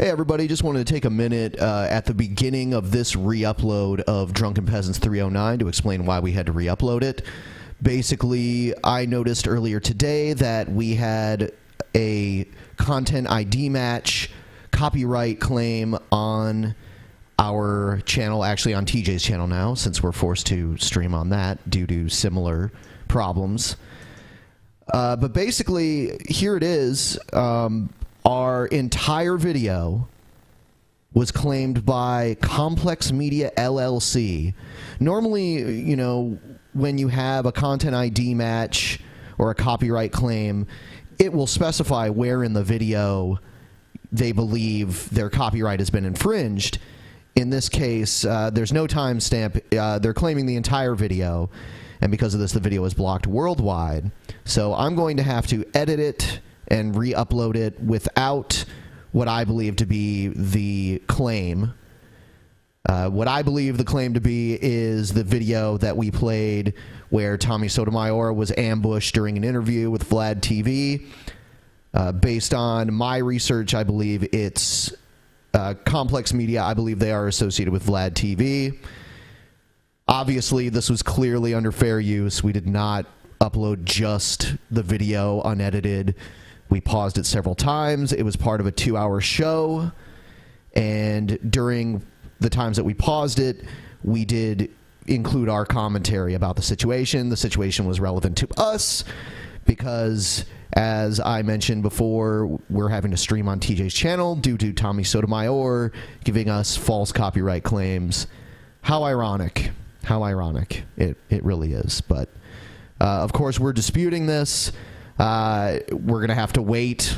Hey everybody, just wanted to take a minute at the beginning of this re-upload of Drunken Peasants 309 to explain why we had to re-upload it. Basically, I noticed earlier today that we had a content ID match copyright claim on our channel, actually on TJ's channel now, since we're forced to stream on that due to similar problems. But basically, here it is. Our entire video was claimed by Complex Media LLC. Normally, you know, when you have a content ID match or a copyright claim, it will specify where in the video they believe their copyright has been infringed. In this case, there's no timestamp. They're claiming the entire video, and because of this, the video is blocked worldwide. So I'm going to have to edit it and re-upload it without what I believe to be the claim. What I believe the claim to be is the video that we played where Tommy Sotomayor was ambushed during an interview with Vlad TV. Based on my research, I believe it's Complex Media. I believe they are associated with Vlad TV. Obviously, this was clearly under fair use. We did not upload just the video unedited. We paused it several times. It was part of a 2-hour show, and during the times that we paused it, we did include our commentary about the situation. The situation was relevant to us because, as I mentioned before, we're having to stream on TJ's channel due to Tommy Sotomayor giving us false copyright claims. How ironic. How ironic. It really is. But, of course, we're disputing this. We're going to have to wait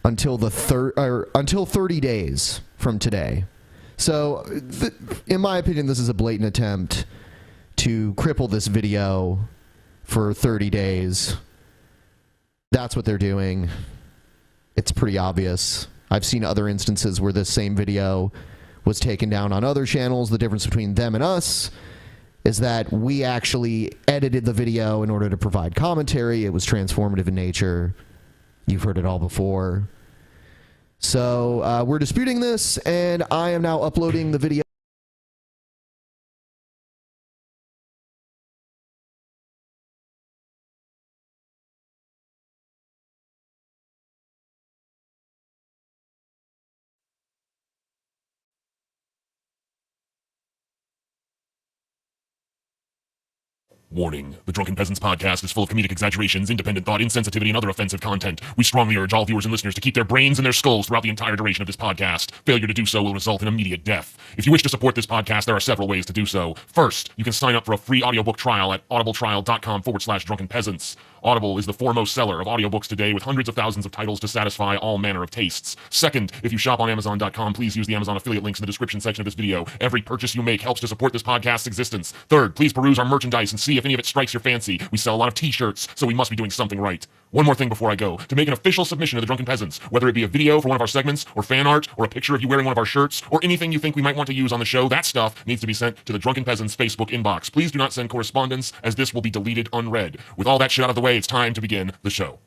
until until 30 days from today. So, in my opinion, this is a blatant attempt to cripple this video for 30 days. That's what they're doing. It's pretty obvious. I've seen other instances where this same video was taken down on other channels. The difference between them and us is that we actually edited the video in order to provide commentary. It was transformative in nature. You've heard it all before. So we're disputing this, and I am now uploading the video. Warning. The Drunken Peasants podcast is full of comedic exaggerations, independent thought, insensitivity, and other offensive content. We strongly urge all viewers and listeners to keep their brains in their skulls throughout the entire duration of this podcast. Failure to do so will result in immediate death. If you wish to support this podcast, there are several ways to do so. First, you can sign up for a free audiobook trial at audibletrial.com/drunkenpeasants. Audible is the foremost seller of audiobooks today with hundreds of thousands of titles to satisfy all manner of tastes. Second, if you shop on Amazon.com, please use the Amazon affiliate links in the description section of this video. Every purchase you make helps to support this podcast's existence. Third, please peruse our merchandise and see if any of it strikes your fancy. We sell a lot of t-shirts, so we must be doing something right. One more thing before I go. To make an official submission to the Drunken Peasants, whether it be a video for one of our segments, or fan art, or a picture of you wearing one of our shirts, or anything you think we might want to use on the show, that stuff needs to be sent to the Drunken Peasants Facebook inbox. Please do not send correspondence, as this will be deleted unread. With all that shit out of the way, it's time to begin the show.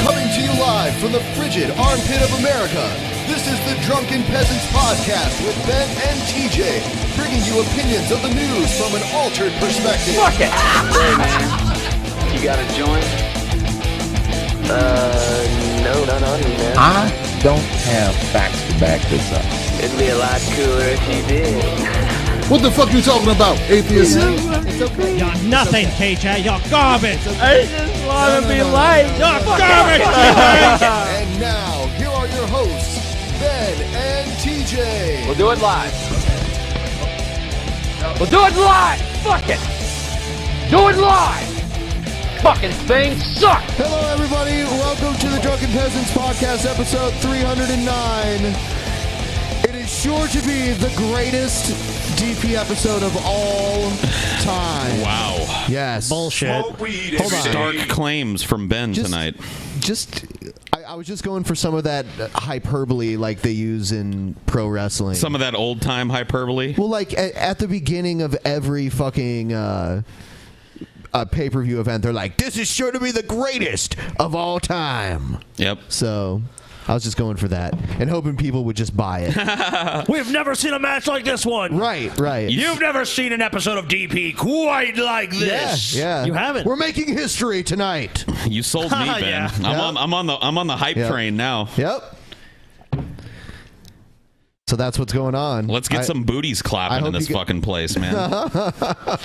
Coming to you live from the frigid armpit of America, this is the Drunken Peasants podcast with Ben and TJ, bringing you opinions of the news from an altered perspective. Fuck it! Hey man, you got a joint? No, not on me, man. I don't have facts to back this up. It'd be a lot cooler if you did. What the fuck you talking about, atheist? It's okay. You're nothing, TJ. You're garbage. I just want to be liked. You're garbage. And now, here are your hosts, Ben and TJ. We'll do it live. We'll do it live. Fuck it. Do it live. Fucking thing sucks. Hello, everybody. Welcome to the Drunken Peasants podcast, episode 309. It is sure to be the greatest DP episode of all time. Wow. Yes. Bullshit. Hold on. Stark claims from Ben tonight. I was just going for some of that hyperbole like they use in pro wrestling. Some of that old-time hyperbole? Well, like at the beginning of every fucking pay-per-view event, they're like, this is sure to be the greatest of all time. Yep. So I was just going for that and hoping people would just buy it. We've never seen a match like this one. Right. You've never seen an episode of DP quite like this. Yeah. You haven't. We're making history tonight. You sold me, Ben. Yeah. I'm on the hype train now. Yep. So that's what's going on. Let's get some booties clapping in this fucking place, man. I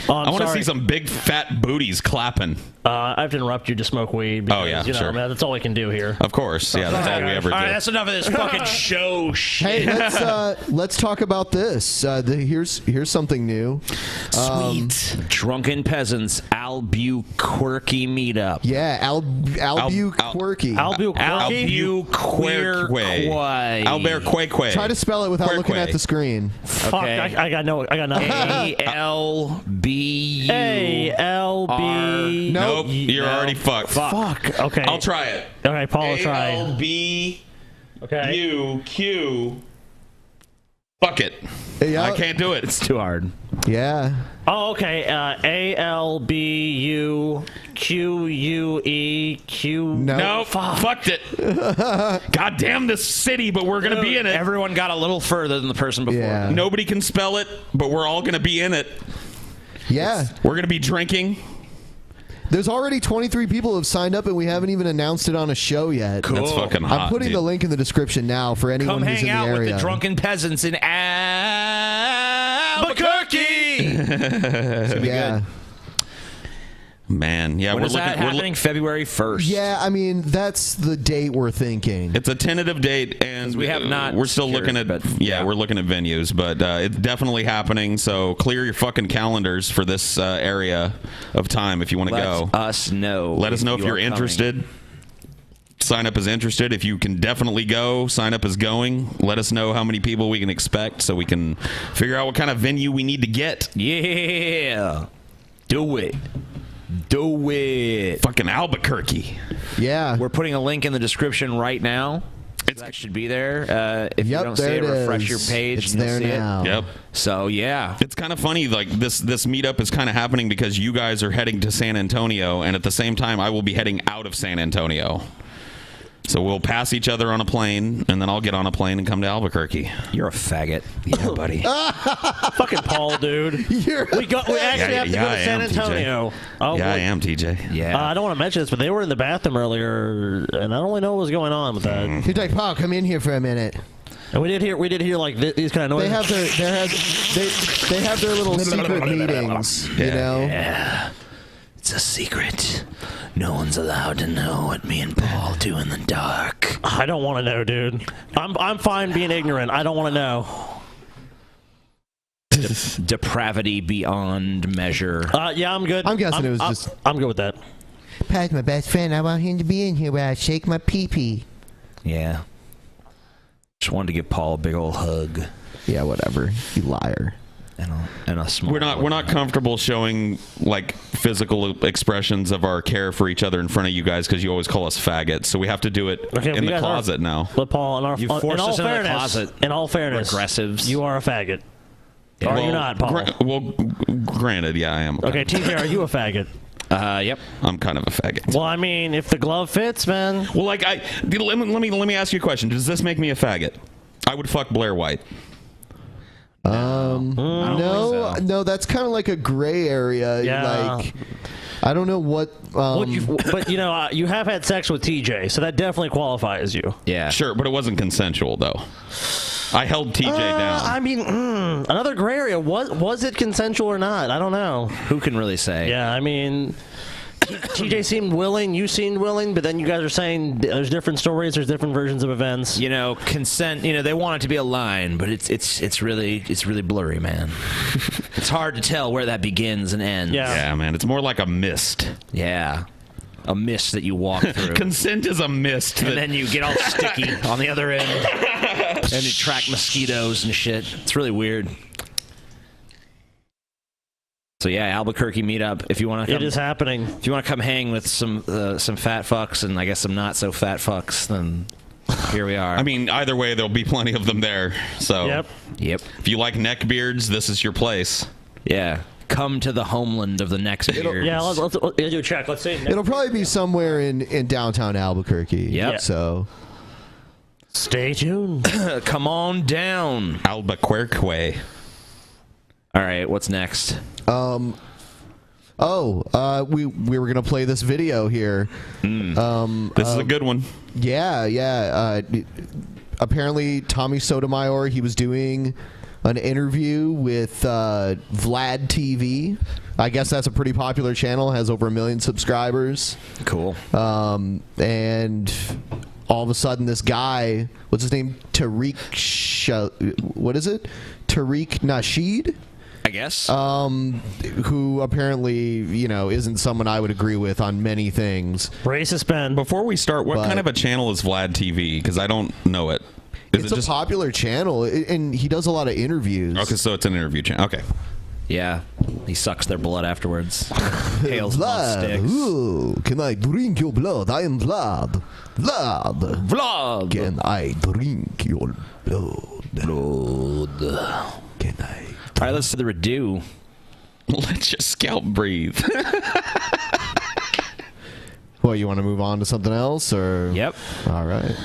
want to see some big fat booties clapping. I have to interrupt you to smoke weed. Because, sure. Man, that's all we can do here. Of course, yeah, that's all we ever do. All right, that's enough of this fucking show shit. Hey, let's talk about this. Here's something new. Sweet. Drunken Peasants Albuquerque meetup. Yeah, Albuquerque. Albuquerque. Try to spell it without looking at the screen. Fuck, I got nothing. A-L-B. Nope, you're already fucked. Fuck. Okay. I'll try it. Okay, Paul will try. A-L-B-U-Q. Fuck it. Yeah. I can't do it. It's too hard. Yeah. Oh, okay. A-L-B-U-Q-U-E-Q. No, fucked it. God damn this city, but we're going to be in it. Everyone got a little further than the person before. Yeah. Nobody can spell it, but we're all going to be in it. Yeah. We're going to be drinking. There's already 23 people who have signed up, and we haven't even announced it on a show yet. Cool. That's fucking hot, I'm putting the link in the description now for anyone who's in the area. Come hang out with the Drunken Peasants in Albuquerque. It's gonna be good. Man, yeah, when is that happening? February 1st. Yeah, I mean that's the date we're thinking. It's a tentative date, and we have not. We're still looking at. We're looking at venues, but it's definitely happening. So clear your fucking calendars for this area of time if you want to go. Let us know. Let us know if you're interested. Sign up as interested. If you can definitely go, sign up as going. Let us know how many people we can expect, so we can figure out what kind of venue we need to get. Yeah, do it. Do it. Fucking Albuquerque. Yeah. We're putting a link in the description right now. That should be there. If you don't see it, refresh your page. It's and you'll there see now. It. Yep. So, yeah. It's kind of funny, like, this meetup is kind of happening because you guys are heading to San Antonio, and at the same time, I will be heading out of San Antonio. So we'll pass each other on a plane, and then I'll get on a plane and come to Albuquerque. You're a faggot. Yeah, buddy. Fucking Paul, dude. We actually have to go to San Antonio. I am, TJ. Yeah. I don't want to mention this, but they were in the bathroom earlier, and I don't really know what was going on with that. He's like, Paul, come in here for a minute. And we did hear like these kind of noises. They have their little secret meetings, you know. Yeah. It's a secret. No one's allowed to know what me and Paul do in the dark. I don't want to know, dude. I'm fine being ignorant. I don't want to know. Depravity beyond measure. Yeah, I'm good. I'm guessing it was just. I'm good with that. Pat's my best friend. I want him to be in here where I shake my pee-pee. Yeah. Just wanted to give Paul a big old hug. Yeah, whatever. You liar. And a small. We're not comfortable showing like physical expressions of our care for each other in front of you guys because you always call us faggots. So we have to do it in the closet now. But Paul, you forced us into the closet. In all fairness, regressives. You are a faggot. Yeah. Are you not, Paul? Granted, yeah, I am. Okay, TJ, are you a faggot? Yep. I'm kind of a faggot. Well, I mean, if the glove fits, man. Well, like let me ask you a question. Does this make me a faggot? I would fuck Blair White. No, that's kind of like a gray area. Yeah. Like, I don't know what. But you know, you have had sex with TJ, so that definitely qualifies you. Yeah, sure, but it wasn't consensual though. I held TJ down. I mean, another gray area. Was it consensual or not? I don't know. Who can really say? Yeah, I mean, TJ seemed willing, you seemed willing, but then you guys are saying there's different stories, there's different versions of events. You know, consent. You know, they want it to be a line, but it's really blurry, man. It's hard to tell where that begins and ends. Yeah, man. It's more like a mist. Yeah. a mist that you walk through. Consent is a mist. And then you get all sticky on the other end. And you track mosquitoes and shit. It's really weird. So yeah, Albuquerque meetup. If you want to, it is happening. If you want to come hang with some fat fucks and I guess some not so fat fucks, then here we are. I mean, either way, there'll be plenty of them there. So yep. If you like neckbeards, this is your place. Yeah. Come to the homeland of the neckbeards. Yeah, let's do a check. Let's see. It'll probably be somewhere in downtown Albuquerque. Yep. So stay tuned. Come on down. Albuquerque. All right, what's next? We were gonna play this video here. This is a good one. Yeah. Apparently, Tommy Sotomayor, he was doing an interview with Vlad TV. I guess that's a pretty popular channel. Has over 1 million subscribers. Cool. And all of a sudden, this guy, what's his name? Tariq Nasheed? I guess. Who apparently, isn't someone I would agree with on many things. Racist Ben. Before we start, what kind of a channel is Vlad TV? Because I don't know it. It's a popular channel, and he does a lot of interviews. Okay, so it's an interview channel. Okay. Yeah, he sucks their blood afterwards. Hails Vlad, ooh, can I drink your blood? I am Vlad. Vlad. Can I drink your blood? Can I? All right, let's do the redo. Let your scalp breathe. Well, you want to move on to something else, or? Yep. All right.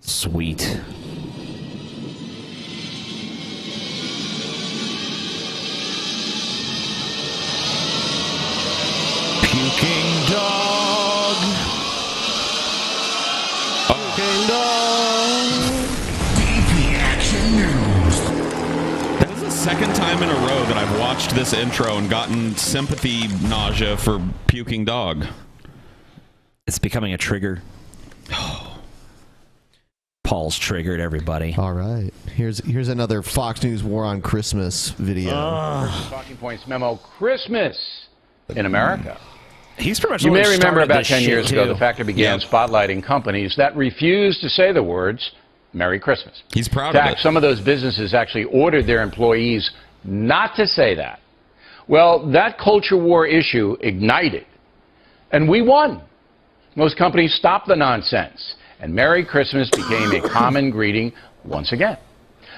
Sweet. Puking dog. Puking dog. That is the second time in a row that I've watched this intro and gotten sympathy nausea for puking dog. It's becoming a trigger. Paul's triggered everybody. All right. Here's another Fox News War on Christmas video. Talking Points memo: Christmas in America. He's pretty much. You may remember about 10 years ago, the factor began spotlighting companies that refused to say the words "Merry Christmas." He's proud In fact, of it. some of those businesses actually ordered their employees not to say that. Well, that culture war issue ignited, and we won. Most companies stopped the nonsense, and Merry Christmas became a common greeting once again.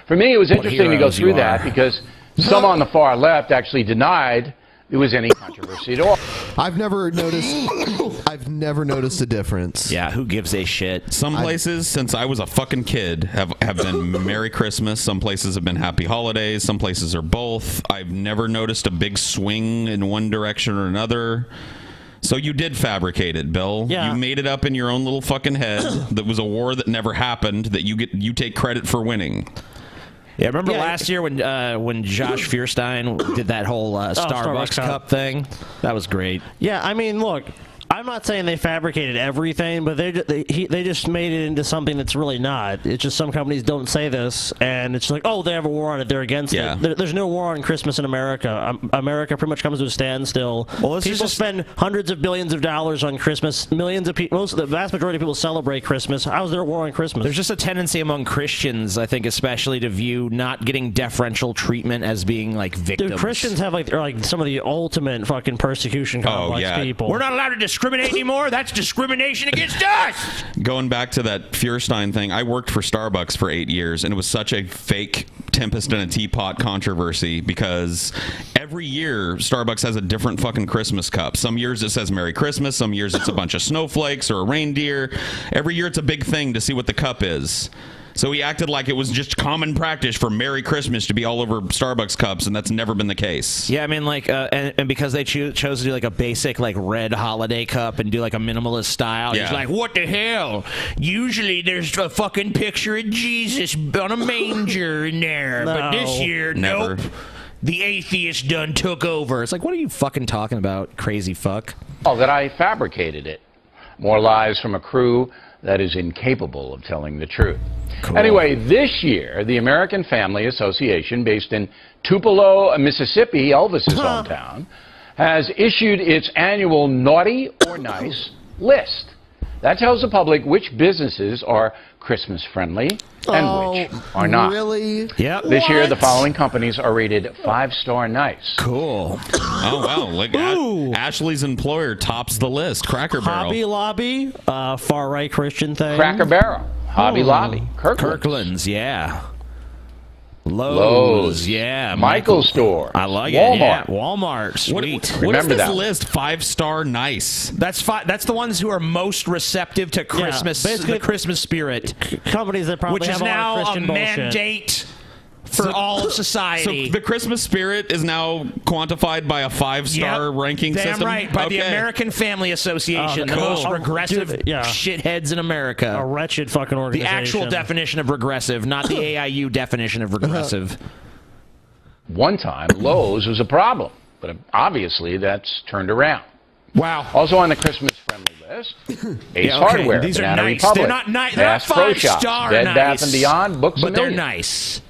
For me, it was interesting to go through that because some on the far left actually denied there was any controversy at all. I've never noticed a difference. Yeah, who gives a shit? Some places, since I was a fucking kid, have been Merry Christmas. Some places have been Happy Holidays. Some places are both. I've never noticed a big swing in one direction or another. So you did fabricate it, Bill. Yeah. You made it up in your own little fucking head. That was a war that never happened. That you take credit for winning. Yeah, remember last year when Josh Fierstein did that whole Starbucks Cup thing? That was great. Yeah, I mean, look, I'm not saying they fabricated everything, but they just made it into something that's really not. It's just some companies don't say this, and it's like, oh, they have a war on it, they're against it. There's no war on Christmas in America. America pretty much comes to a standstill. Well, people spend hundreds of billions of dollars on Christmas. Millions of people, the vast majority of people celebrate Christmas. How's there a war on Christmas? There's just a tendency among Christians, I think, especially to view not getting deferential treatment as being like victims. Dude, Christians have like some of the ultimate fucking persecution complex people. We're not allowed to discriminate anymore. That's discrimination against us. Going back to that Fierstein thing, I worked for Starbucks for 8 years, and it was such a fake Tempest in a Teapot controversy because every year Starbucks has a different fucking Christmas cup. Some years it says Merry Christmas. Some years it's a bunch of snowflakes or a reindeer. Every year it's a big thing to see what the cup is. So he acted like it was just common practice for Merry Christmas to be all over Starbucks cups, and that's never been the case. Yeah, I mean, like, and because they chose to do like a basic like red holiday cup and do like a minimalist style, he's like, what the hell? Usually there's a fucking picture of Jesus on a manger in there, but this year, nope. The atheist done took over. It's like, what are you fucking talking about, crazy fuck? Oh, that I fabricated it. More lies from a crew that is incapable of telling the truth. Cool. Anyway, this year, the American Family Association, based in Tupelo, Mississippi, Elvis's hometown, has issued its annual naughty or nice list. That tells the public which businesses are Christmas friendly and which are not. Really? Yep. This year, the following companies are rated 5-star nice. Cool. Oh, wow. Look, Ashley's employer tops the list. Cracker Barrel. Hobby Lobby, far-right Christian thing. Cracker Barrel, Hobby Lobby, Kirkland's, yeah. Lowe's, yeah. Michael's Store. I like Walmart. it. Yeah. Walmart, sweet. What is Remember this that. list? 5-star nice. That's the ones who are most receptive to Christmas, the Christmas spirit, Companies that probably which have is a lot now of a Christian bullshit. mandate for all of society. So the Christmas spirit is now quantified by a 5-star ranking Damn system? right, by the American Family Association, the most regressive shitheads in America. A wretched fucking The organization. actual definition of regressive, not the AIU definition of regressive. One time, Lowe's was a problem, but obviously that's turned around. Wow. Also on the Christmas-friendly list, Ace Hardware, These are Banana nice. Republic, They're not nice. They're not Bass Pro Shops, 5-star Bed nice. Bath & Beyond, Books but A they're Million. nice.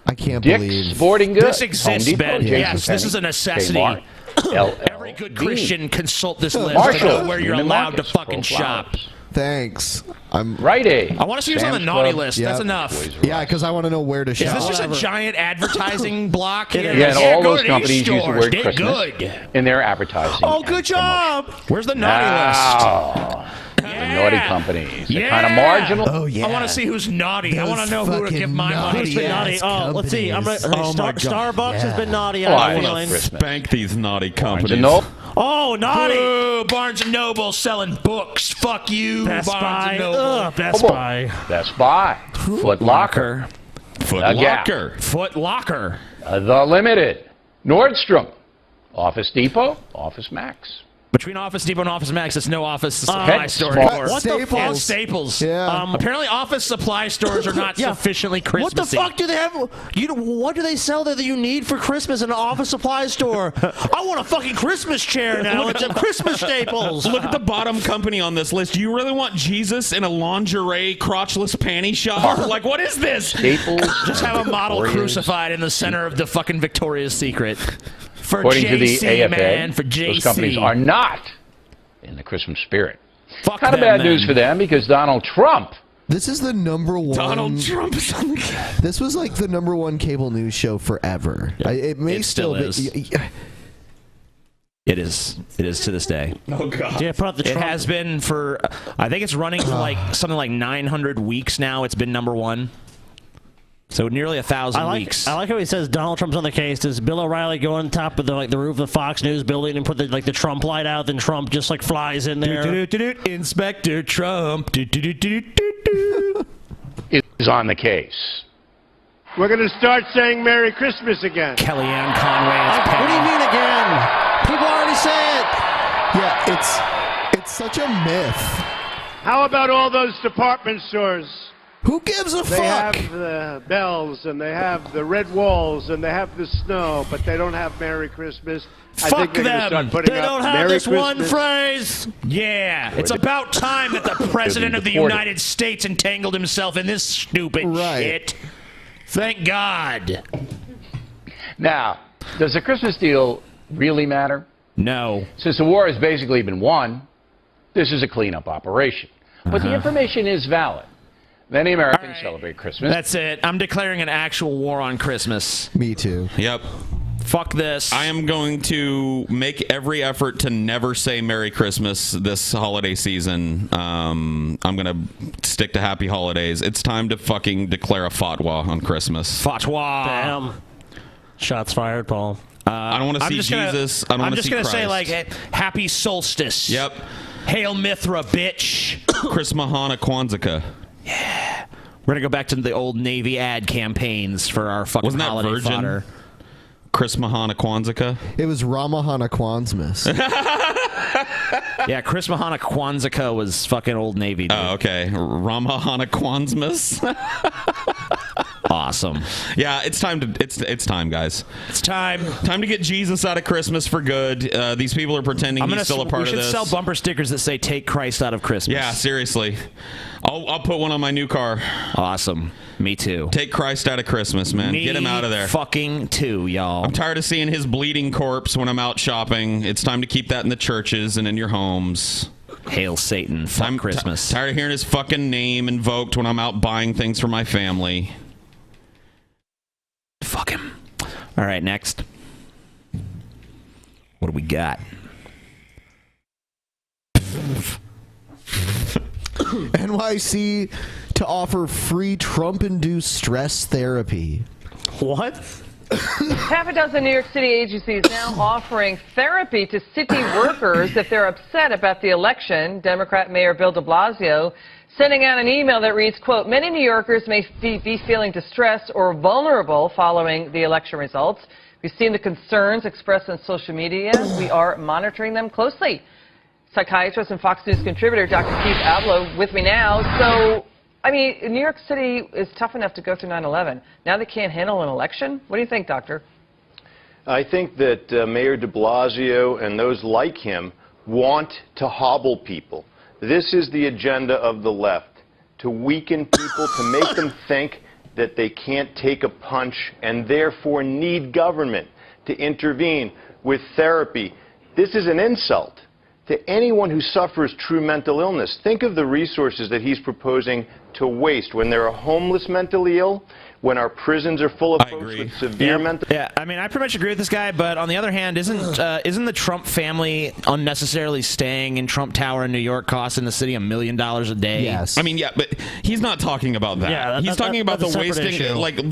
I can't Dick's believe Sporting Goods. This exists, Home Depot, Ben. J.C. Yes, this is a Penney, necessity. Kmart, Every good Christian consult this list Marshall, to know where you're Neiman allowed to Marcus, fucking Pro shop. Flowers. Thanks. I'm Rite Aid. I want to see who's on the Sam's naughty Club. list. Yep. That's enough. Yeah, because I want to know where to Is shop. this just a giant advertising block here? Yeah, and all go those to companies these use the stores. word They're Christmas good. in their advertising. Oh, and good job. Where's the naughty Oh, the naughty companies. They're kind of marginal. Oh, yeah. I want to see who's naughty. I want to Those know who to fucking give my money Who's to. been naughty? Oh, let's see. I'm companies. gonna, Oh, my God. Starbucks has been naughty. Oh, I I'm love feeling. Christmas. Spank these naughty companies. Nope. Oh, naughty. Ooh, Barnes & Noble selling books. Fuck you, Best Barnes Buy. & Noble. Ugh, Best Buy. Best Buy. Foot Locker. Foot The Gap. Locker. Foot Locker. The Limited. Nordstrom. Office Depot. Office Max. Between Office Depot and Office Max, it's no office supply Pet store Smart. anymore. What the Staples. fuck? And Staples. Yeah. Apparently, office supply stores are not sufficiently Christmassy. What the fuck do they have? What do they sell there that you need for Christmas in an office supply store? I want a fucking Christmas chair now. It's a Christmas Staples. Look at the bottom company on this list. Do you really want Jesus in a lingerie crotchless panty shop? Like, what is this? Staples. Just have a model Victoria's. crucified in the center of the fucking Victoria's Secret. For According to the JC, AFA, man, for JC. those companies are not in the Christmas spirit. Fuck Kind of them, bad news then. for them because Donald Trump. This is the number one. Donald Trump is on the... This was like the number one cable news show forever. It may It still still be. is. It is. It is to this day. Oh, God. Yeah, put up the It Trump. has been for, I think it's running for like something like 900 weeks now. It's been number one. So nearly 1,000 weeks. I like how he says Donald Trump's on the case. Does Bill O'Reilly go on top of the roof of the Fox News building and put the Trump light out? Then Trump just flies in there. Inspector Trump. Is on the case. We're going to start saying Merry Christmas again. Kellyanne Conway is What do you mean again? People already say it. Yeah, it's such a myth. How about all those department stores? Who gives a They fuck? have the bells, and they have the red walls, and they have the snow, but they don't have Merry Christmas. I think Fuck they're going to them. start putting They up don't have Merry this one Christmas. phrase. Yeah, it's about time that the President of the deported. United States entangled himself in this stupid Right. shit. Thank God. Now, does the Christmas deal really matter? No. Since the war has basically been won, this is a cleanup operation. But the information is valid. Many Americans celebrate Christmas. That's it. I'm declaring an actual war on Christmas. Me too. Yep. Fuck this. I am going to make every effort to never say Merry Christmas this holiday season. I'm going to stick to Happy Holidays. It's time to fucking declare a fatwa on Christmas. Fatwa. Damn. Shots fired, Paul. I don't want to see Jesus. I don't I'm want to just see gonna Christ. say like Happy Solstice. Yep. Hail Mithra, bitch. Chris Mahana Kwanzaa. We're gonna go back to the old Navy ad campaigns for our fucking Wasn't that holiday Virgin? fodder. Chris Mahana Kwanzaa. It was Ramahana Kwanzmas. Yeah, Chris Mahana Kwanzaa was fucking old Navy. Dude. Oh, okay. Ramahana Kwanzmas. Awesome. Awesome. Yeah, it's time to it's time, guys. It's time to get Jesus out of Christmas for good. These people are pretending he's still a part of this. We should sell bumper stickers that say "Take Christ out of Christmas." Yeah, seriously. I'll put one on my new car. Awesome. Me too. Take Christ out of Christmas, man. Get him out of there. Fucking too, y'all. I'm tired of seeing his bleeding corpse when I'm out shopping. It's time to keep that in the churches and in your homes. Hail Satan. Fuck Christmas. Tired of hearing his fucking name invoked when I'm out buying things for my family. Fuck him. All right, next. What do we got? NYC to offer free Trump-induced stress therapy. What? Half a dozen New York City agencies now offering therapy to city workers if they're upset about the election. Democrat Mayor Bill de Blasio sending out an email that reads, quote, many New Yorkers may be feeling distressed or vulnerable following the election results. We've seen the concerns expressed on social media. We are monitoring them closely. Psychiatrist and Fox News contributor Dr. Keith Abloh with me now. So, I mean, New York City is tough enough to go through 9/11. Now they can't handle an election? What do you think, Doctor? I think that Mayor de Blasio and those like him want to hobble people. This is the agenda of the left, to weaken people, to make them think that they can't take a punch and therefore need government to intervene with therapy. This is an insult to anyone who suffers true mental illness. Think of the resources that he's proposing to waste when there are homeless mentally ill, when our prisons are full of folks with severe mental... Yeah, I mean, I pretty much agree with this guy, but on the other hand, isn't the Trump family unnecessarily staying in Trump Tower in New York costing the city $1 million a day? Yes. I mean, yeah, but he's not talking about that. Yeah, he's talking about the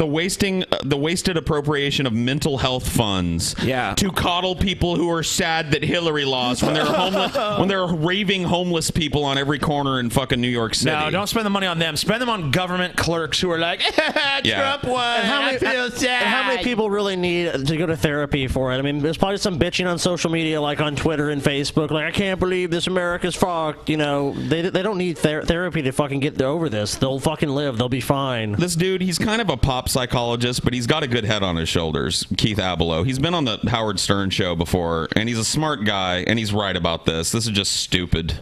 wasting, the wasted appropriation of mental health funds. Yeah. To coddle people who are sad that Hillary lost when they're homeless, when there are raving homeless people on every corner in fucking New York City. No, don't spend the money on them. Spend them on government clerks who are like, Trump won. And how many people really need to go to therapy for it? I mean, there's probably some bitching on social media, like on Twitter and Facebook, like, I can't believe this America's fucked. You know, they don't need therapy to fucking get over this. They'll fucking live. They'll be fine. This dude, he's kind of a pop psychologist, but he's got a good head on his shoulders. Keith Abloh. He's been on the Howard Stern show before, and he's a smart guy, and he's right about this. This is just stupid.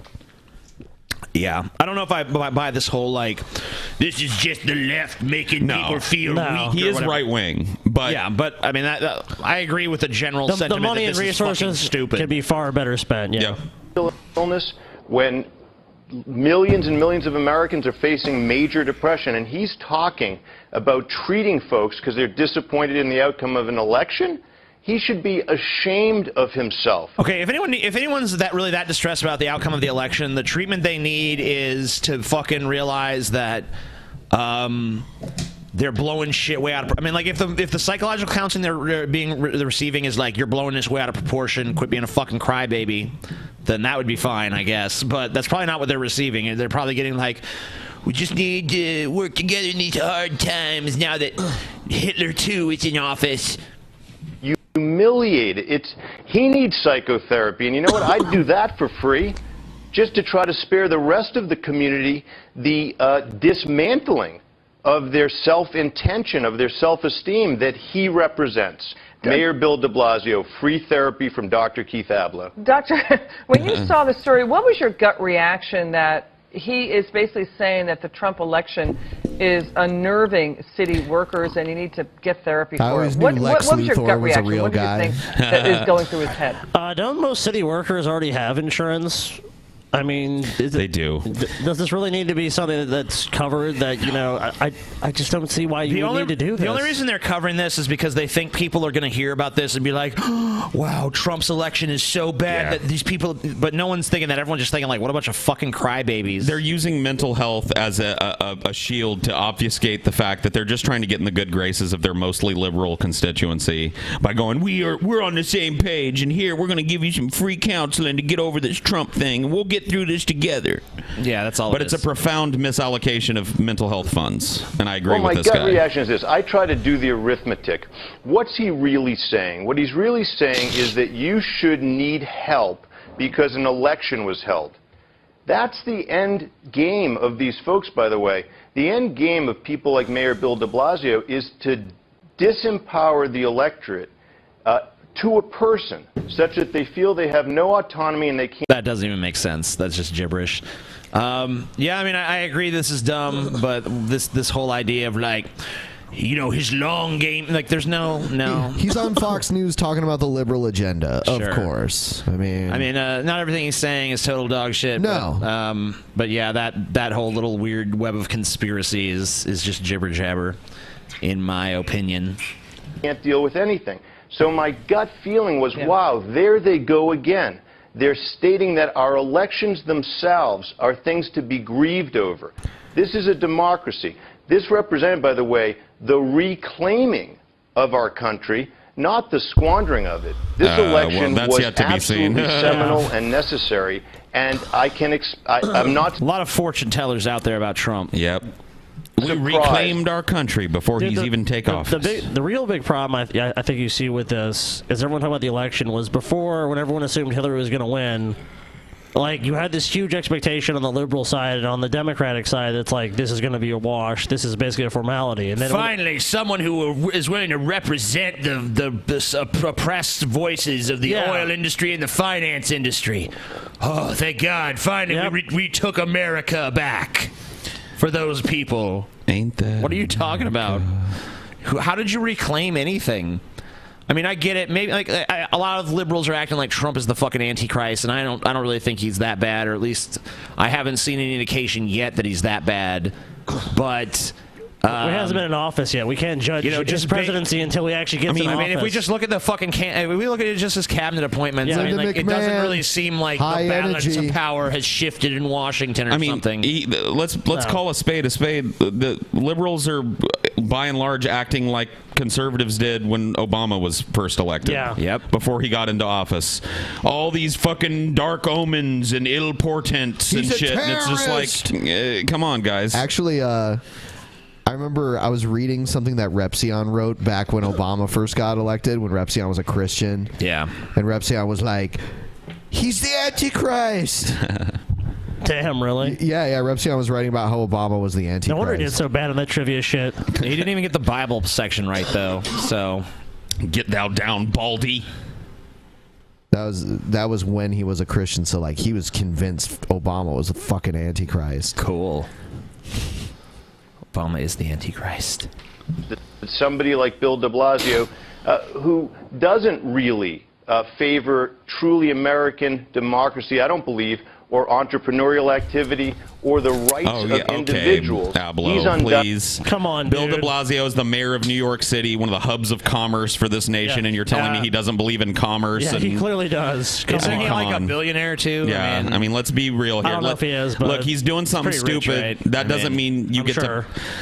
Yeah, I don't know if I buy this whole, like, this is just the left making people feel weak. He is right wing, but yeah, but I mean, I agree with the general sentiment. The money that and this resources is stupid. could be far better spent. Yeah. illness when millions and millions of Americans are facing major depression, and he's talking about treating folks because they're disappointed in the outcome of an election. He should be ashamed of himself. Okay, if anyone's that distressed about the outcome of the election, the treatment they need is to fucking realize that they're blowing shit way out of... I mean, like, if the psychological counseling they're receiving is like, you're blowing this way out of proportion, quit being a fucking crybaby, then that would be fine, I guess. But that's probably not what they're receiving. They're probably getting like, we just need to work together in these hard times now that Hitler too is in office. Humiliated. He needs psychotherapy, and you know what? I'd do that for free, just to try to spare the rest of the community the dismantling of their self-intention, of their self-esteem that he represents. Mayor Bill de Blasio, free therapy from Dr. Keith Abloh. Doctor, when you saw the story, what was your gut reaction that he is basically saying that the Trump election is unnerving city workers and you need to get therapy for it? What was your gut reaction? What do you think that is going through his head? Don't most city workers already have insurance? I mean, they do. Does this really need to be something that's covered? That, you know, I just don't see why you would need to do this. The only reason they're covering this is because they think people are going to hear about this and be like, oh, wow, Trump's election is so bad that these people... But no one's thinking that. Everyone's just thinking, like, what a bunch of fucking crybabies. They're using mental health as a shield to obfuscate the fact that they're just trying to get in the good graces of their mostly liberal constituency by going, we're on the same page, and here we're going to give you some free counseling to get over this Trump thing, and we'll get through this together. Yeah, that's all. But it's a profound misallocation of mental health funds, and I agree with this guy. My gut reaction is this. I try to do the arithmetic. What's he really saying? What he's really saying is that you should need help because an election was held. That's the end game of these folks, by the way. The end game of people like Mayor Bill de Blasio is to disempower the electorate to a person, such that they feel they have no autonomy and they can't. That doesn't even make sense. That's just gibberish. Yeah, I mean, I agree this is dumb, but this whole idea of like, you know, his long game, like there's no. He's on Fox News talking about the liberal agenda, of Sure. course. I mean, not everything he's saying is total dog shit. No. But yeah, that whole little weird web of conspiracy is just jibber jabber, in my opinion. Can't deal with anything. So my gut feeling was, wow, there they go again. They're stating that our elections themselves are things to be grieved over. This is a democracy. This represented, by the way, the reclaiming of our country, not the squandering of it. This election was absolutely seminal and necessary, and I'm not... A lot of fortune tellers out there about Trump. Yep. We reclaimed our country before he's even take off. The real big problem I think you see with this is everyone talking about the election was before, when everyone assumed Hillary was going to win, like you had this huge expectation on the liberal side, and on the Democratic side it's like, this is going to be a wash, this is basically a formality. And then finally someone who is willing to represent the oppressed voices of the oil industry and the finance industry. Oh, thank God, finally we took America back for those people. Ain't that what are you talking about? How did you reclaim anything? I mean, I get it. Maybe like a lot of liberals are acting like Trump is the fucking Antichrist, and I don't really think he's that bad, or at least I haven't seen any indication yet that he's that bad. But he hasn't been in office yet. We can't judge his presidency until he actually gets in office. I mean, if we just look at the fucking we look at it just as cabinet appointments. I mean, like, it doesn't really seem like the balance of power has shifted in Washington or something. Let's call a spade a spade. The liberals are by and large acting like conservatives did when Obama was first elected. Yeah. Yep. Before he got into office, all these fucking dark omens and ill portents and shit. And it's just like, come on, guys. Actually, I remember I was reading something that Repsion wrote back when Obama first got elected, when Repsion was a Christian. Yeah. And Repsion was like, he's the Antichrist. Damn, really? Yeah. Repsion was writing about how Obama was the Antichrist. No wonder he did so bad on that trivia shit. He didn't even get the Bible section right, though. So, get thou down, Baldy. That was when he was a Christian, so like he was convinced Obama was a fucking Antichrist. Cool. Obama is the Antichrist. Somebody like Bill de Blasio, who doesn't really favor truly American democracy, I don't believe, or entrepreneurial activity, or the rights of individuals. He's please. Come on, Bill dude. de Blasio is the mayor of New York City, one of the hubs of commerce for this nation, and you're telling me he doesn't believe in commerce? Yeah, he clearly does. Isn't he like a billionaire, too? Yeah, I mean, let's be real here. I don't know if he is, but look, he's doing something stupid. Rich, right? That doesn't mean you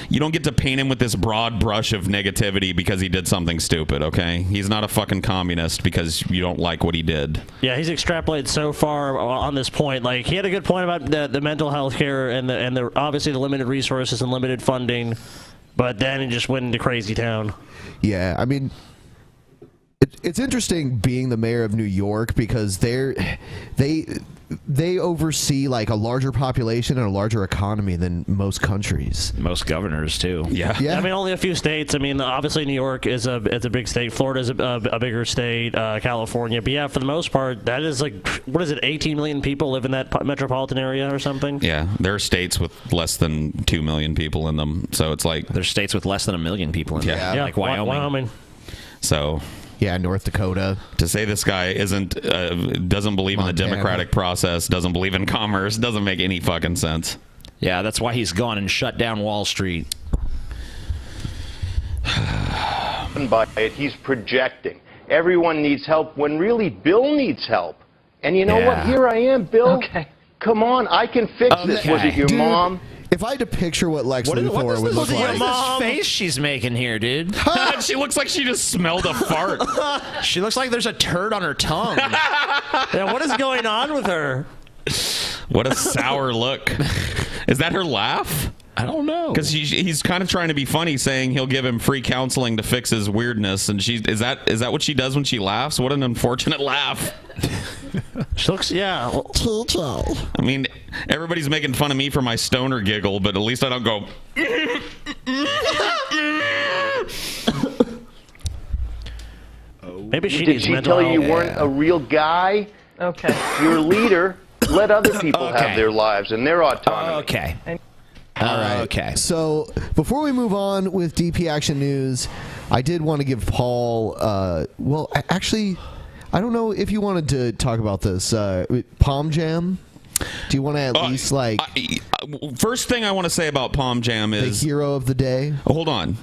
you don't get to paint him with this broad brush of negativity because he did something stupid, okay? He's not a fucking communist because you don't like what he did. Yeah, he's extrapolated so far on this point. Like, he had a good point about the mental health care and the obviously the limited resources and limited funding, but then he just went into crazy town. Yeah, I mean, it's interesting being the mayor of New York because they oversee like a larger population and a larger economy than most countries. Most governors too. Yeah. I mean, only a few states. I mean, obviously New York is a big state. Florida's a bigger state. California, but yeah, for the most part, that is like, what is it? 18 million people live in that metropolitan area or something. Yeah, there are states with less than 2 million people in them, so it's like there's states with less than 1 million people in them. Yeah, like Wyoming. So. Yeah, North Dakota. To say this guy doesn't believe in the democratic process, doesn't believe in commerce, doesn't make any fucking sense. Yeah, that's why he's gone and shut down Wall Street. By it, he's projecting. Everyone needs help when really Bill needs help. And you know what? Here I am, Bill. Okay. Come on, I can fix this. Was it your mom? If I had to picture what Lex Luthor would look like. What is this face she's making here, dude? She looks like she just smelled a fart. She looks like there's a turd on her tongue. Yeah, what is going on with her? What a sour look. Is that her laugh? I don't know. Because he's kind of trying to be funny, saying he'll give him free counseling to fix his weirdness. And is that what she does when she laughs? What an unfortunate laugh. She looks, yeah. I mean, everybody's making fun of me for my stoner giggle, but at least I don't go. Maybe she Did needs she mental tell you health. you weren't a real guy? Okay. You're a leader. Let other people Okay. have their lives and their autonomy. Okay. All right. Okay. So before we move on with DP Action News, I did want to give Paul. Well, actually, I don't know if you wanted to talk about this. Palm Jam. Do you want to at least like? First thing I want to say about Palm Jam is the hero of the day. Hold on.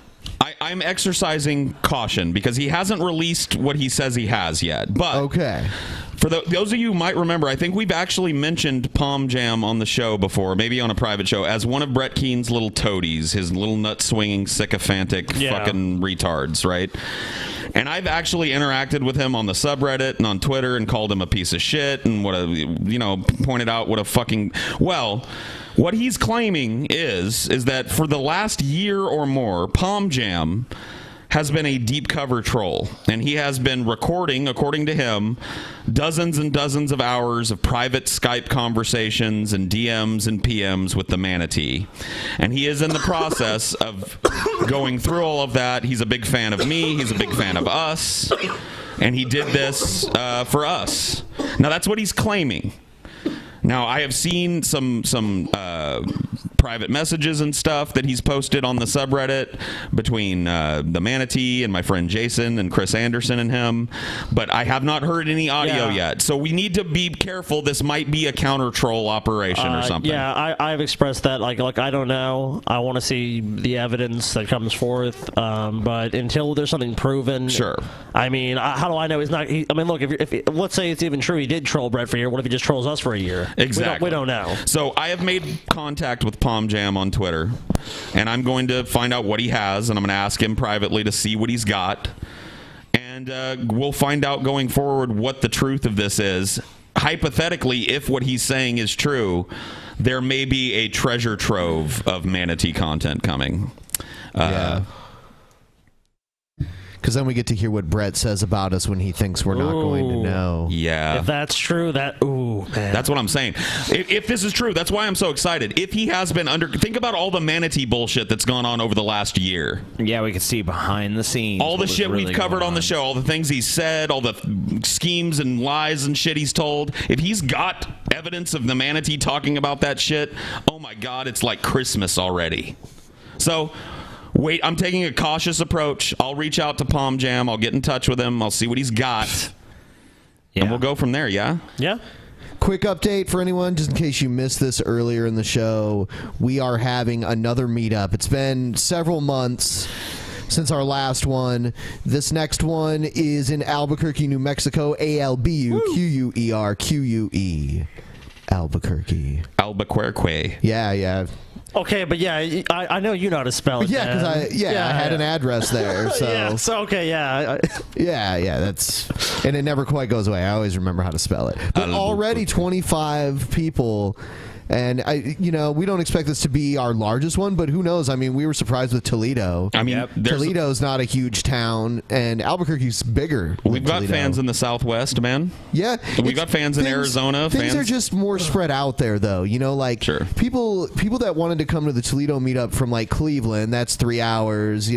I'm exercising caution because he hasn't released what he says he has yet. But okay. For those of you who might remember, I think we've actually mentioned Palm Jam on the show before, maybe on a private show, as one of Brett Keene's little toadies, his little nut-swinging, sycophantic fucking retards, right? And I've actually interacted with him on the subreddit and on Twitter and called him a piece of shit and pointed out what a fucking... Well... What he's claiming is that for the last year or more, Palm Jam has been a deep cover troll, and he has been recording, according to him, dozens and dozens of hours of private Skype conversations and DMs and PMs with the manatee. And he is in the process of going through all of that. He's a big fan of me. He's a big fan of us. And he did this for us. Now, that's what he's claiming. Now, I have seen some private messages and stuff that he's posted on the subreddit between the manatee and my friend Jason and Chris Anderson and him, but I have not heard any audio yet. So we need to be careful. This might be a counter troll operation or something. Yeah, I've expressed that. Like I don't know. I want to see the evidence that comes forth. But until there's something proven, sure. I mean, how do I know he's not? I mean, look, if let's say it's even true, he did troll Brett for a year. What if he just trolls us for a year? Exactly. We don't know. So I have made contact with Palm Jam on Twitter, and I'm going to find out what he has, and I'm going to ask him privately to see what he's got, and we'll find out going forward what the truth of this is. Hypothetically, if what he's saying is true, there may be a treasure trove of manatee content coming. Because then we get to hear what Brett says about us when he thinks we're not going to know. Yeah. If that's true, man. That's what I'm saying. If this is true, that's why I'm so excited. If he has been think about all the manatee bullshit that's gone on over the last year. Yeah, we could see behind the scenes. All the shit we've covered on the show, all the things he's said, all the schemes and lies and shit he's told. If he's got evidence of the manatee talking about that shit, oh my God, it's like Christmas already. So... Wait, I'm taking a cautious approach. I'll reach out to Palm Jam. I'll get in touch with him. I'll see what he's got. And we'll go from there, yeah? Yeah. Quick update for anyone, just in case you missed this earlier in the show. We are having another meetup. It's been several months since our last one. This next one is in Albuquerque, New Mexico. ALBUQUERQUE. Albuquerque. Albuquerque. Yeah. Okay, but yeah, I know you know how to spell it. Yeah, because I had an address there. So yeah, yeah, that's, and it never quite goes away. I always remember how to spell it. But already 25 people. And we don't expect this to be our largest one, but who knows? I mean, we were surprised with Toledo. I mean, Toledo's not a huge town, and Albuquerque's bigger. We've got fans in the Southwest, man. Yeah, we've got fans in Arizona. Things are just more spread out there, though. People that wanted to come to the Toledo meetup from like Cleveland, that's 3 hours.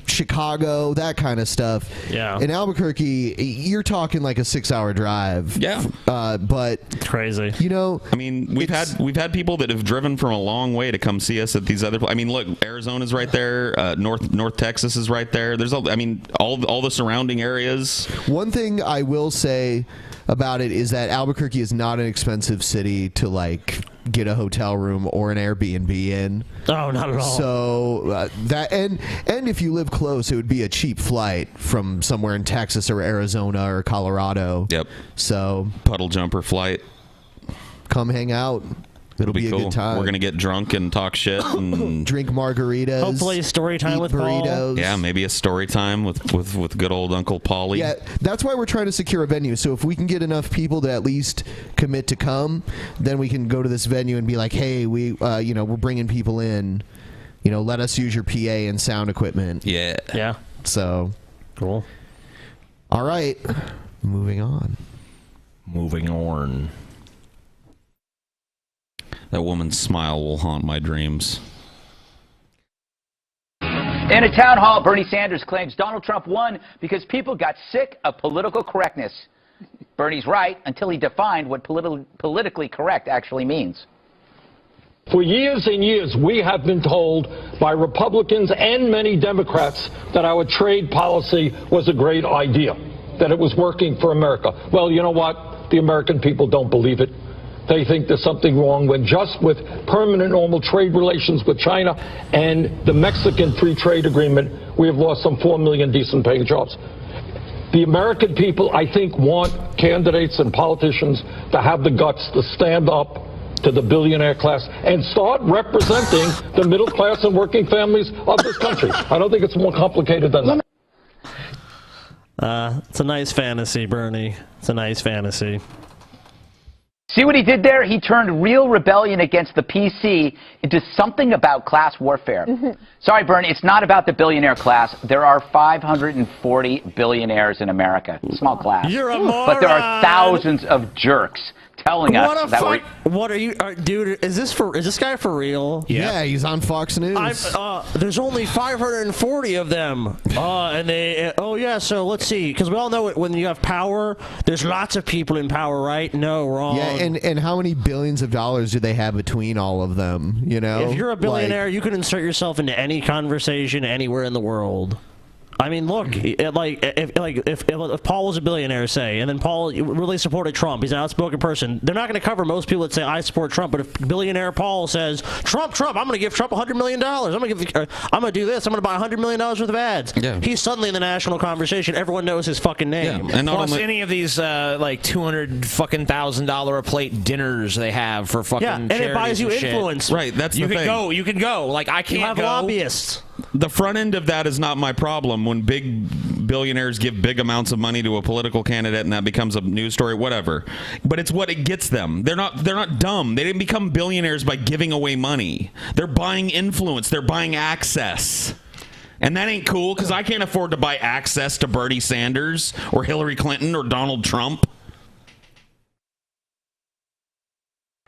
Chicago, that kind of stuff. Yeah. In Albuquerque, you're talking like a 6-hour drive. Yeah. But it's crazy. I mean, we've had people that have driven from a long way to come see us at these other. I mean, look, Arizona's right there. North Texas is right there. There's all the surrounding areas. One thing I will say about it is that Albuquerque is not an expensive city to like get a hotel room or an Airbnb in. Oh, not at all. So that and if you live close, it would be a cheap flight from somewhere in Texas or Arizona or Colorado. Yep. So puddle jumper flight. Come hang out. It'll be a cool. good time. We're gonna get drunk and talk shit and drink margaritas. Hopefully, story time with burritos. Paul. Yeah, maybe a story time with good old Uncle Paulie. Yeah, that's why we're trying to secure a venue. So if we can get enough people to at least commit to come, then we can go to this venue and be like, hey, we're bringing people in. Let us use your PA and sound equipment. Yeah. Yeah. So cool. All right, moving on. That woman's smile will haunt my dreams. In a town hall, Bernie Sanders claims Donald Trump won because people got sick of political correctness. Bernie's right until he defined what politically correct actually means. For years and years, we have been told by Republicans and many Democrats that our trade policy was a great idea, that it was working for America. Well, you know what? The American people don't believe it. They think there's something wrong when just with permanent normal trade relations with China and the Mexican free trade agreement, we have lost some 4 million decent paying jobs. The American people, I think, want candidates and politicians to have the guts to stand up to the billionaire class and start representing the middle class and working families of this country. I don't think it's more complicated than that. It's a nice fantasy, Bernie. It's a nice fantasy. See what he did there? He turned real rebellion against the PC into something about class warfare. Sorry, Bernie, it's not about the billionaire class. There are 540 billionaires in America. Small class. You're a moron. But there are thousands of jerks telling us that we're... What are you, dude? Is this guy for real? Yeah, he's on Fox News. There's only 540 of them. And they. So let's see, because we all know when you have power, there's lots of people in power, right? No, wrong. Yeah, and how many billions of dollars do they have between all of them? If you're a billionaire, you can insert yourself into any conversation anywhere in the world. I mean, look, if Paul was a billionaire, say, and then Paul really supported Trump, he's an outspoken person, they're not going to cover most people that say, I support Trump, but if billionaire Paul says, Trump, I'm going to give Trump $100 million, I'm going to do this, I'm going to buy $100 million worth of ads. Yeah. He's suddenly in the national conversation, everyone knows his fucking name. Yeah. And plus any of these, $200,000 a plate dinners they have for fucking and it buys you influence. Right, that's the thing. You can go. Like, I can't you have go. Lobbyists. The front end of that is not my problem. When big billionaires give big amounts of money to a political candidate and that becomes a news story, whatever. But it's what it gets them. They're not dumb. They didn't become billionaires by giving away money. They're buying influence. They're buying access. And that ain't cool because I can't afford to buy access to Bernie Sanders or Hillary Clinton or Donald Trump.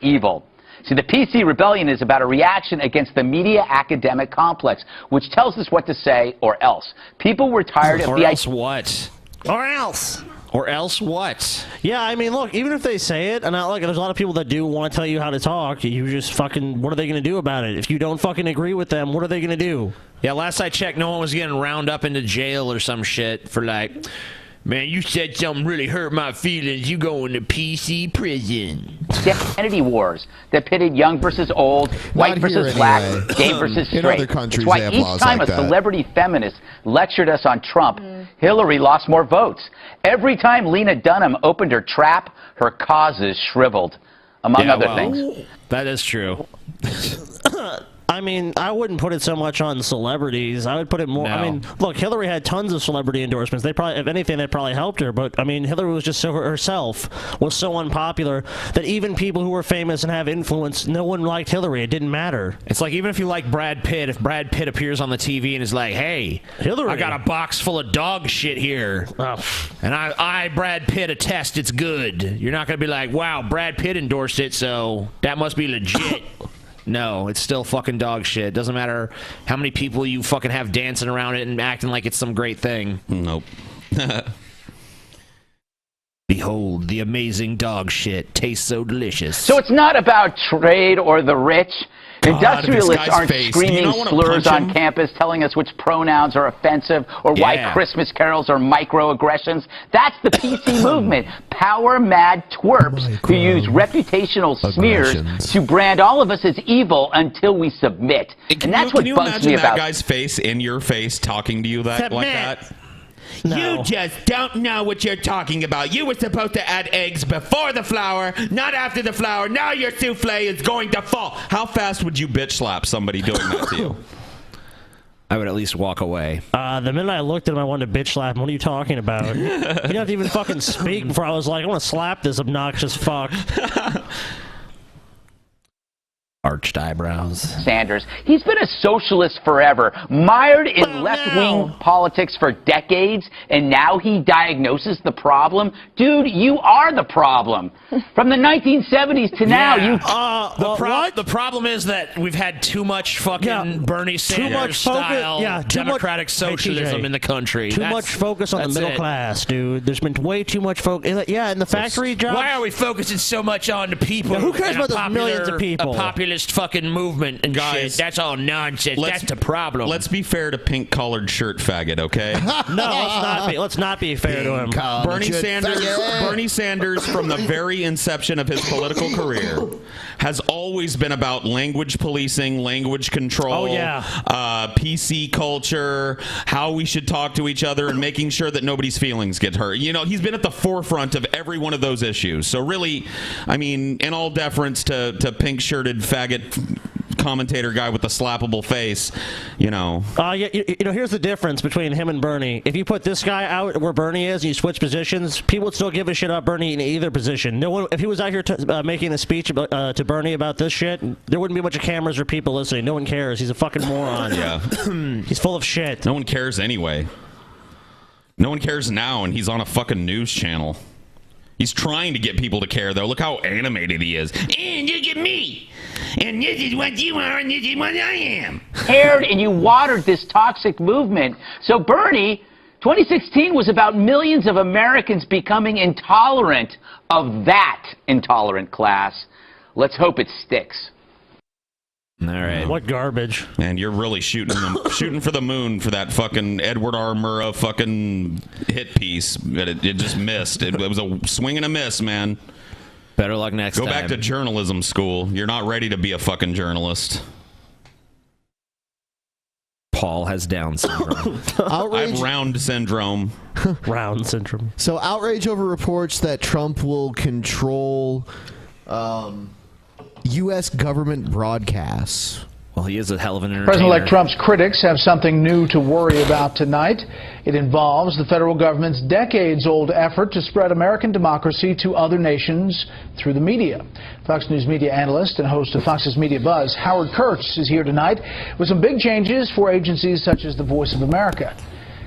Evil. See, the PC rebellion is about a reaction against the media academic complex, which tells us what to say or else. People were tired of the... Or else what? Or else. Or else what? Yeah, I mean, look, even if they say it, and there's a lot of people that do want to tell you how to talk, you just fucking, what are they going to do about it? If you don't fucking agree with them, what are they going to do? Yeah, last I checked, no one was getting round up into jail or some shit for man, you said something really hurt my feelings. You going to PC prison. Identity wars that pitted young versus old, white versus black, gay versus straight. In other countries, it's why they have each laws time like a that. celebrity feminist lectured us on Trump, Hillary lost more votes. Every time Lena Dunham opened her trap, her causes shriveled, among other things. That is true. I mean, I wouldn't put it so much on celebrities. I would put it more. No. I mean, look, Hillary had tons of celebrity endorsements. They probably, if anything, that probably helped her. But I mean, Hillary was just herself was so unpopular that even people who were famous and have influence, no one liked Hillary. It didn't matter. It's like even if you like Brad Pitt, if Brad Pitt appears on the TV and is like, "Hey, Hillary, I got a box full of dog shit here, and I Brad Pitt attest it's good," you're not gonna be like, "Wow, Brad Pitt endorsed it, so that must be legit." No, it's still fucking dog shit. Doesn't matter how many people you fucking have dancing around it and acting like it's some great thing. Nope. Behold, the amazing dog shit tastes so delicious. So it's not about trade or the rich. Industrialists aren't screaming slurs on campus telling us which pronouns are offensive or why Christmas carols are microaggressions. That's the PC movement. Power-mad twerps who use reputational smears to brand all of us as evil until we submit. And that's what bugs me about that guy's face in your face talking to you like that? No. You just don't know what you're talking about. You were supposed to add eggs before the flour, not after the flour. Now your souffle is going to fall. How fast would you bitch slap somebody doing that to you? I would at least walk away. The minute I looked at him, I wanted to bitch slap him. What are you talking about? He didn't have to even fucking speak before I was like, I want to slap this obnoxious fuck. Arched eyebrows. Sanders. He's been a socialist forever, mired in left-wing politics for decades, and now he diagnoses the problem. Dude, you are the problem. From the 1970s to now, The problem is that we've had too much fucking Bernie Sanders style democratic socialism in the country. Too much focus on the middle class, dude. There's been way too much focus. Yeah, in the factory jobs. Why are we focusing so much on the people? Yeah, who cares about those millions of people? A populist fucking movement and guys, shit. That's all nonsense. That's the problem. Let's be fair to pink collared shirt faggot, okay? No, let's not be fair to him. Bernie Sanders, from the very inception of his political career, has always been about language policing, language control, PC culture, how we should talk to each other, and making sure that nobody's feelings get hurt. You know, he's been at the forefront of every one of those issues. So really, I mean, in all deference to pink-shirted faggot commentator guy with the slappable face, you know. Here's the difference between him and Bernie. If you put this guy out where Bernie is and you switch positions, people would still give a shit about Bernie in either position. No one, if he was out here making a speech about, to Bernie about this shit, there wouldn't be a bunch of cameras or people listening. No one cares. He's a fucking moron. Yeah. He's full of shit. No one cares anyway. No one cares now, and he's on a fucking news channel. He's trying to get people to care, though. Look how animated he is. And look at me. And this is what you are, and this is what I am. Cared and you watered this toxic movement. So Bernie, 2016 was about millions of Americans becoming intolerant of that intolerant class. Let's hope it sticks. All right. What garbage. And you're really shooting for the moon for that fucking Edward R. Murrah fucking hit piece. But it just missed. It was a swing and a miss, man. Better luck next time. Go back to journalism school. You're not ready to be a fucking journalist. Paul has Down syndrome. I have Round syndrome. Round syndrome. So outrage over reports that Trump will control U.S. government broadcasts. Well, he is a hell of an entertainer. President-elect Trump's critics have something new to worry about tonight. It involves the federal government's decades-old effort to spread American democracy to other nations through the media. Fox News media analyst and host of Fox's Media Buzz, Howard Kurtz, is here tonight with some big changes for agencies such as the Voice of America.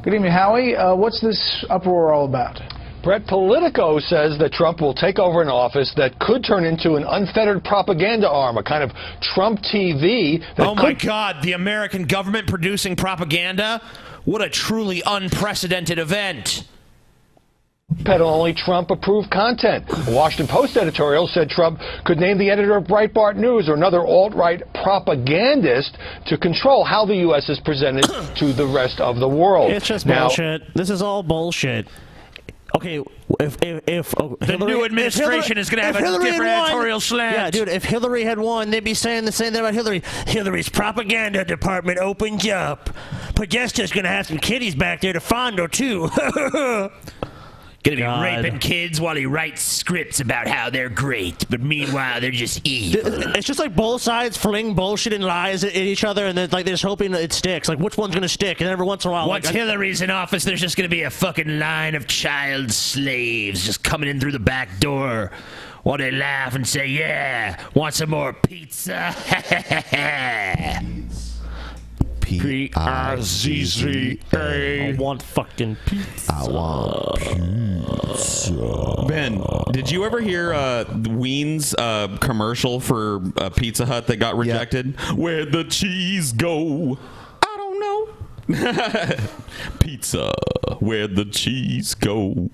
Good evening, Howie. What's this uproar all about? Brett, Politico says that Trump will take over an office that could turn into an unfettered propaganda arm, a kind of Trump TV. Oh, my God, the American government producing propaganda? What a truly unprecedented event. Peddle only Trump-approved content. A Washington Post editorial said Trump could name the editor of Breitbart News or another alt-right propagandist to control how the U.S. is presented to the rest of the world. It's just bullshit. This is all bullshit. Okay, if the new administration is going to have a different editorial slant. Yeah, dude, if Hillary had won, they'd be saying the same thing about Hillary. Hillary's propaganda department opens up. Podesta's going to have some kiddies back there to fondle, too. Gonna be raping kids while he writes scripts about how they're great, but meanwhile they're just evil. It's just like both sides fling bullshit and lies at each other, and then like they're just hoping that it sticks. Like which one's gonna stick? And every once in a while, once Hillary's in office, there's just gonna be a fucking line of child slaves just coming in through the back door, while they laugh and say, "Yeah, want some more pizza?" P-I-Z-Z-A. I want fucking pizza. I want pizza. Ben, did you ever hear Ween's commercial for Pizza Hut that got rejected? Yeah. Where'd the cheese go? I don't know. Pizza, where'd the cheese go?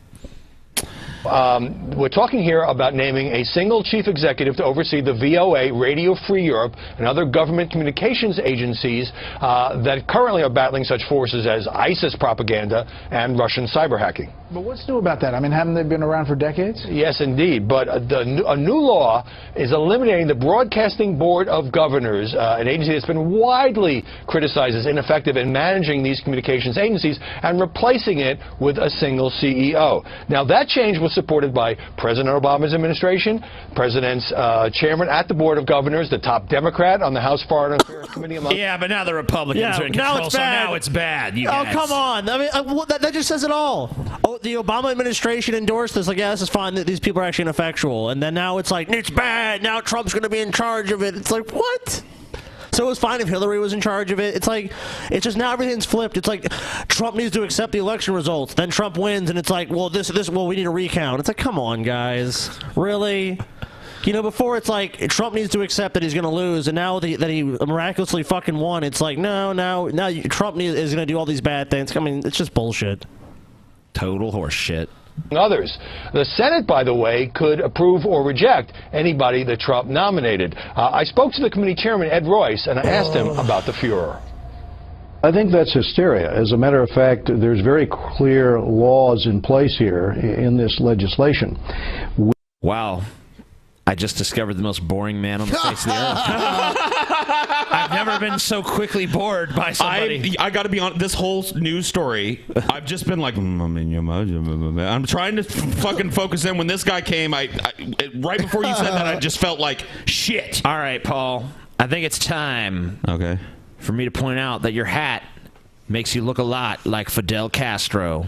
we're talking here about naming a single chief executive to oversee the VOA, Radio Free Europe, and other government communications agencies that currently are battling such forces as ISIS propaganda and Russian cyber hacking. But what's new about that? I mean, haven't they been around for decades? Yes, indeed. But a new law is eliminating the Broadcasting Board of Governors, an agency that's been widely criticized as ineffective in managing these communications agencies, and replacing it with a single CEO. Now, that change was supported by President Obama's administration, President's chairman at the Board of Governors, the top Democrat on the House Foreign Affairs Committee. Yeah, but now the Republicans are in control, now it's bad. so now it's bad. You oh, guys. come on. I mean, that just says it all. Oh, the Obama administration endorsed this. Like, yeah, this is fine. These people are actually ineffectual. And then now it's like, it's bad. Now Trump's going to be in charge of it. It's like, what? So it was fine if Hillary was in charge of it. It's like, it's just now everything's flipped. It's like Trump needs to accept the election results. Then Trump wins, and it's like, well, we need a recount. It's like, come on, guys. Really? You know, before it's like Trump needs to accept that he's going to lose, and now that he miraculously fucking won, it's like, now Trump is going to do all these bad things. I mean, it's just bullshit. Total horse shit. Others. The Senate, by the way, could approve or reject anybody that Trump nominated. I spoke to the committee chairman, Ed Royce, and I asked him about the furor. I think that's hysteria. As a matter of fact, there's very clear laws in place here in this legislation. Wow. I just discovered the most boring man on the face of the earth. I've never been so quickly bored by somebody. I got to be honest, this whole news story, I've just been like, I'm trying to fucking focus in. When this guy came, right before you said that, I just felt like shit. All right, Paul. I think it's time for me to point out that your hat makes you look a lot like Fidel Castro.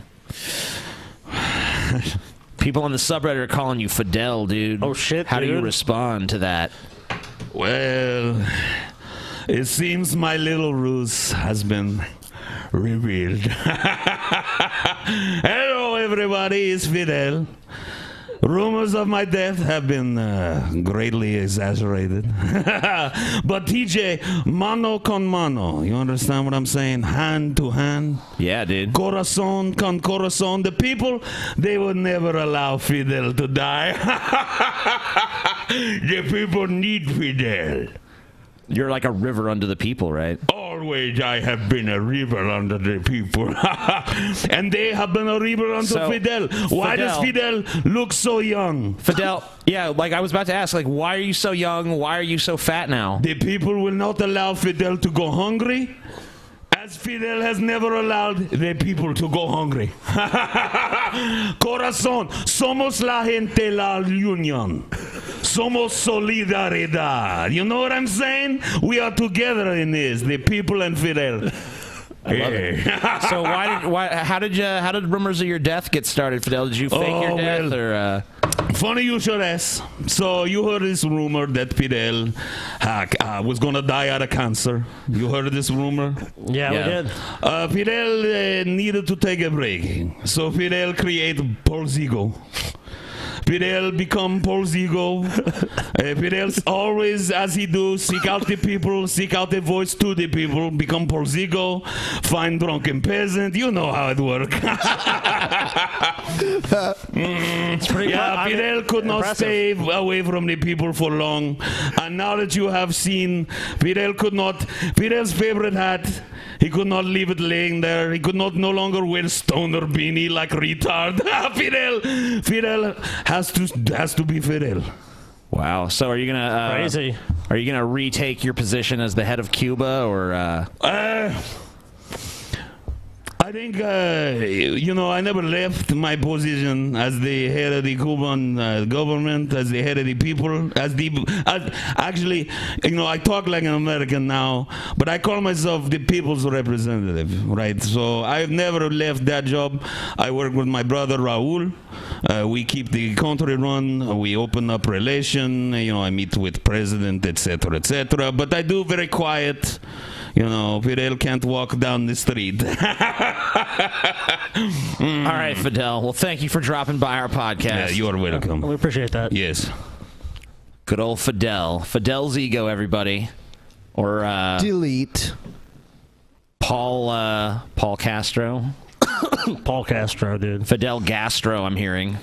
People on the subreddit are calling you Fidel, dude. Oh, shit, How do you dude. respond to that? Well, it seems my little ruse has been revealed. Hello, everybody. It's Fidel. Rumors of my death have been greatly exaggerated. But TJ, mano con mano. You understand what I'm saying? Hand to hand. Yeah, dude. Corazon con corazon. The people, they would never allow Fidel to die. The people need Fidel. You're like a river under the people, right? Always I have been a river under the people. And they have been a river under Fidel. Why does Fidel look so young? Fidel, yeah, like I was about to ask, like, why are you so young? Why are you so fat now? The people will not allow Fidel to go hungry, as Fidel has never allowed the people to go hungry. Corazón, somos la gente, la unión. Somos solidaridad. You know what I'm saying? We are together in this, the people and Fidel. I love it. So how did rumors of your death get started, Fidel? Did you fake your death, or? Funny you should ask. So you heard this rumor that Fidel was gonna die out of cancer. You heard this rumor? Yeah, we did. Fidel needed to take a break, so Fidel created Polzigo. Fidel become Polzigo. Fidel's always, as he do, seek out the people, seek out the voice to the people, become Polzigo, find Drunken Peasant. You know how it works. Fidel could not stay away from the people for long. And now that you have seen, Fidel's favorite hat, he could not leave it laying there. He could not no longer wear stoner beanie like retard. Fidel has to be Fidel. Wow. So are you gonna crazy? Are you gonna retake your position as the head of Cuba, or? I think, I never left my position as the head of the Cuban government, as the head of the people, actually, I talk like an American now, but I call myself the people's representative, right? So I've never left that job. I work with my brother Raul. We keep the country run. We open up relation. I meet with president, etc., etc. But I do very quiet. Fidel can't walk down the street. All right, Fidel. Well, thank you for dropping by our podcast. Yeah, you are welcome. We appreciate that. Yes. Good old Fidel. Fidel's ego, everybody. Or delete. Paul Castro. Paul Castro, dude. Fidel Gastro, I'm hearing.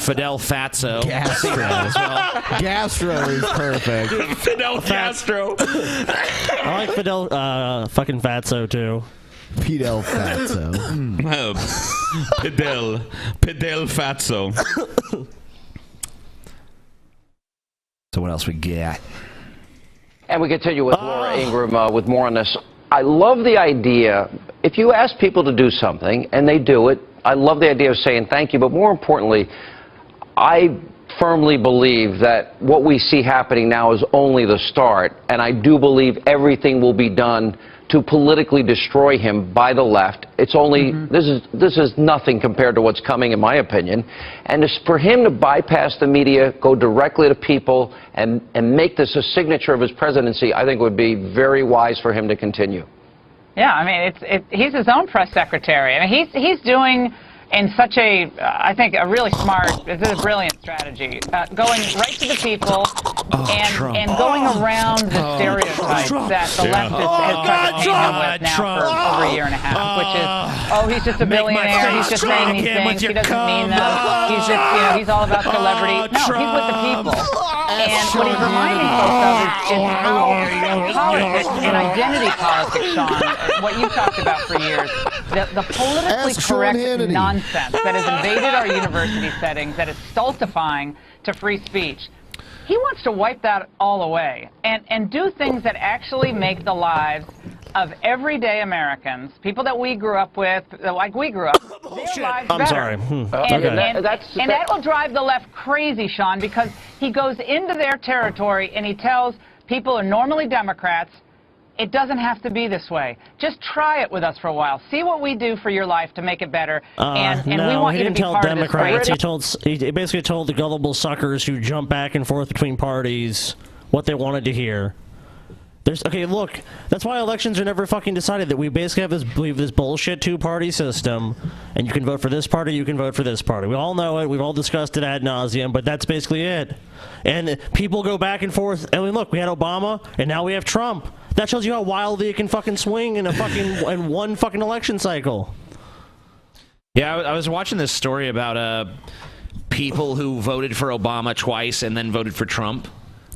Fidel Fatso. Gastro. As well. Gastro is perfect. Fidel Castro. I like Fidel fucking Fatso too. Pidel Fatso. Pidel Fatso. So what else we got? And we continue with Laura Ingraham with more on this. I love the idea, if you ask people to do something and they do it, I love the idea of saying thank you, but more importantly, I firmly believe that what we see happening now is only the start, and I do believe everything will be done to politically destroy him by the left. It's only, this is nothing compared to what's coming, in my opinion. And for him to bypass the media, go directly to people, and make this a signature of his presidency, I think would be very wise for him to continue. Yeah, I mean, he's his own press secretary. I mean, he's doing in such a, I think, a really smart, this is a brilliant strategy, going right to the people and going around the stereotypes that the left has tried to paint him with now for over a year and a half, which is, oh, he's just a billionaire, he's just saying these things, he doesn't mean them, he's just, you know, he's all about celebrity. No, he's with the people. And what he's reminding folks of is how politics and identity politics, Sean, what you talked about for years, the politically correct nonsense that has invaded our university settings, that is stultifying to free speech. He wants to wipe that all away and do things that actually make the lives of everyday Americans, people that we grew up with, like we grew up, their lives better. I'm sorry. And that will drive the left crazy, Sean, because he goes into their territory and he tells people who are normally Democrats, it doesn't have to be this way. Just try it with us for a while. See what we do for your life to make it better. And no, we want he you to didn't be tell part Democrats. of this. He basically told the gullible suckers who jump back and forth between parties what they wanted to hear. Okay, look, that's why elections are never fucking decided. That we basically have this bullshit two-party system, and you can vote for this party, you can vote for this party. We all know it. We've all discussed it ad nauseum, but that's basically it. And people go back and forth. I mean, look, we had Obama, and now we have Trump. That shows you how wildly it can fucking swing in in one fucking election cycle. Yeah, I was watching this story about people who voted for Obama twice and then voted for Trump.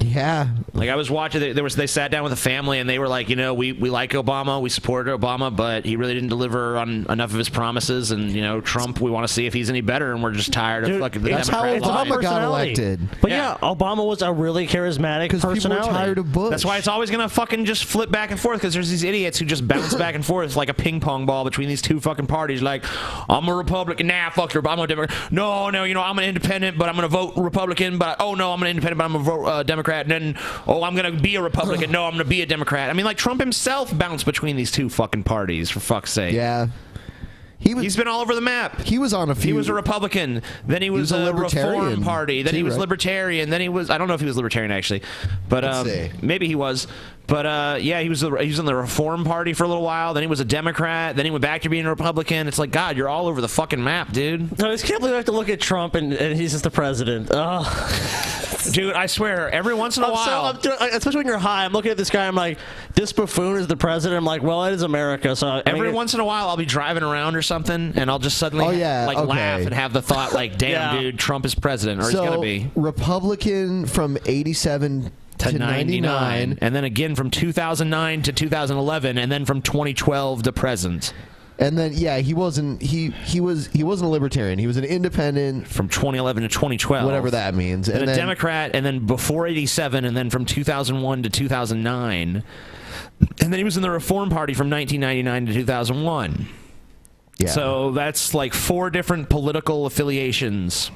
Yeah. Like, I was watching, they sat down with a family and they were like, you know, we like Obama, we supported Obama, but he really didn't deliver on enough of his promises, and, you know, Trump, we want to see if he's any better, and we're just tired of fucking the Democrat line. Obama got elected. But yeah, Obama was a really charismatic personality. People were tired of Bush. That's why it's always going to fucking just flip back and forth, because there's these idiots who just bounce back and forth like a ping pong ball between these two fucking parties. Like, I'm a Republican, nah, fuck your, I'm a Democrat. No, you know, I'm an independent, but I'm going to vote Republican, but, oh no, I'm an independent, but I'm going to vote Democrat, and then, oh, I'm going to be a Republican. No, I'm going to be a Democrat. I mean, like, Trump himself bounced between these two fucking parties, for fuck's sake. Yeah. He's been all over the map. He was on a few. He was a Republican. Then he was a Reform Party. Then he was Libertarian. Then he was, I don't know if he was Libertarian, actually. But maybe he was. But, yeah, he was in the Reform Party for a little while. Then he was a Democrat. Then he went back to being a Republican. It's like, God, you're all over the fucking map, dude. I just can't believe I have to look at Trump and he's just the president. Dude, I swear, every once in a while. Especially when you're high, I'm looking at this guy, I'm like, this buffoon is the president. I'm like, well, it is America. So every once in a while, I'll be driving around or something, and I'll just suddenly laugh and have the thought, like, damn, dude, Trump is president, or he's going to be. Republican from 87 to 99, and then again from 2009 to 2011, and then from 2012 to present. And then, yeah, he wasn't a libertarian. He was an independent from 2011 to 2012, whatever that means. And then a Democrat, and then before 87, and then from 2001 to 2009, and then he was in the Reform Party from 1999 to 2001. Yeah. So that's like 4 different political affiliations.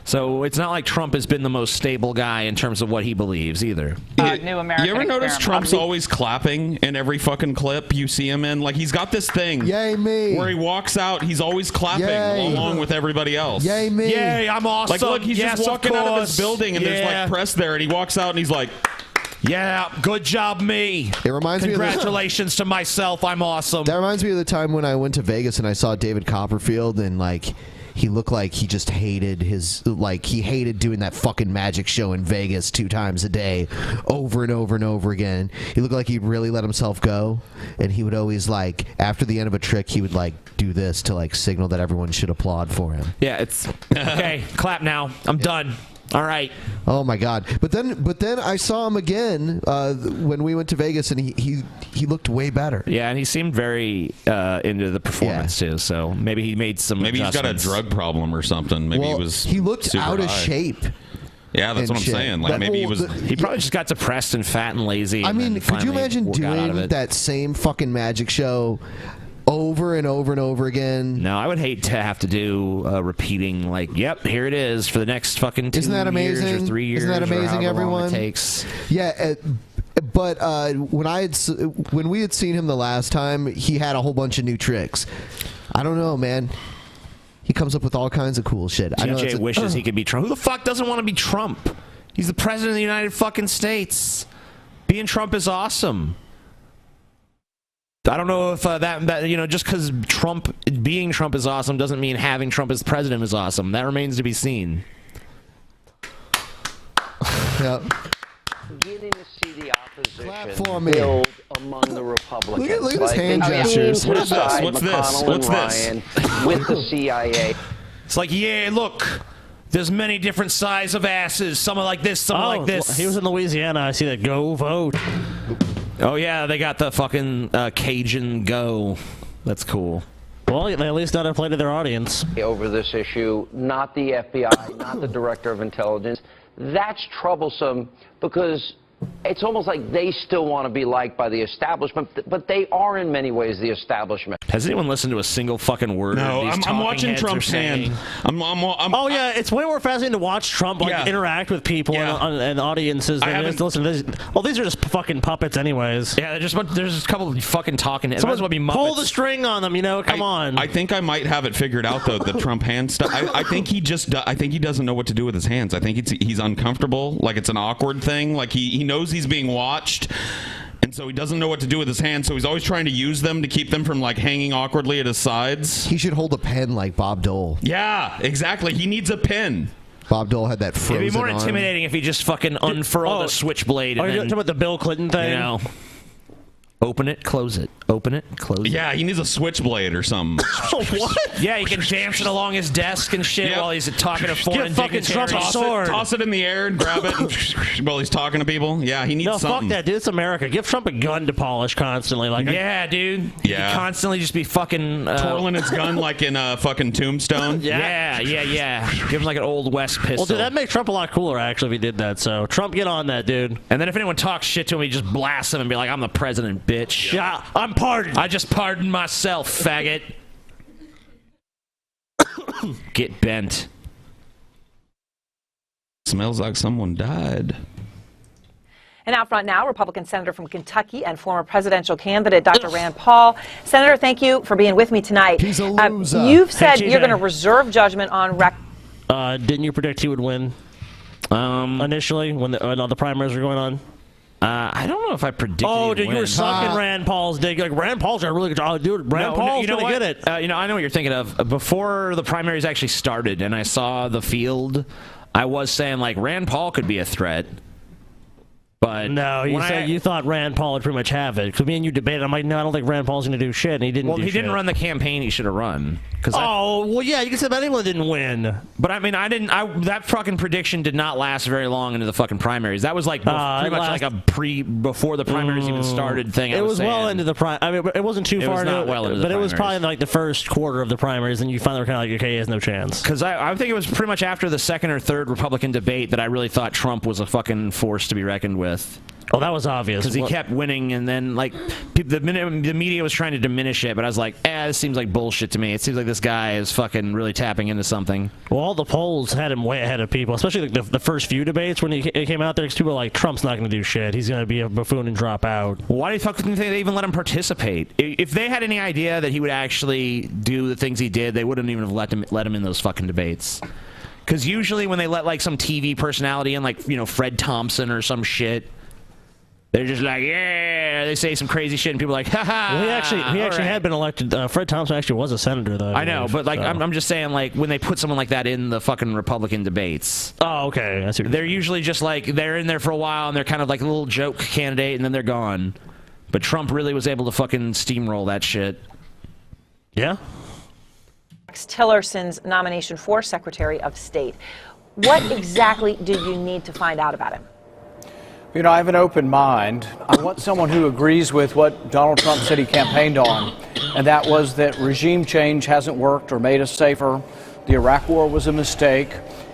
So it's not like Trump has been the most stable guy in terms of what he believes either. New American you ever notice experiment. Trump's always clapping in every fucking clip you see him in? Like, he's got this thing. Yay me. Where he walks out, he's always clapping along with everybody else. Yay me. Yay, I'm awesome. Like, look, he's just walking out of his building and there's like press there, and he walks out and he's like, yeah, good job, me. It reminds me. Congratulations to myself. I'm awesome. That reminds me of the time when I went to Vegas and I saw David Copperfield, and like, he looked like he just hated he hated doing that fucking magic show in Vegas 2 times a day, over and over and over again. He looked like he'd really let himself go, and he would always, like, after the end of a trick, he would, like, do this to like signal that everyone should applaud for him. Yeah, it's okay. Clap now. I'm done. All right. Oh my God! But then I saw him again when we went to Vegas, and he looked way better. Yeah, and he seemed very into the performance too. So maybe he made some. Maybe he's got a drug problem or something. Maybe he looked super out of high. shape. Yeah, that's what I'm saying. Like maybe he was. He probably just got depressed and fat and lazy. I mean, could you imagine doing that same fucking magic show over and over and over again? No, I would hate to have to do repeating like, yep, here it is for the next fucking 2 Isn't that amazing? years or 3 years. Isn't that amazing, or however long everyone? it takes. Yeah, but when we had seen him the last time, he had a whole bunch of new tricks. I don't know, man. He comes up with all kinds of cool shit. I know JJ wishes he could be Trump. Who the fuck doesn't want to be Trump? He's the president of the United fucking States. Being Trump is awesome. I don't know if that just because being Trump is awesome doesn't mean having Trump as president is awesome. That remains to be seen. Yep. Beginning to see the opposition for me. build among the Republicans. Look at his hand gestures. Put What is this? aside What's this? McConnell What's and this? Ryan with the CIA. It's like, yeah, look, there's many different size of asses. Some are like this, some are like this. He was in Louisiana. I see that. Go vote. Oh yeah, they got the fucking Cajun Go. That's cool. Well, they at least not play to their audience. Over this issue, not the FBI, not the Director of Intelligence. That's troublesome because it's almost like they still want to be liked by the establishment, but they are in many ways the establishment. Has anyone listened to a single fucking word? No, these I'm talking watching heads Trump's are saying? hand. Oh yeah, it's way more fascinating to watch Trump interact with people and audiences than it is to listen to this. Well, these are just fucking puppets, anyways. Yeah, there's just a couple of fucking talking heads. Might as well be Muppets. Pull the string on them, come on. I think I might have it figured out though. The Trump hand stuff. I think he just. I think he doesn't know what to do with his hands. I think he's uncomfortable. Like it's an awkward thing. Like he knows he's being watched. And so he doesn't know what to do with his hands, so he's always trying to use them to keep them from like hanging awkwardly at his sides. He should hold a pen like Bob Dole. Yeah, exactly. He needs a pen. Bob Dole had that frozen It'd be more arm. intimidating if he just fucking unfurled the switchblade. Are you talking about the Bill Clinton thing? You know, open it, close it. Open it, close it. Yeah, he needs a switchblade or something. What? Yeah, he can dance it along his desk and shit while he's talking to foreign dignitaries. Toss it in the air and grab it while he's talking to people. Yeah, he needs something. Fuck that, dude. It's America. Give Trump a gun to polish constantly. Like, yeah, dude. Yeah. He'd constantly just be fucking twirling his gun like in a fucking Tombstone. Yeah. Give him like an old West pistol. Well, dude, that'd make Trump a lot cooler, actually, if he did that. So, Trump, get on that, dude. And then if anyone talks shit to him, he just blasts him and be like, I'm the president, bitch. Yeah, I'm pardoned. I just pardoned myself, faggot. Get bent. Smells like someone died. And out front now, Republican Senator from Kentucky and former presidential candidate Dr. Rand Paul. Senator, thank you for being with me tonight. He's a loser. You've said you're going to reserve judgment on didn't you predict he would win initially when the primaries were going on? I don't know if I predicted. Oh, dude, you were sucking Rand Paul's dick. Like, Rand Paul's got a really good job. Dude, Rand Paul's going to get it. I know what you're thinking of. Before the primaries actually started and I saw the field, I was saying, like, Rand Paul could be a threat. But no, you said you thought Rand Paul would pretty much have it. Because me and you debated. I'm like, no, I don't think Rand Paul's going to do shit. And he didn't. Well, he didn't run the campaign he should have run. Well, yeah, you can say that anyone didn't win. But I mean, that fucking prediction did not last very long into the fucking primaries. That was like pretty much like a before the primaries even started thing. It was well into the I mean, it wasn't too far. It was not well into the but primaries. It was probably like the first quarter of the primaries, and you finally were kind of like, okay, he has no chance. Because I think it was pretty much after the second or third Republican debate that I really thought Trump was a fucking force to be reckoned with. Oh, that was obvious. Because he kept winning, and then like the media was trying to diminish it, but I was like, this seems like bullshit to me. It seems like this guy is fucking really tapping into something. Well, all the polls had him way ahead of people, especially like the first few debates when he came out there. Because people were like, Trump's not going to do shit. He's going to be a buffoon and drop out. Why do you think they even let him participate? If they had any idea that he would actually do the things he did, they wouldn't even have let him in those fucking debates. Because usually when they let like some TV personality in, like Fred Thompson or some shit. They're just like, yeah, they say some crazy shit, and people are like, ha ha. Well, he actually had been elected. Fred Thompson actually was a senator, though. I know, but like, I'm just saying, like, when they put someone like that in the fucking Republican debates. Oh, okay. They're usually just like, they're in there for a while, and they're kind of like a little joke candidate, and then they're gone. But Trump really was able to fucking steamroll that shit. Yeah. Rex Tillerson's nomination for Secretary of State. What exactly did you need to find out about him? You know, I have an open mind. I want someone who agrees with what Donald Trump said he campaigned on, and that was that regime change hasn't worked or made us safer, the Iraq War was a mistake,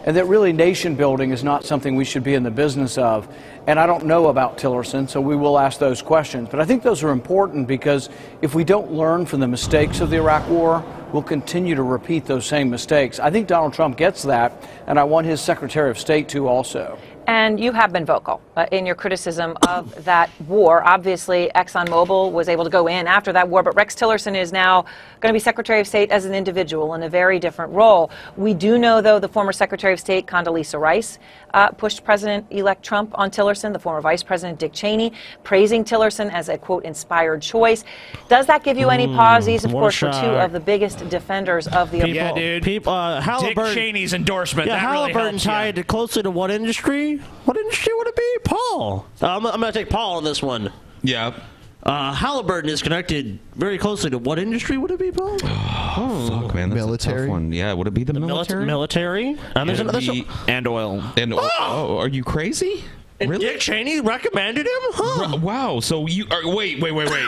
and that really nation building is not something we should be in the business of. And I don't know about Tillerson, so we will ask those questions. But I think those are important because if we don't learn from the mistakes of the Iraq War, we'll continue to repeat those same mistakes. I think Donald Trump gets that, and I want his Secretary of State to also. And you have been vocal in your criticism of that war. Obviously, ExxonMobil was able to go in after that war, but Rex Tillerson is now going to be Secretary of State as an individual in a very different role. We do know, though, the former Secretary of State, Condoleezza Rice, pushed President-elect Trump on Tillerson, the former Vice President Dick Cheney, praising Tillerson as a, quote, inspired choice. Does that give you any pause? These, of course, were two of the biggest defenders of the Yeah, dude. Dick Cheney's endorsement. Yeah, that Halliburton really helps, tied closely to what industry? What industry would it be? Paul. I'm going to take Paul on this one. Yeah. Halliburton is connected very closely to what industry would it be, Paul? Fuck, man, that's a tough one. Yeah, would it be the military? Military. And there's another. And oil. And oil. Oh, are you crazy? And Really? Dick Cheney recommended him? Huh. Wow. So you are, wait,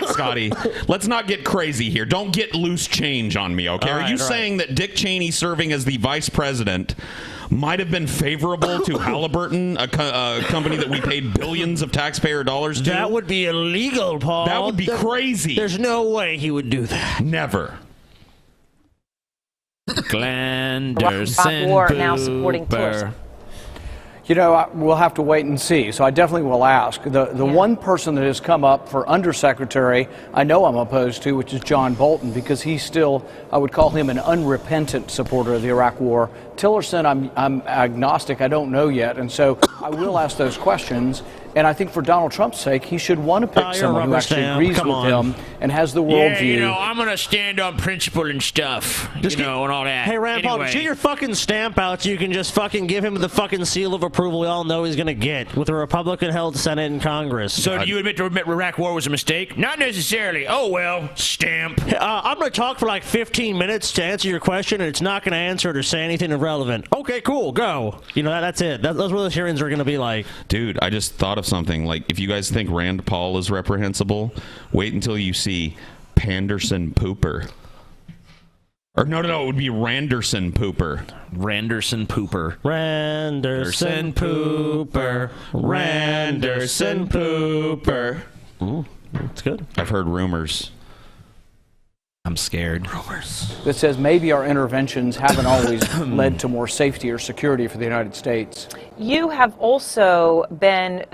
Scotty. Let's not get crazy here. Don't get loose change on me, okay? Are you saying that Dick Cheney serving as the vice president might have been favorable to Halliburton, a company that we paid billions of taxpayer dollars to? That would be illegal, Paul. That would be crazy. There's no way he would do that. Never. Iraq war now supporting Tillerson. You know, we'll have to wait and see. So I definitely will ask. The one person that has come up for undersecretary, I know I'm opposed to, which is John Bolton, because he's still, I would call him an unrepentant supporter of the Iraq War. Tillerson, I'm agnostic. I don't know yet. And so I will ask those questions. And I think for Donald Trump's sake, he should want to pick someone who actually agrees with him and has the worldview. Yeah, you know, I'm going to stand on principle and stuff, and all that. Hey, Rand Paul, get your fucking stamp out so you can just fucking give him the fucking seal of approval we all know he's going to get with a Republican-held Senate and Congress. So do you admit the Iraq War was a mistake? Not necessarily. Oh, well, stamp. I'm going to talk for like 15 minutes to answer your question, and it's not going to answer it or say anything irrelevant. Okay, cool, go. You know, that's it. That's what those hearings are going to be like. Dude, I just thought of something. Like, if you guys think Rand Paul is reprehensible, wait until you see Panderson Pooper. Or no, it would be Randerson Pooper. Randerson Pooper. Randerson Pooper. Randerson Pooper. Ooh, that's good. I've heard rumors. I'm scared. Rumors. That says maybe our interventions haven't always led to more safety or security for the United States. You have also been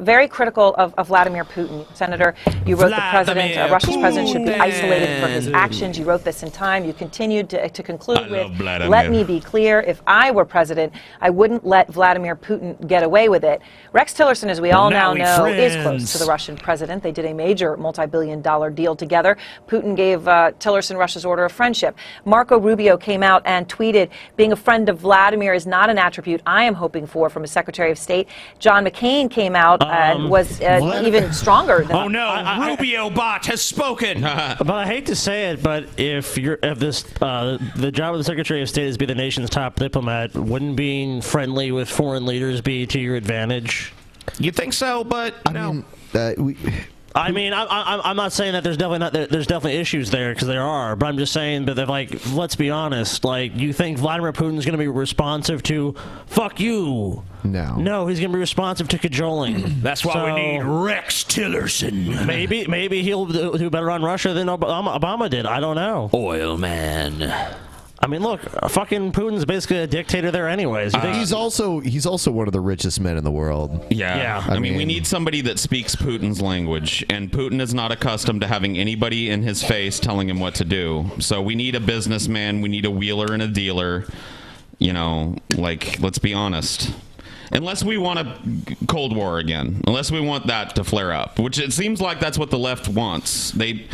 very critical of Vladimir Putin, Senator. You wrote the president, Russia's president should be isolated for his actions. You wrote this in Time. You continued to conclude with, let me be clear, if I were president, I wouldn't let Vladimir Putin get away with it. Rex Tillerson, as we all now know, is close to the Russian president. They did a major multi-billion-dollar deal together. Putin gave Tillerson Russia's Order of Friendship. Marco Rubio came out and tweeted, being a friend of Vladimir is not an attribute I am hoping for from a Secretary of State. John McCain came out and was even stronger than Rubio bot has spoken. But I hate to say it, but if the job of the Secretary of State is to be the nation's top diplomat, wouldn't being friendly with foreign leaders be to your advantage? You think so? But no. I mean, I'm not saying that there's definitely issues there, because there are, but I'm just saying that they're like, let's be honest, like, you think Vladimir Putin's going to be responsive to fuck you? No, he's going to be responsive to cajoling. That's why we need Rex Tillerson. Maybe he'll do better on Russia than Obama did. I don't know. Oil man. I mean, look, fucking Putin's basically a dictator there anyways. He's also one of the richest men in the world. Yeah. I mean, we need somebody that speaks Putin's language, and Putin is not accustomed to having anybody in his face telling him what to do. So we need a businessman, we need a wheeler and a dealer. You know, like, let's be honest. Unless we want a Cold War again. Unless we want that to flare up. Which it seems like that's what the left wants. The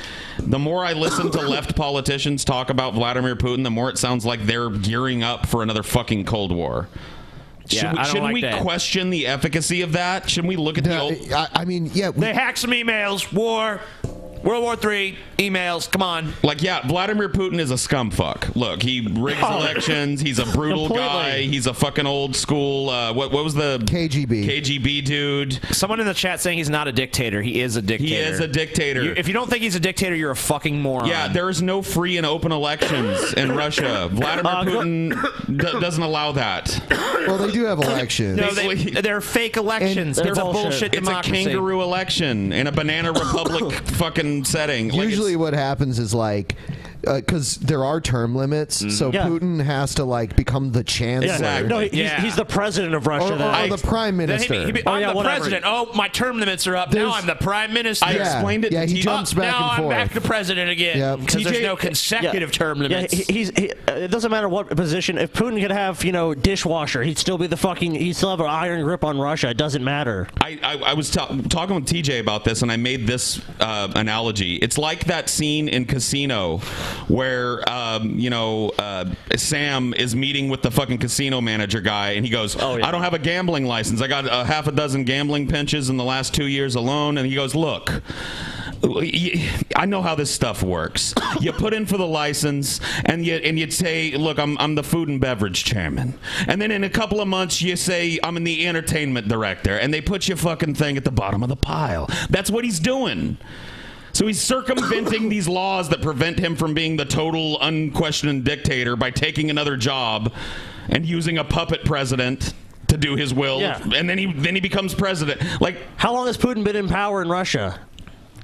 more I listen to left politicians talk about Vladimir Putin, the more it sounds like they're gearing up for another fucking Cold War. Shouldn't we question the efficacy of that? Shouldn't we look at I mean, yeah. They hack some emails. War. World War III, emails, come on. Like, yeah, Vladimir Putin is a scumfuck. Look, he rigs elections. He's a brutal guy. He's a fucking old school, what was the... KGB dude. Someone in the chat saying he's not a dictator. He is a dictator. He is a dictator. If you don't think he's a dictator, you're a fucking moron. Yeah, there is no free and open elections in Russia. Vladimir Putin doesn't allow that. Well, they do have elections. No, they're fake elections. It's a bullshit democracy. It's a kangaroo election in a banana republic fucking setting. Usually what happens is like, because there are term limits, so Putin has to like become the chancellor. Yeah. No, he's the president of Russia. Or the prime minister. I'm the president. Oh, my term limits are up. Now I'm the prime minister. I explained it to he jumps back now and forth. I'm back to president again. Because there's no consecutive term limits. It doesn't matter what position. If Putin could have, dishwasher, he'd still be he'd still have an iron grip on Russia. It doesn't matter. I was talking with TJ about this, and I made this analogy. It's like that scene in Casino where Sam is meeting with the fucking casino manager guy, and he goes, I don't have a gambling license. I got half a dozen gambling pinches in the last 2 years alone. And he goes, look, I know how this stuff works. You put in for the license, and you'd say, look, I'm the food and beverage chairman. And then in a couple of months, you say, I'm in the entertainment director. And they put your fucking thing at the bottom of the pile. That's what he's doing. So he's circumventing these laws that prevent him from being the total unquestioned dictator by taking another job and using a puppet president to do his will. Yeah. And then he becomes president. Like, how long has Putin been in power in Russia?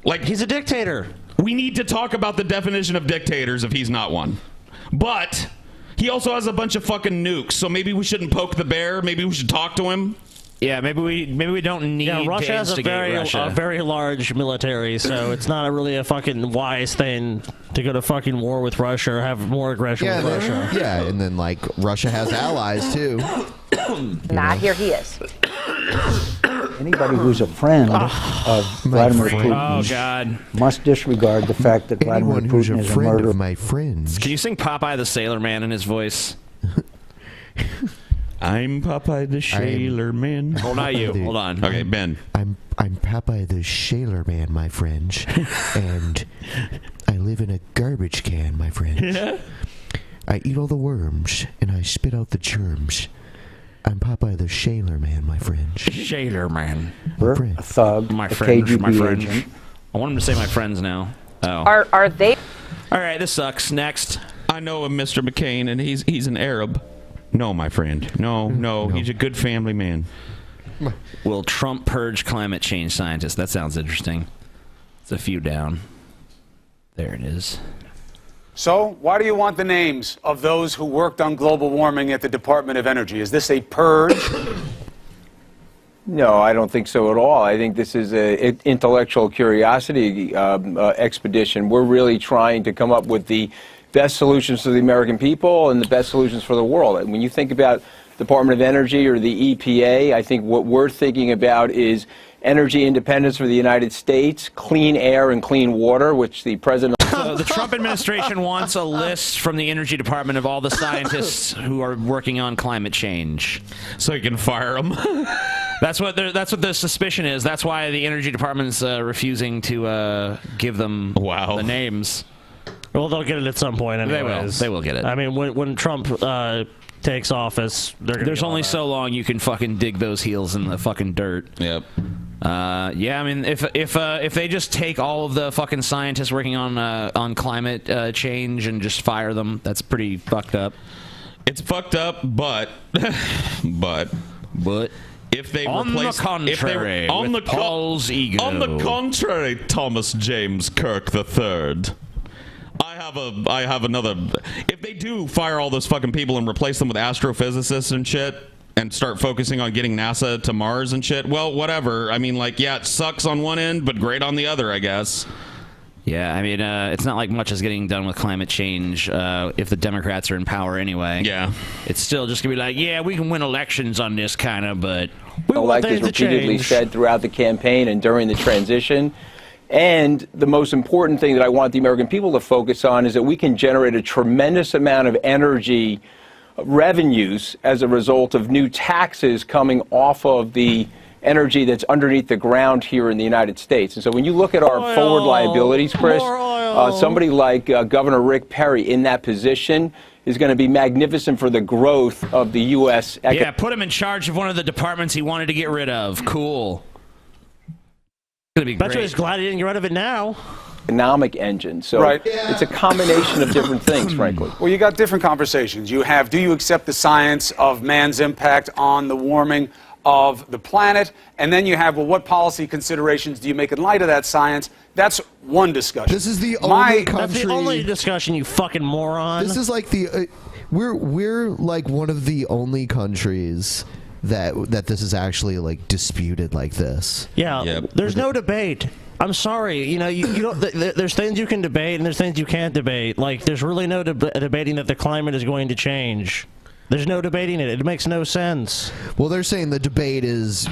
Like, he's a dictator. We need to talk about the definition of dictators if he's not one. But he also has a bunch of fucking nukes, so maybe we shouldn't poke the bear. Maybe we should talk to him. Yeah, maybe we don't need Russia to has a very large military, so it's not really a fucking wise thing to go to fucking war with Russia or have more aggression with Russia. Yeah, and then like Russia has allies too. Not here he is. Anybody who's a friend of Vladimir Putin must disregard the fact that Vladimir Putin is a murderer. My friends. Can you sing Popeye the Sailor Man in his voice? I'm Popeye the Sailor Man. Hold not you. Hold on. Okay, Ben. I'm Popeye the Sailor Man, my friends, and I live in a garbage can, my friends. I eat all the worms and I spit out the germs. I'm Popeye the Sailor Man, my friends. Sailor Man. A thug, my a friends, KGB my friends. agent. I want him to say my friends now. Oh. Are they? All right, this sucks. Next. I know a Mr. McCain, and he's an Arab. No, my friend. No, he's a good family man. Will Trump purge climate change scientists? That sounds interesting. It's a few down. There it is. So, why do you want the names of those who worked on global warming at the Department of Energy? Is this a purge? No, I don't think so at all. I think this is an intellectual curiosity expedition. We're really trying to come up with the best solutions for the American people and the best solutions for the world. And when you think about Department of Energy or the EPA, I think what we're thinking about is energy independence for the United States, clean air and clean water, which the president... So the Trump administration wants a list from the Energy Department of all the scientists who are working on climate change. So you can fire them. That's what the suspicion is. That's why the Energy Department's refusing to give them the names. Well, they'll get it at some point anyways. They will get it. I mean, when Trump takes office, there's only so long you can fucking dig those heels in the fucking dirt. Yep. Yeah, I mean, if they just take all of the fucking scientists working on climate change and just fire them, that's pretty fucked up. It's fucked up, but if they on replace, the contrary, on with Paul's ego. On the contrary, Thomas James Kirk III. I have another. If they do fire all those fucking people and replace them with astrophysicists and shit, and start focusing on getting NASA to Mars and shit, well, whatever. I mean, like, yeah, it sucks on one end, but great on the other, I guess. Yeah, I mean, it's not like much is getting done with climate change if the Democrats are in power anyway. Yeah. It's still just going to be like, yeah, we can win elections on this kind of, but we want things to change. Like is repeatedly said throughout the campaign and during the transition. And the most important thing that I want the American people to focus on is that we can generate a tremendous amount of energy revenues as a result of new taxes coming off of the energy that's underneath the ground here in the United States. And so when you look at our forward liabilities, Chris, somebody like Governor Rick Perry in that position is going to be magnificent for the growth of the U.S. Yeah, put him in charge of one of the departments he wanted to get rid of. Cool. It's going to be great. Bet you he's glad he didn't get rid of it now. Economic engine. So it's a combination of different things, frankly. Well, you got different conversations. You have, do you accept the science of man's impact on the warming of the planet? And then you have, well, what policy considerations do you make in light of that science? That's one discussion. This is the only country. That's the only discussion, you fucking moron. This is like the we're like one of the only countries that this is actually like disputed like this. Yeah, there's no debate. I'm sorry, you don't. There's things you can debate and there's things you can't debate. Like, there's really no debating that the climate is going to change. There's no debating it. It makes no sense. Well, they're saying the debate is,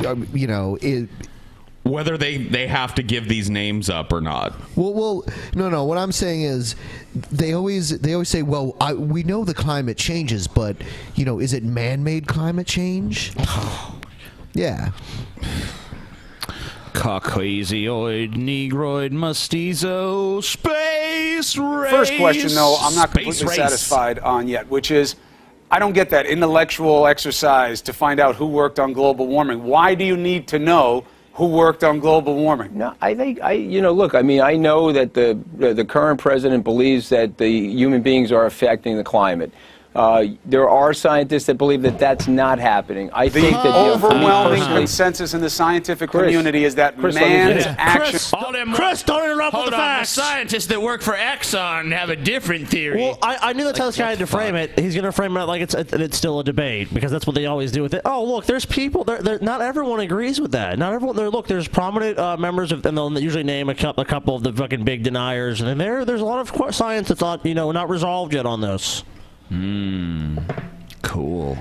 whether they have to give these names up or not. Well, no. What I'm saying is, they always say, well, we know the climate changes, but is it man-made climate change? Yeah. Caucasoid, Negroid, Mestizo, space race. First question, though, I'm not completely satisfied on yet, which is, I don't get that intellectual exercise to find out who worked on global warming. Why do you need to know who worked on global warming? No, I think, look, I mean, I know that the current president believes that the human beings are affecting the climate. There are scientists that believe that that's not happening. I think that the overwhelming consensus in the scientific community is that man's actions. Chris, don't interrupt with the facts. The scientists that work for Exxon have a different theory. Well, I knew that's how this guy had to frame it. He's going to frame it like it's still a debate, because that's what they always do with it. Oh, look, there's people. Not everyone agrees with that. Not everyone. Look, there's prominent members of, and they'll usually name a couple of the fucking big deniers, and there's a lot of science that's not resolved yet on this. Cool.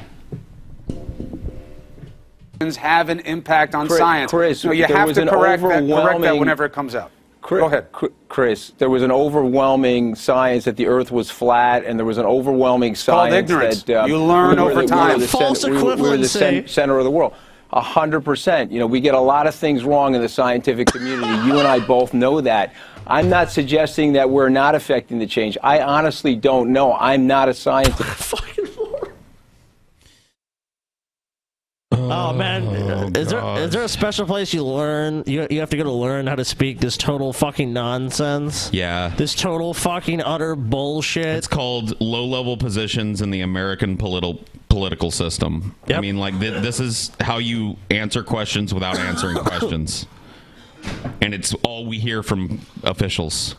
Have an impact on science. Chris, so you have to correct that whenever it comes out. Go ahead. Chris, there was an overwhelming science that the Earth was flat, and there was an overwhelming science that you learn over time. False equivalency. We were the center of the world. 100%. We get a lot of things wrong in the scientific community. You and I both know that. I'm not suggesting that we're not affecting the change. I honestly don't know. I'm not a scientist. Oh man, is there a special place you learn? You have to go to learn how to speak this total fucking nonsense. Yeah. This total fucking utter bullshit. It's called low-level positions in the American political system. Yep. I mean, like this is how you answer questions without answering questions. And it's all we hear from officials.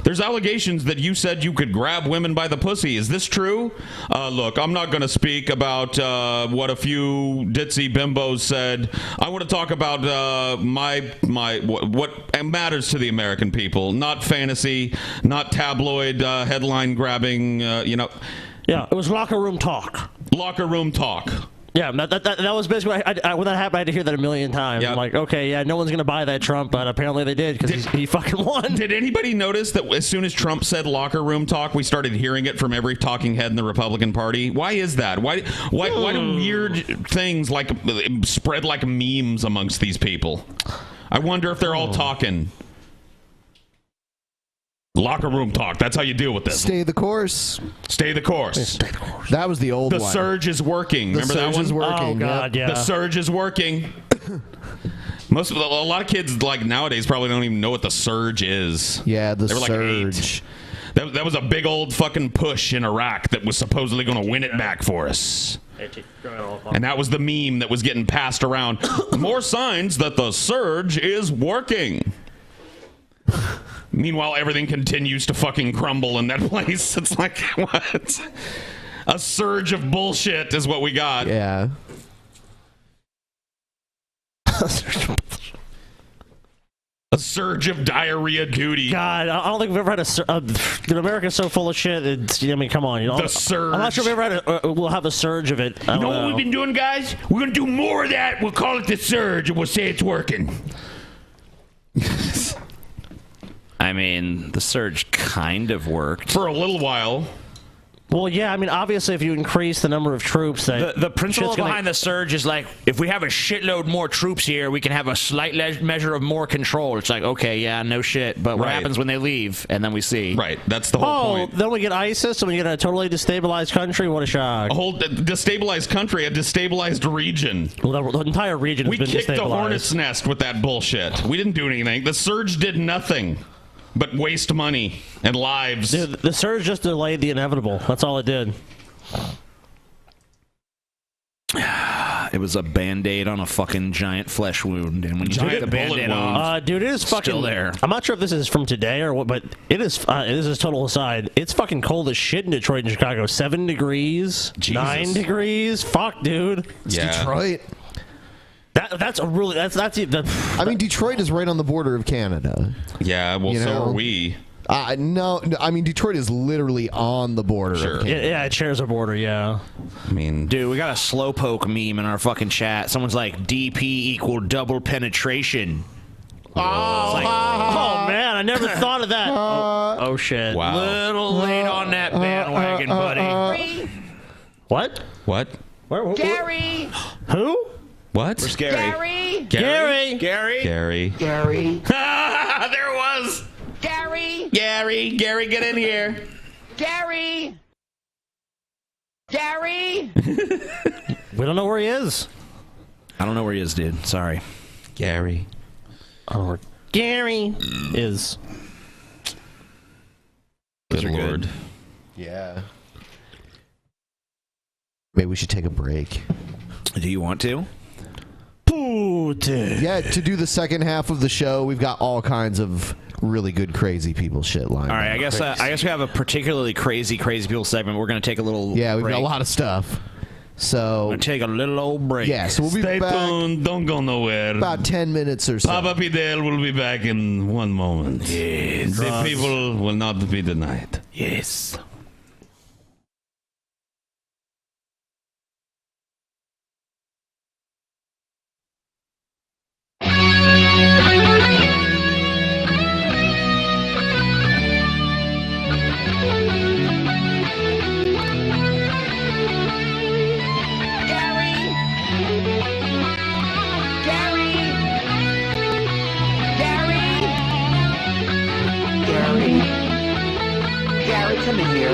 There's allegations that you said you could grab women by the pussy. Is this true? Look, I'm not going to speak about what a few ditzy bimbos said. I want to talk about what matters to the American people. Not fantasy, not tabloid headline grabbing. Yeah, it was locker room talk. Locker room talk. Yeah, that was basically when that happened. I had to hear that a million times. Yep. I'm like, okay, yeah, no one's gonna buy that Trump, but apparently they did because he fucking won. Did anybody notice that as soon as Trump said locker room talk, we started hearing it from every talking head in the Republican Party? Why is that? Why do weird things like spread like memes amongst these people? I wonder if they're all talking. Locker room talk. That's how you deal with this. Stay the course. Stay the course. Stay the course. That was the old one. The surge is working. Remember that one? The surge is working. Oh, God, yeah. The surge is working. A lot of kids like nowadays probably don't even know what the surge is. Yeah, the surge. That was a big old fucking push in Iraq that was supposedly going to win it back for us. And that was the meme that was getting passed around. More signs that the surge is working. Meanwhile, everything continues to fucking crumble in that place. It's like, what? A surge of bullshit is what we got. Yeah. A surge of diarrhea duty. God, I don't think we've ever had a surge. America's so full of shit. I mean, come on. The surge. I'm not sure we've ever had we'll have a surge of it. You know what we've been doing, guys? We're going to do more of that. We'll call it the surge, and we'll say it's working. I mean, the surge kind of worked. For a little while. Well, yeah, I mean, obviously, if you increase the number of troops, that the principle behind the surge is like, if we have a shitload more troops here, we can have a slight measure of more control. It's like, okay, yeah, no shit, but what happens when they leave? And then we see. Right, that's the whole point. Then we get ISIS, and we get a totally destabilized country. What a shock! A whole destabilized country, a destabilized region. Well, the entire region has been destabilized. We kicked the hornet's nest with that bullshit. We didn't do anything. The surge did nothing but waste money and lives. Dude, the surge just delayed the inevitable. That's all it did. It was a Band-Aid on a fucking giant flesh wound, and when you take the Band-Aid off, dude, it is fucking still there. I'm not sure if this is from today or what, but it is. This is total aside. It's fucking cold as shit in Detroit and Chicago. 7 degrees, Jesus. 9 degrees. Fuck, dude. It's Detroit. That's a really that's I mean, Detroit is right on the border of Canada. Yeah, well, so are we. No, I mean, Detroit is literally on the border of Canada. Yeah, it shares a border, yeah. I mean, dude, we got a slowpoke meme in our fucking chat. Someone's like, DP equal double penetration. Oh man, I never thought of that. Oh shit. Wow. Little late on that bandwagon, buddy. What? What? Where? Gary! Who? What? Where's Gary? Gary! Gary? Gary. Gary! There it was! Gary! Gary, get in here. Gary! Gary! We don't know where he is. I don't know where he is, dude. Sorry. Gary. I don't know where Gary is. Good Lord. Yeah. Maybe we should take a break. Do you want to? Yeah, to do the second half of the show, we've got all kinds of really good crazy people shit lined. All right, I guess we have a particularly crazy people segment. We're going to take a little we've break. got a lot of stuff. So we're going to take a little old break. Yeah, so we'll be Stay back tuned. Don't go nowhere. about 10 minutes or so. Papa Pidel will be back in one moment. Yes. The people will not be denied. Yes. Gary, come in here.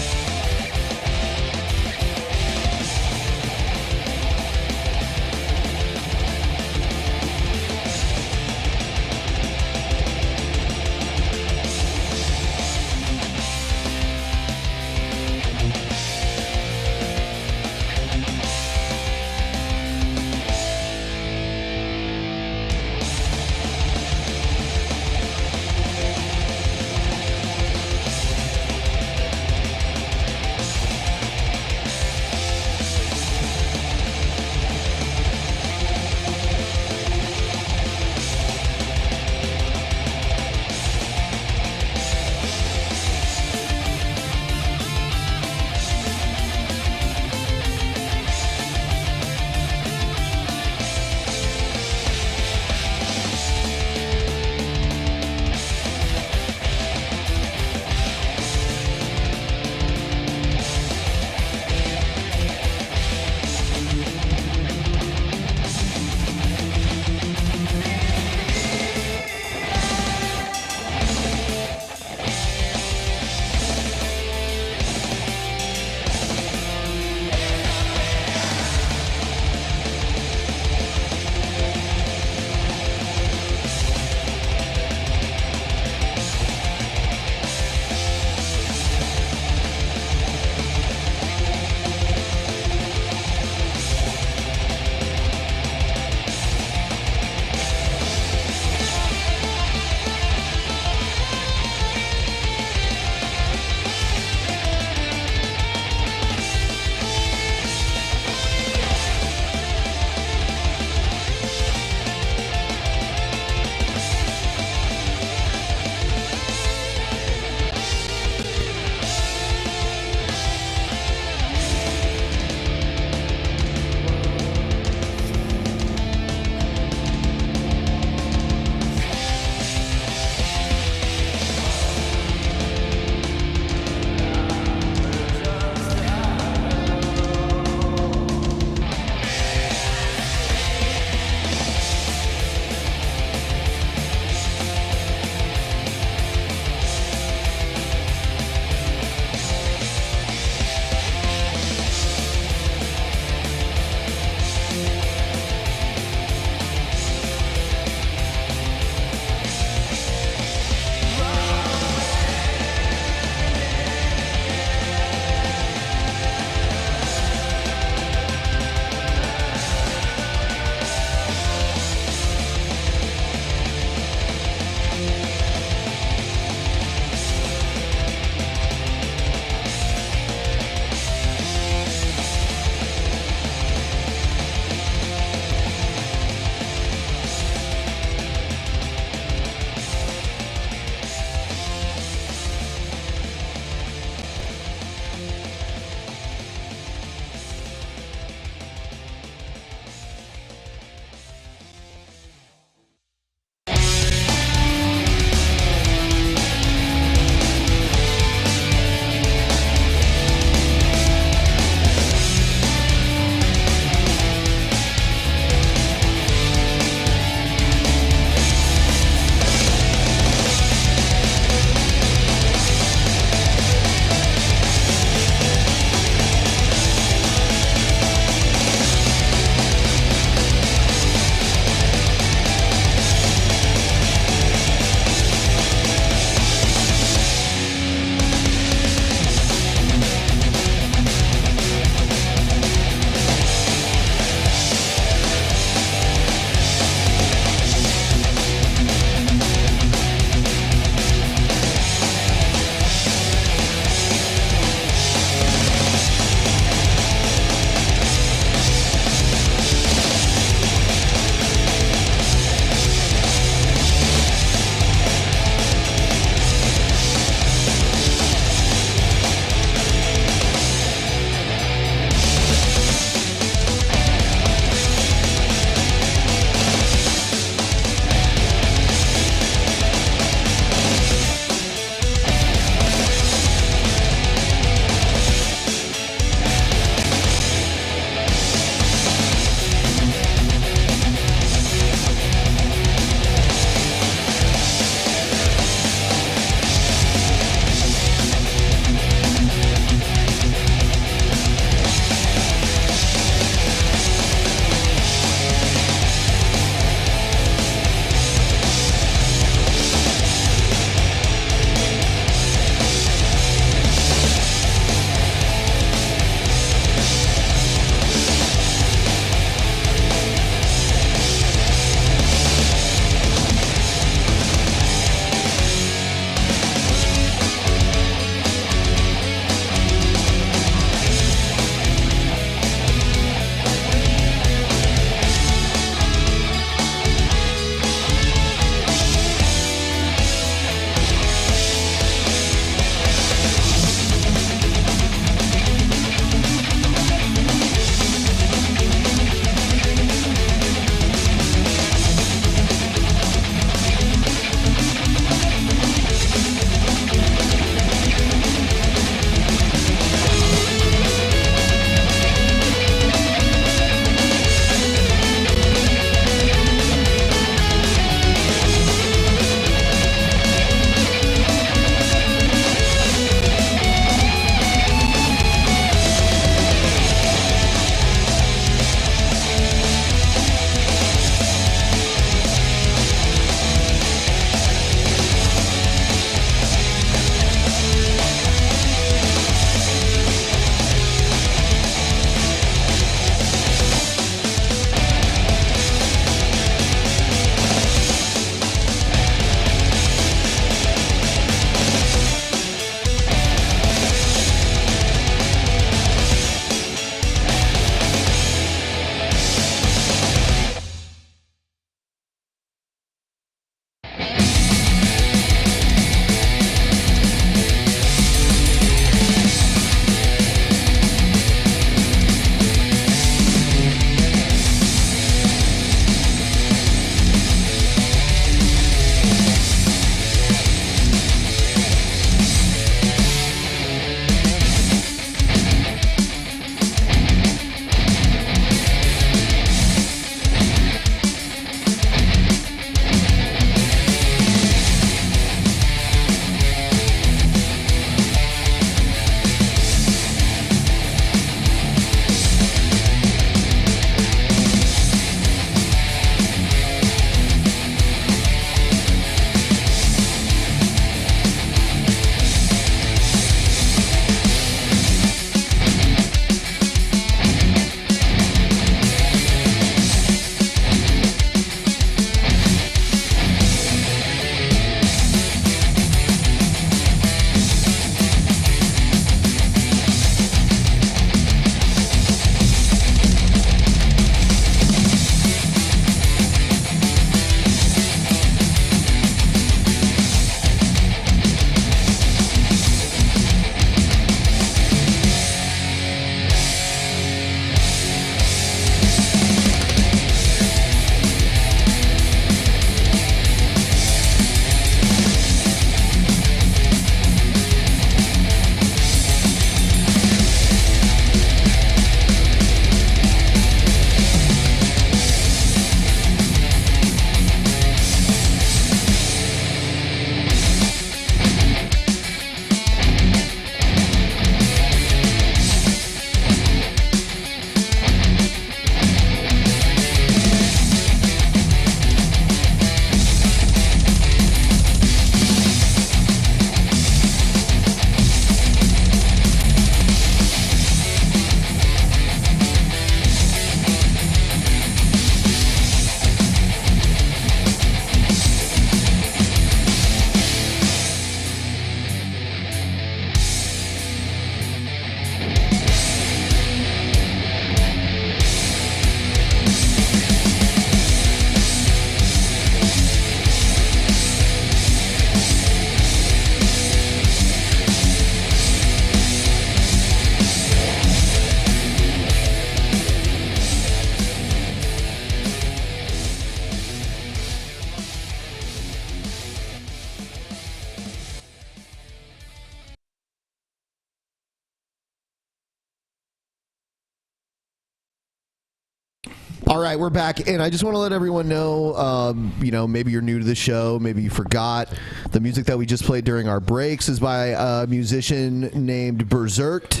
All right, we're back, and I just want to let everyone know, maybe you're new to the show, maybe you forgot, the music that we just played during our breaks is by a musician named Berserked,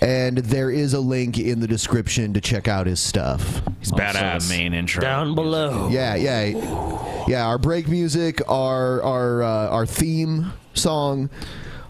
and there is a link in the description to check out his stuff. He's badass. The main intro down below. Yeah. Our break music, our theme song.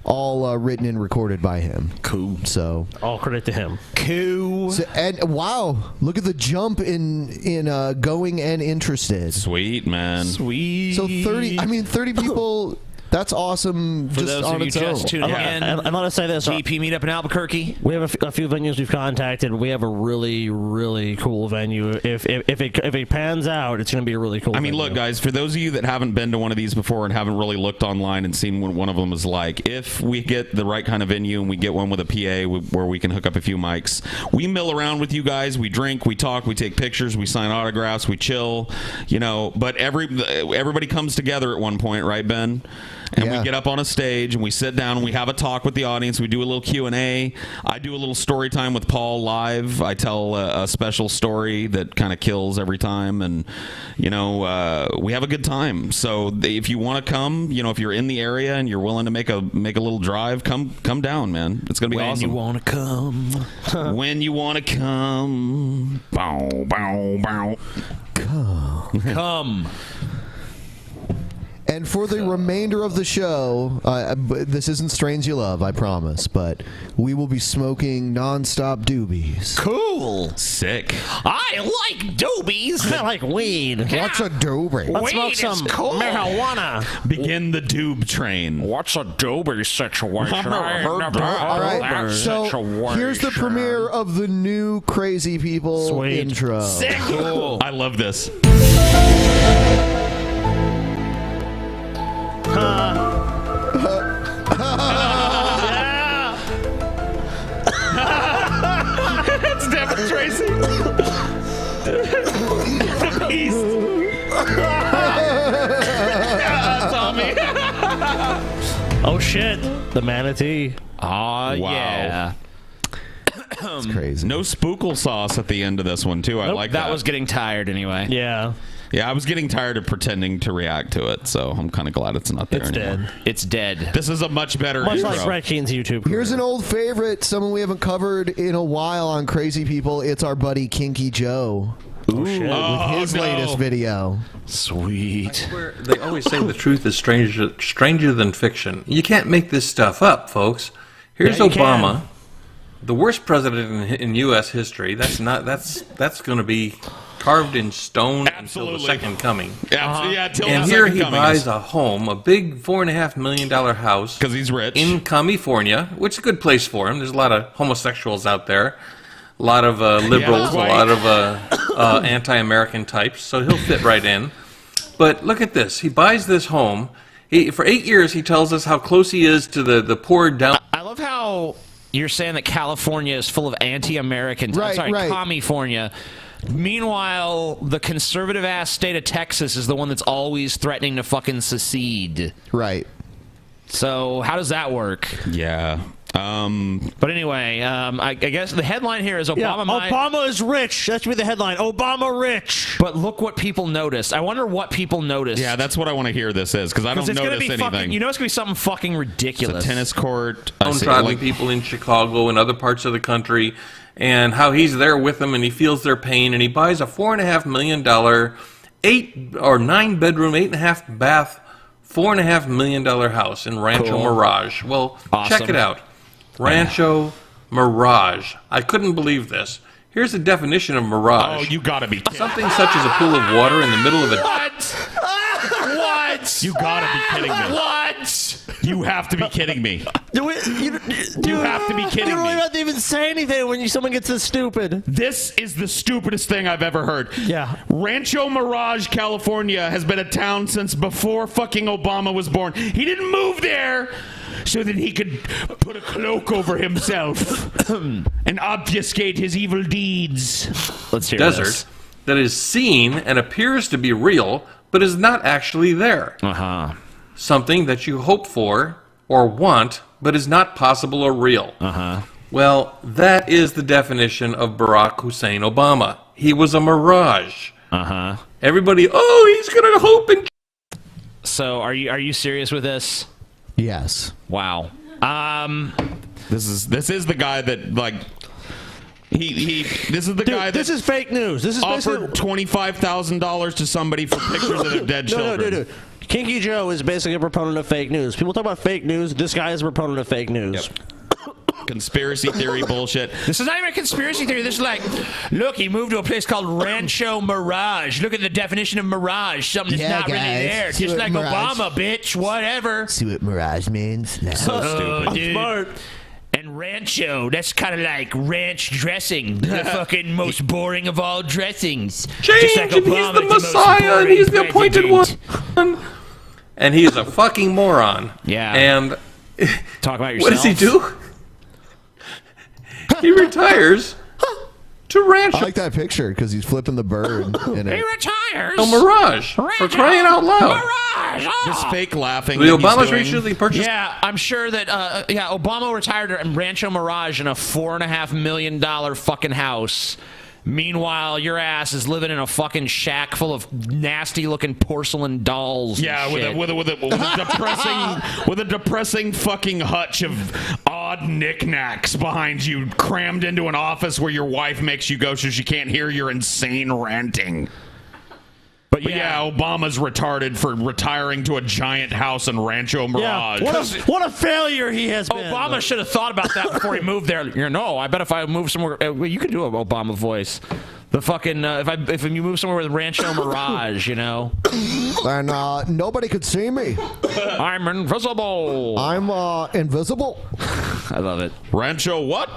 All written and recorded by him. Cool. So all credit to him. Cool. So, and wow, look at the jump in going and interested. Sweet, man. Sweet. So 30 people. That's awesome. For just those on of you its just own. tuning in, I'm going to say this. GP meetup in Albuquerque. We have a few venues we've contacted. We have a really, really cool venue. If it pans out, it's going to be a really cool venue. Look, guys, for those of you that haven't been to one of these before and haven't really looked online and seen what one of them is like, if we get the right kind of venue and we get one with a PA where we can hook up a few mics, we mill around with you guys. We drink, we talk, we take pictures, we sign autographs, we chill, but everybody comes together at one point, right, Ben? And we get up on a stage and we sit down and we have a talk with the audience. We do a little Q&A. I do a little story time with Paul live. I tell a special story that kind of kills every time, and we have a good time. So if you want to come, if you're in the area and you're willing to make a little drive, come down, man. It's gonna be awesome. When you want to come, when you want to come, bow bow bow, come. And for the remainder of the show, this isn't Strains You Love, I promise, but we will be smoking non-stop doobies. Cool. Sick. I like doobies. I like weed. What's a doobie? Let's smoke some marijuana. Begin the doob train. What's a doobie situation? All right, so here's the premiere of the new Crazy People intro. Sick. Cool. I love this. It's Devin Tracy. The beast. That's on me. Oh shit! The manatee. Oh yeah. It's crazy. No spookle sauce at the end of this one too. I like that. That was getting tired anyway. Yeah. Yeah, I was getting tired of pretending to react to it, so I'm kind of glad it's not there anymore. Dead. It's dead. This is a much better Much intro. like Brett Keen's YouTube career. Here's an old favorite, someone we haven't covered in a while on Crazy People. It's our buddy Kinky Joe. Oh, shit. With his latest video. Sweet. They always say the truth is stranger than fiction. You can't make this stuff up, folks. Here's Obama, the worst president in U.S. history. That's going to be carved in stone until the second coming. And here he buys a home, a big $4.5 million house, because he's rich, in California, which is a good place for him. There's a lot of homosexuals out there, a lot of liberals, a lot of anti-American types, so he'll fit right in. But look at this. He buys this home. For 8 years, he tells us how close he is to the poor down. I love how you're saying that California is full of anti-Americans. Right, I'm sorry, right. California. Meanwhile, the conservative-ass state of Texas is the one that's always threatening to fucking secede. Right. So how does that work? Yeah. But anyway, I guess the headline here is Obama. Obama is rich. That should be the headline. Obama rich. But look what people noticed. I wonder what people noticed. Yeah, that's what I want to hear this is, because I don't notice anything. Fucking, it's going to be something fucking ridiculous. It's a tennis court. Downtrodden people in Chicago and other parts of the country, and how he's there with them and he feels their pain, and he buys a $4.5 million, 8 or 9 bedroom, 8.5 bath, $4.5 million house in Rancho Mirage. Well, check it out. Rancho Mirage. I couldn't believe this. Here's the definition of mirage. Oh, you gotta be kidding. Something such as a pool of water in the middle of a... What? You gotta be kidding me. What? You have to be kidding me. You have to be kidding You don't me. have to even say anything when someone gets this stupid. This is the stupidest thing I've ever heard. Yeah. Rancho Mirage, California has been a town since before fucking Obama was born. He didn't move there so that he could put a cloak over himself and obfuscate his evil deeds. Let's hear desert this. That is seen and appears to be real, but is not actually there. Something that you hope for or want, but is not possible or real. Well, that is the definition of Barack Hussein Obama. he was a mirage. Uh-huh. Everybody, he's going to hope and... So are you serious with this? Yes. Wow. This is the guy that like this is the guy that this is fake news. This is offered $25,000 to somebody for pictures of their dead children. No. Kinky Joe is basically a proponent of fake news. People talk about fake news. This guy is a proponent of fake news. Yep. Conspiracy theory bullshit. This is not even a conspiracy theory. This is like, look, he moved to a place called Rancho Mirage. Look at the definition of mirage. Something that's not really there. See Just what like mirage- Obama, bitch. Whatever. See what mirage means? No. So stupid. Dude. Smart. And rancho, that's kind of like ranch dressing. The fucking most boring of all dressings. Change, Just like and he's Obama's the most Messiah, and boring he's the appointed president. one. And he is a fucking moron. Yeah. And talk about yourself. what does he do? He retires to rancho. I like that picture because he's flipping the bird. In He it. retires. A mirage. For crying out loud. Mirage. This fake laughing. The that he's Obama's doing. recently purchased. Yeah, I'm sure that Obama retired in Rancho Mirage in a $4.5 million fucking house. Meanwhile, your ass is living in a fucking shack full of nasty-looking porcelain dolls. Yeah, and shit. with a depressing fucking hutch of odd knickknacks behind you, crammed into an office where your wife makes you go so she can't hear your insane ranting. But yeah, Obama's retarded for retiring to a giant house in Rancho Mirage. Yeah, what a failure he has been. Obama should have thought about that before he moved there. I bet if I move somewhere, you can do an Obama voice. The fucking if you move somewhere with Rancho Mirage, and nobody could see me. I'm invisible. I'm invisible. I love it. Rancho what?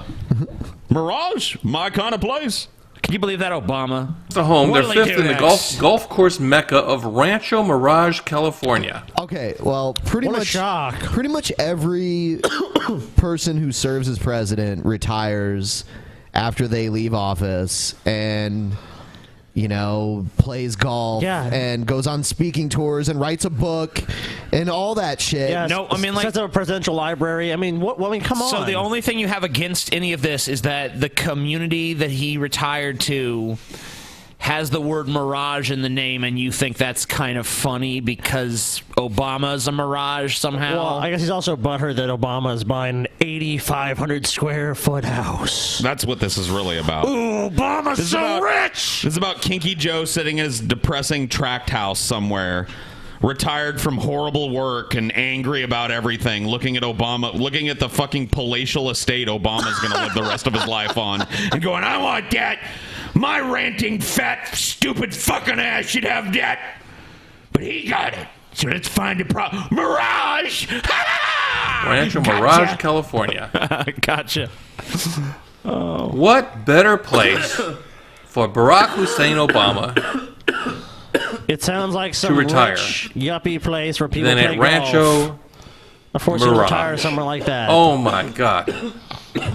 Mirage? My kind of place. Can you believe that, Obama? The home. They're What'll he fifth do in the next? golf course mecca of Rancho Mirage, California. Okay, well, pretty What a much shock. Pretty much every person who serves as president retires after they leave office and plays golf and goes on speaking tours and writes a book and all that shit. Yeah, sets up a presidential library. I mean, come on. So the only thing you have against any of this is that the community that he retired to has the word mirage in the name, and you think that's kind of funny because Obama's a mirage somehow? Well, I guess he's also butthurt that Obama is buying an 8,500 square foot house. That's what this is really about. Ooh, Obama's rich! This is about Kinky Joe sitting in his depressing tract house somewhere, retired from horrible work and angry about everything, looking at the fucking palatial estate Obama's going to live the rest of his life on, and going, I want that! My ranting, fat, stupid fucking ass should have that! But he got it! So let's find a Mirage! Rancho Mirage, California. Gotcha. What better place for Barack Hussein Obama It sounds like some to retire rich, yuppie place where people than play at Rancho golf. Unfortunately, Mirage? retire somewhere like that. Oh my God.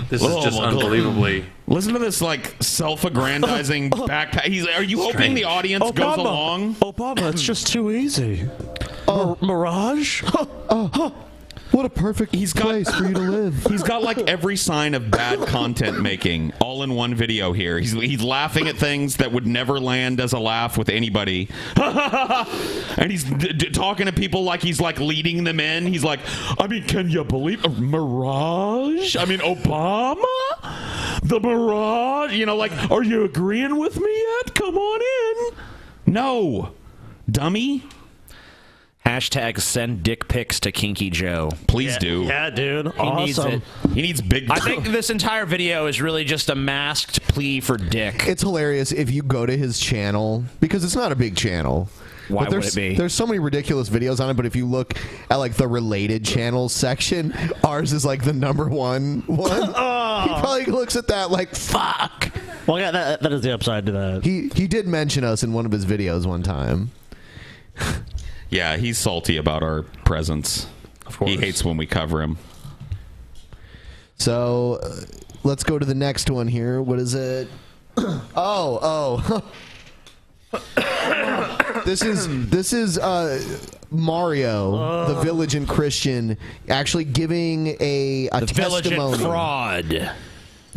This is just my God. unbelievably... Listen to this, like, self-aggrandizing backpack. Are you hoping the audience goes along? Obama, it's just too easy. Mirage? What a perfect place for you to live. He's got like every sign of bad content making all in one video here. He's laughing at things that would never land as a laugh with anybody. And he's talking to people like he's like leading them in. He's like, I mean, can you believe Mirage? I mean, Obama? The Mirage? Like, are you agreeing with me yet? Come on in. No. Dummy. Hashtag send dick pics to Kinky Joe. Please do. Yeah, dude. He needs it. He needs big. I think this entire video is really just a masked plea for dick. It's hilarious if you go to his channel, because it's not a big channel. Why but would it be? There's so many ridiculous videos on it, but if you look at like the related channels section, ours is like the #1 one. He probably looks at that like, fuck. Well, yeah, that is the upside to that. He did mention us in one of his videos one time. Yeah, he's salty about our presence. Of course. He hates when we cover him. So, let's go to the next one here. What is it? Oh. This is Mario, the Village and Christian, actually giving a The Village and testimony. Fraud.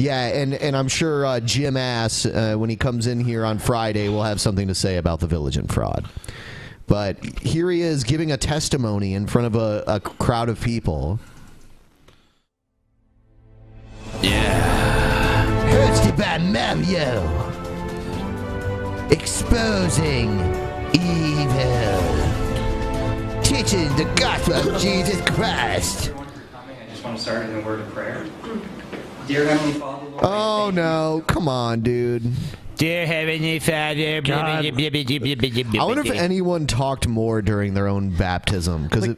Yeah, and I'm sure Jim Ass, when he comes in here on Friday, will have something to say about the Vigilant fraud. But here he is giving a testimony in front of a crowd of people. Yeah. Hosted by Mario. Exposing evil. Teaching the gospel of Jesus Christ. I just want to start in a word of prayer. Dear Heavenly Father, Lord, Oh no, come on, dude. Dear Heavenly Father, I wonder if anyone talked more during their own baptism, because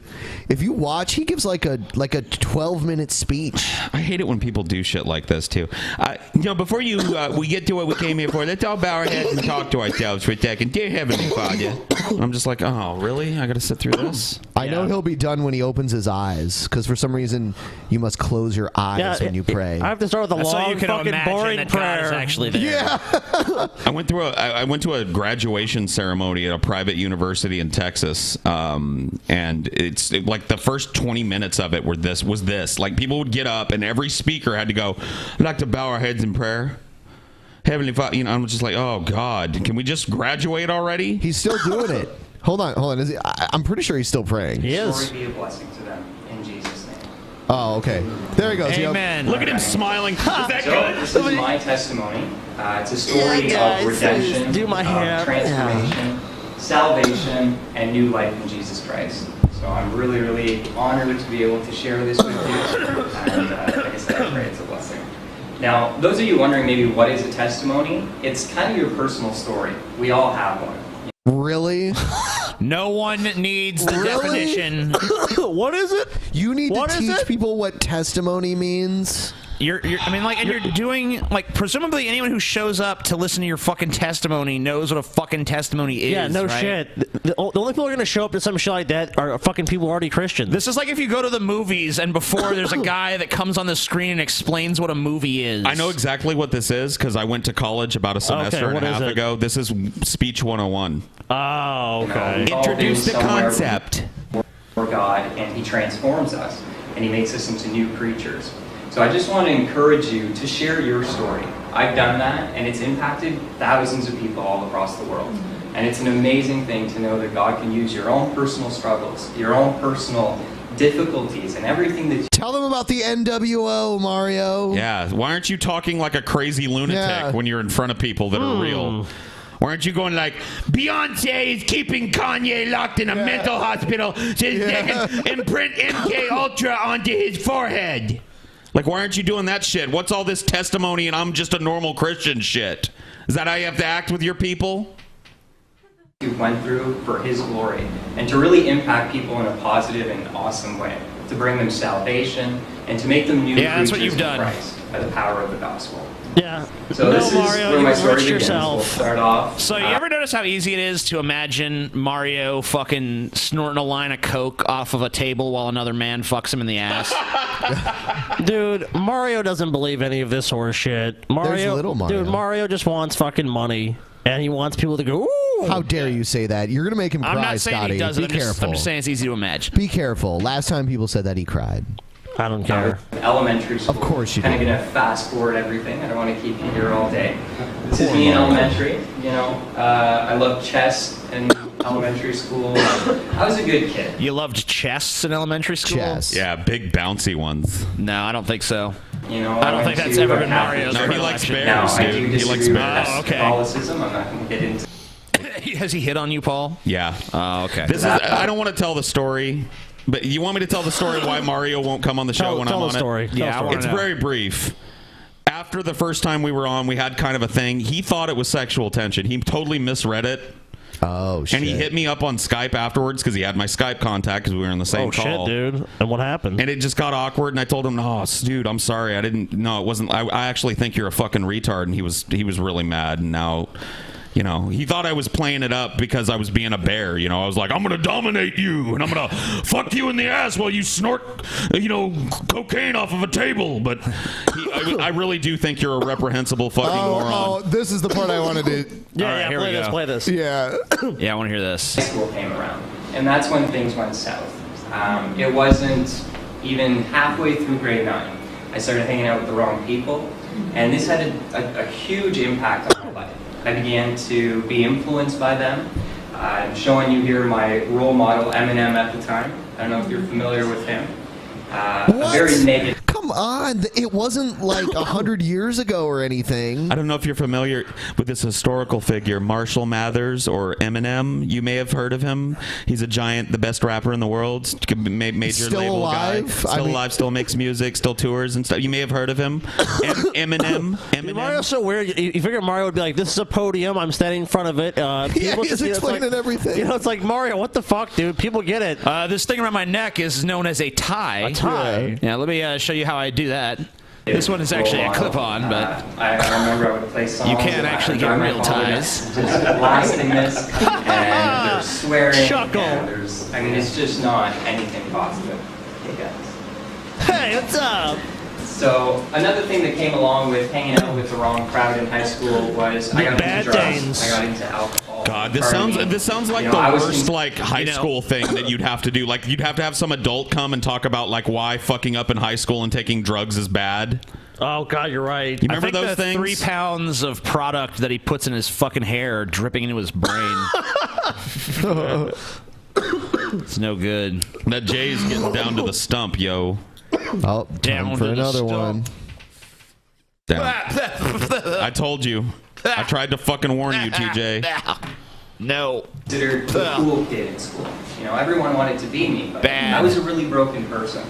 if you watch, he gives like a 12-minute speech. I hate it when people do shit like this too. Before we get to what we came here for, let's all bow our heads and talk to ourselves for a second. Dear Heavenly Father, I'm just like, oh really? I got to sit through this. I know he'll be done when he opens his eyes, because for some reason you must close your eyes when you pray. I have to start with a long, fucking boring prayer. Actually, there. Yeah. I went to a graduation ceremony at a private university in Texas, and like the first 20 minutes of it was this. Like, people would get up and every speaker had to go, I'd like to bow our heads in prayer. Heavenly Father, I'm just like, oh God, can we just graduate already? He's still doing it. Hold on. I'm pretty sure he's still praying. He is. Glory be a blessing to them in Jesus' name. Oh, okay. There he goes. Amen. Look at him smiling. Is that So good? this is my testimony. It's a story of redemption, transformation, salvation, and new life in Jesus Christ. So I'm really, really honored to be able to share this with you. And like I said, I pray it's a blessing. Now, those of you wondering maybe what is a testimony, it's kind of your personal story. We all have one. Really? No one needs the definition. What is it? You need to teach people what testimony means. And you're doing, like, presumably anyone who shows up to listen to your fucking testimony knows what a fucking testimony is. Yeah, no right? shit. The only people who are going to show up to some shit like that are fucking people who are already Christians. This is like if you go to the movies and before there's a guy that comes on the screen and explains what a movie is. I know exactly what this is because I went to college about a semester and a half ago. This is Speech 101. Oh, okay. Introduce the concept. For God, and He transforms us, and He makes us into new creatures. So I just want to encourage you to share your story. I've done that, and it's impacted thousands of people all across the world. And it's an amazing thing to know that God can use your own personal struggles, your own personal difficulties, and everything that you... Tell them about the NWO, Mario. Yeah, why aren't you talking like a crazy lunatic when you're in front of people that are real? Why aren't you going like, Beyonce is keeping Kanye locked in a mental hospital so they can imprint MK Ultra onto his forehead? Like, why aren't you doing that shit? What's all this testimony and I'm just a normal Christian shit? Is that how you have to act with your people? You went through for His glory, and to really impact people in a positive and awesome way, to bring them salvation and to make them new creatures that's what you've done. in Christ by the power of the gospel. Yeah. So this is where my story begins. Yourself. We'll start off. So you ever notice how easy it is to imagine Mario fucking snorting a line of coke off of a table while another man fucks him in the ass? Dude, Mario doesn't believe any of this horse shit. Mario, little Mario. Dude, Mario just wants fucking money, and he wants people to go, ooh. How dare you say that? You're going to make him cry, I'm not saying Scotty. he does Be it. careful. I'm just saying it's easy to imagine. Be careful. Last time people said that, he cried. I don't care. Elementary school. Of course you Kind of do. going to fast forward everything. I don't want to keep you here all day. This is me in elementary. You know, I loved chess in elementary school. I was a good kid. You loved chess in elementary school? Chess. Yeah, big bouncy ones. No, I don't think so. You know, I don't think that's ever been Mario's No, he likes predilection. bears, Now, I dude. do He likes disagree with bears. Catholicism. I'm not going to get into. Has he hit on you, Paul? Yeah. Oh, okay. This is. I don't want to tell the story, but you want me to tell the story why Mario won't come on the show when I'm on the story. it? Yeah, It's very brief. After the first time we were on, we had kind of a thing. He thought it was sexual tension. He totally misread it. Oh, shit. And he hit me up on Skype afterwards because he had my Skype contact because we were in the same call. Shit, dude. And what happened? And it just got awkward, and I told him, "No, dude, I'm sorry. I didn't. No, it wasn't. I actually think you're a fucking retard." And he was really mad. And now, you know, he thought I was playing it up because I was being a bear. You know, I was like, "I'm gonna dominate you, and I'm gonna fuck you in the ass while you snort, you know, cocaine off of a table." But I really do think you're a reprehensible fucking moron. Oh, this is the part I wanted to. Yeah, here we go. play this. Yeah. Yeah, I want to hear this. High school came around, and that's when things went south. It wasn't even halfway through grade 9. I started hanging out with the wrong people. And this had a huge impact on my life. I began to be influenced by them. I'm showing you here my role model, Eminem, at the time. I don't know if you're familiar with him. A very negative. Come on, it wasn't like 100 years ago or anything. I don't know if you're familiar with this historical figure, Marshall Mathers or Eminem. You may have heard of him. He's a giant, the best rapper in the world, major Still label alive? guy. Still alive, still makes music, still tours and stuff. You may have heard of him. Eminem. Dude, Mario's so weird. You figure Mario would be like, this is a podium, I'm standing in front of it. People he's explaining everything. You know, it's like, Mario, what the fuck, dude? People get it. This thing around my neck is known as a tie. A tie? Yeah, let me show you how I do that. This one is actually a clip-on, but I remember I would play songs. you can't actually get real ties. Just blasting this, and there's swearing. Chuckle. And there's, I mean, it's just not anything positive. Hey guys. Hey, what's up? So another thing that came along with hanging out with the wrong crowd in high school was I got into drugs. I got into alcohol. God, this sounds like the worst like high school thing that you'd have to do. Like you'd have to have some adult come and talk about like why fucking up in high school and taking drugs is bad. Oh God, you're right. You remember I think those the things? 3 pounds of product that he puts in his fucking hair dripping into his brain. It's no good. That Jay's getting down to the stump, yo. Oh, time for another one. Down. I told you. I tried to fucking warn you, TJ. No. Considered the cool kid in school. You know, everyone wanted to be me, but I was a really broken person.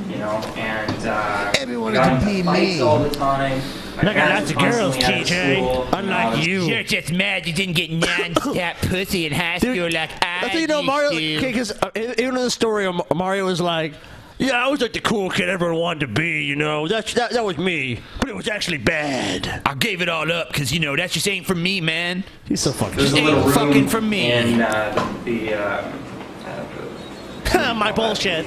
You know, and everyone got wanted to into be fights me. all the time. Look at lots of girls, TJ. You're Unlike you. just mad you didn't get non-stop pussy in high school like I That's how you know Mario. Because even in the story, Mario was like, "Yeah, I was like the cool kid everyone wanted to be. You know, that was me, but it was actually bad. I gave it all up because you know that just ain't for me, man. He's so fucking. There's a little room fucking for me. in my bullshit.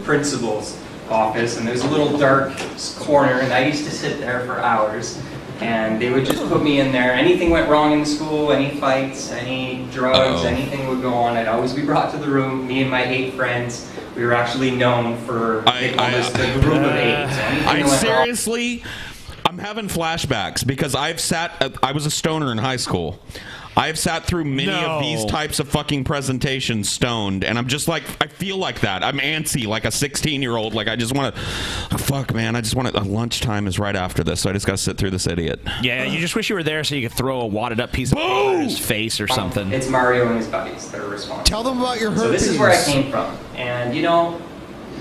Principal's office, and there's a little dark corner, and I used to sit there for hours. And they would just put me in there. Anything went wrong in the school, any fights, any drugs, anything would go on. I'd always be brought to the room. Me and my 8 friends, we were actually known for the group of 8. So I seriously, I'm having flashbacks because I was a stoner in high school. I've sat through many of these types of fucking presentations stoned, and I'm just like, I feel like that. I'm antsy, like a 16-year-old. Like, I just want to, fuck, man, I just want to, lunchtime is right after this, so I just got to sit through this idiot. Yeah, you just wish you were there so you could throw a wadded up piece of paper in his face or something. It's Mario and his buddies that are responsible. Tell them about your herpes. So this is where I came from. And, you know,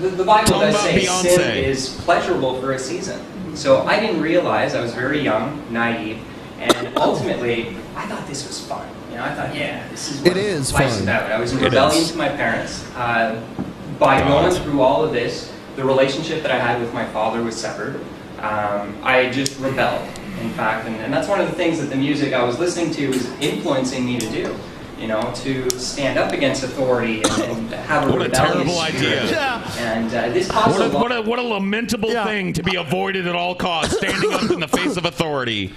the Bible does say sin is pleasurable for a season. So I didn't realize, I was very young, naive, and ultimately, I thought this was fun. You know, I thought, yeah, this is what life's about. I was in rebellion to my parents. By going through all of this, the relationship that I had with my father was severed. I just rebelled, in fact, and that's one of the things that the music I was listening to was influencing me to do. You know, to stand up against authority and have a rebellious terrible idea. And this caused what a lamentable thing to be avoided at all costs, standing up in the face of authority.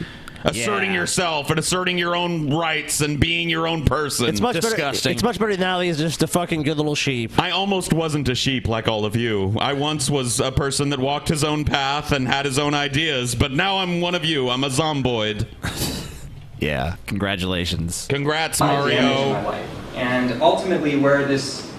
Asserting yourself and asserting your own rights and being your own person. It's much disgusting. It's much better now. He's just a fucking good little sheep. I almost wasn't a sheep like all of you. I once was a person that walked his own path and had his own ideas, but now I'm one of you. I'm a zomboid. Yeah, congratulations. Congrats, Mario. Mario. And ultimately, where this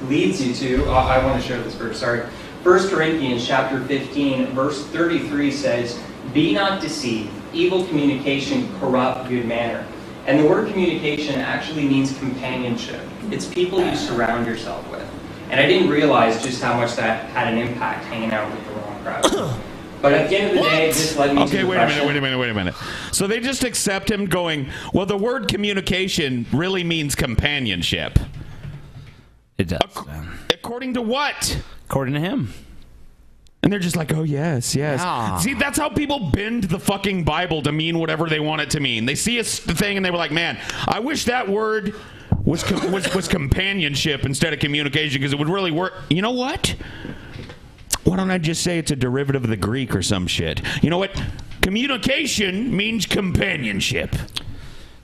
leads you to, I want to share this verse. Sorry, 1 Corinthians chapter 15, verse 33 says, "Be not deceived. Evil communication corrupt good manner." And the word communication actually means companionship. It's people you surround yourself with. And I didn't realize just how much that had an impact hanging out with the wrong crowd. But at the end of the day, this led me to depression. Wait a minute. So they just accept him going, well, the word communication really means companionship. It does. According to what? According to him. And they're just like, oh, yes. Yeah. See, that's how people bend the fucking Bible to mean whatever they want it to mean. They see a thing and they were like, man, I wish that word was companionship instead of communication because it would really work. You know what? Why don't I just say it's a derivative of the Greek or some shit? You know what? Communication means companionship.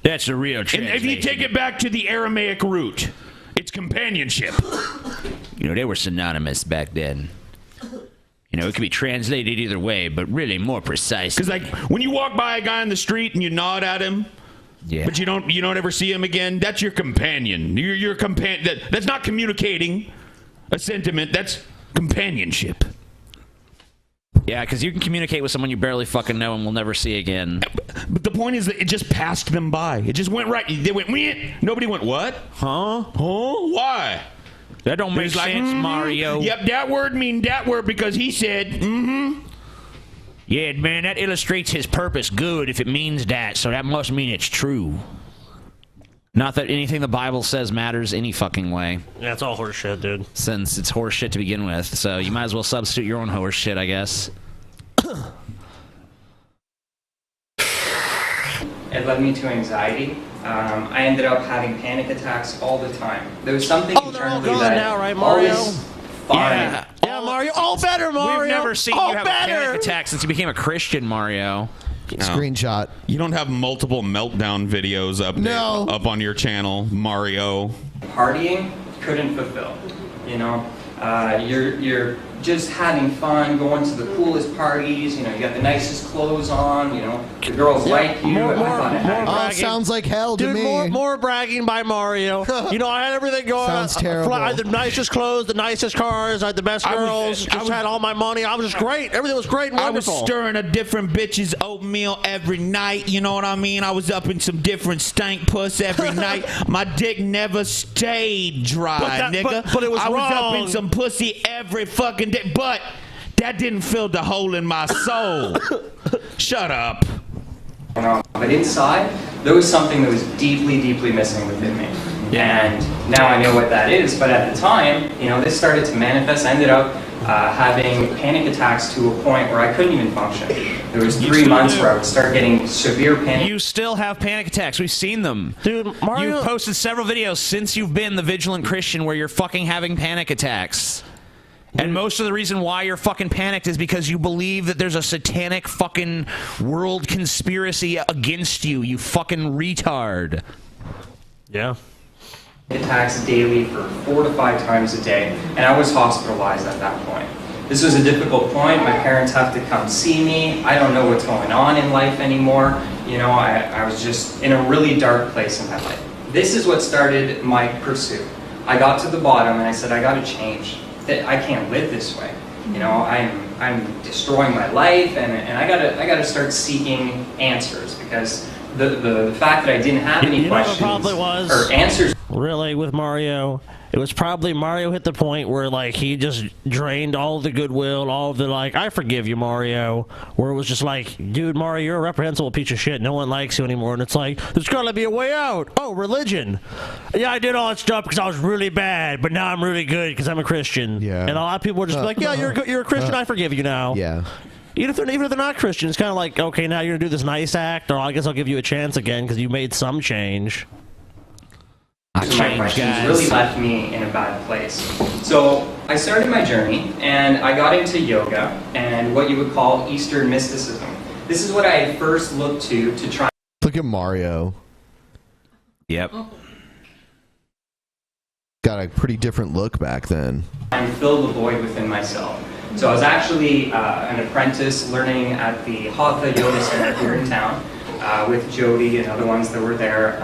That's the real translation. And if you take it back to the Aramaic root, it's companionship. You know, they were synonymous back then. You know, it could be translated either way, but really more precise. Because like when you walk by a guy on the street and you nod at him, but you don't ever see him again, that's your companion. Your companion. That's not communicating a sentiment. That's companionship. Yeah, because you can communicate with someone you barely fucking know and will never see again. But the point is that it just passed them by. It just went right. They went, nobody went, what? Huh? Why? That don't make sense, Mario. Yep, that word mean that word because he said, Yeah, man, that illustrates his purpose good if it means that, so that must mean it's true. Not that anything the Bible says matters any fucking way. Yeah, it's all horseshit, dude. Since it's horseshit to begin with, so you might as well substitute your own horseshit, I guess. It led me to anxiety. I ended up having panic attacks all the time. There was something internally that now, right, Mario? always bothered me. Yeah, Mario. All better, Mario. We've never seen you have a panic attack since you became a Christian, Mario. Screenshot. You don't have multiple meltdown videos up on your channel, Mario. Partying couldn't fulfill. You know, you're just having fun, going to the coolest parties. You know, you got the nicest clothes on. You know, the girls like you. Sounds like hell to Dude, me. More bragging by Mario. You know, I had everything going. Sounds terrible. I had the nicest clothes, the nicest cars, I had the best girls. I had all my money. I was just great. Everything was great and wonderful. I was stirring a different bitch's oatmeal every night. You know what I mean? I was up in some different stank puss every night. My dick never stayed dry, nigga. But it was I was wrong. up in some pussy every fucking day. But that didn't fill the hole in my soul. Shut up. But inside, there was something that was deeply, deeply missing within me. And now I know what that is. But at the time, you know, this started to manifest. I ended up having panic attacks to a point where I couldn't even function. There was 3 months where I would start getting severe panic. You still have panic attacks. We've seen them. Dude, Mario... You've posted several videos since you've been the vigilant Christian where you're fucking having panic attacks. And most of the reason why you're fucking panicked is because you believe that there's a satanic fucking world conspiracy against you, you fucking retard. Yeah. Attacks daily for 4 to 5 times a day, and I was hospitalized at that point. This was a difficult point. My parents have to come see me. I don't know what's going on in life anymore. You know, I was just in a really dark place in my life. This is what started my pursuit. I got to the bottom and I said, I gotta change. I can't live this way. You know, I'm destroying my life, and I gotta start seeking answers, because the fact that I didn't have any questions probably was, or answers. Really, with Mario, it was probably Mario hit the point where, like, he just drained all the goodwill, all of the, like, I forgive you, Mario, where it was just like, dude, Mario, you're a reprehensible piece of shit. No one likes you anymore. And it's like, there's gotta be a way out. Oh, religion. Yeah, I did all that stuff because I was really bad, but now I'm really good because I'm a Christian. Yeah. And a lot of people were just like, yeah, you're a Christian. I forgive you now. Yeah. Even if they're not Christian, it's kind of like, okay, now you're gonna do this nice act, or I guess I'll give you a chance again because you made some change. My questions really left me in a bad place. So I started my journey, and I got into yoga and what you would call Eastern mysticism. This is what I first looked to try. Look at Mario. Yep. Got a pretty different look back then. And fill the void within myself. So I was actually an apprentice learning at the Hatha Yoga Center here in town with Jody and other ones that were there.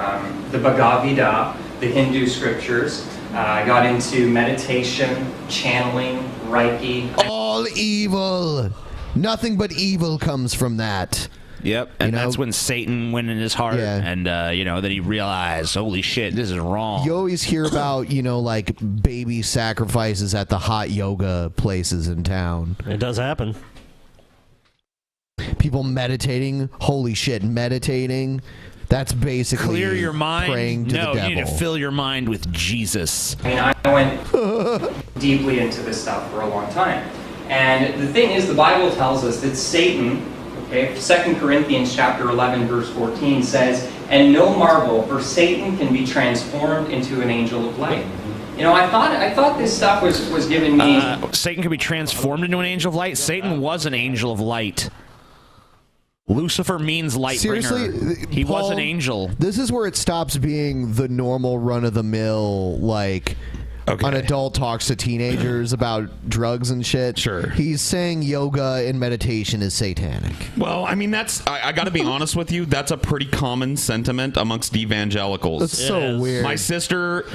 The Bhagavad Gita, the Hindu scriptures. I got into meditation, channeling, Reiki. All evil. Nothing but evil comes from that. Yep, and that's when Satan went in his heart, and then he realized, holy shit, this is wrong. You always hear about, like baby sacrifices at the hot yoga places in town. It does happen. People meditating, holy shit, meditating. That's basically clear your mind. Praying to the devil. You need to fill your mind with Jesus. I mean, I went deeply into this stuff for a long time. And the thing is, the Bible tells us that Satan, okay, 2 Corinthians chapter 11, verse 14 says, and no marvel, for Satan can be transformed into an angel of light. You know, I thought this stuff was giving me... Satan can be transformed into an angel of light? Satan was an angel of light. Lucifer means light Seriously, bringer. He Paul, was an angel. This is where it stops being the normal run-of-the-mill, like, an adult talks to teenagers about drugs and shit. Sure. He's saying yoga and meditation is satanic. Well, I mean, I got to be honest with you. That's a pretty common sentiment amongst evangelicals. That's so weird. My sister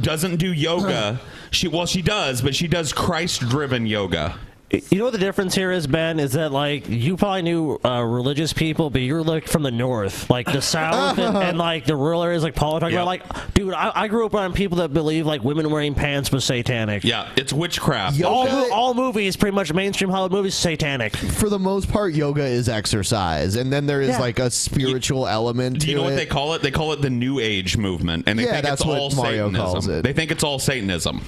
doesn't do yoga. She does, but she does Christ-driven yoga. You know what the difference here is, Ben? Is that, like, you probably knew religious people, but you're, like, from the north. Like, the south and like, the rural areas, like Paul talking about. Like, dude, I grew up around people that believe, like, women wearing pants was satanic. Yeah, it's witchcraft. All movies, pretty much mainstream Hollywood movies, satanic. For the most part, yoga is exercise. And then there is, like, a spiritual element to it. Do you know what they call it? They call it the New Age movement. And they think that's it's what all Mario Satanism. calls it. They think it's all Satanism.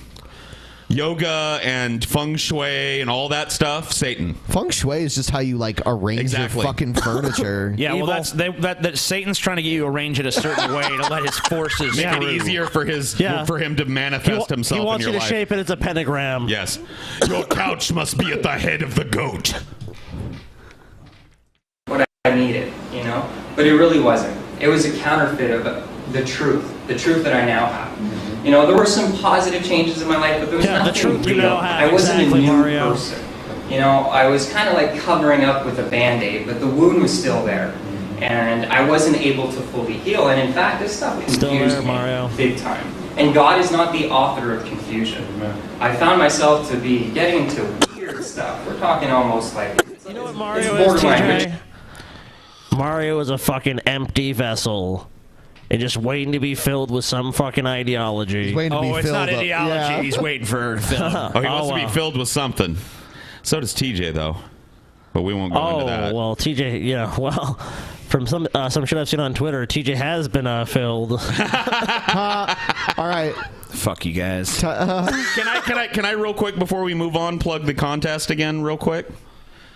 Yoga and feng shui and all that stuff, Satan. Feng shui is just how you like arrange your fucking furniture. Yeah, well, that Satan's trying to get you to arrange it a certain way to let his forces make it easier for him to manifest himself. He wants in you your to life. shape it as a pentagram. Yes, your couch must be at the head of the goat. What I needed, you know, but it really wasn't. It was a counterfeit of the truth that I now have. You know, there were some positive changes in my life, but there was nothing real. I wasn't a new person. You know, I was kind of like covering up with a Band-Aid, but the wound was still there. And I wasn't able to fully heal. And in fact, this stuff confused me big time. And God is not the author of confusion. I found myself to be getting into weird stuff. We're talking almost like, you know what Mario is, TJ? Mario is a fucking empty vessel. And just waiting to be filled with some fucking ideology. He's waiting to be it's filled not up. Ideology. Yeah. He's waiting for fill. He wants to be filled with something. So does TJ, though. But we won't go into that. Well, TJ, yeah, well, from some shit I've seen on Twitter, TJ has been filled. All right. Fuck you guys. Can I real quick before we move on plug the contest again real quick?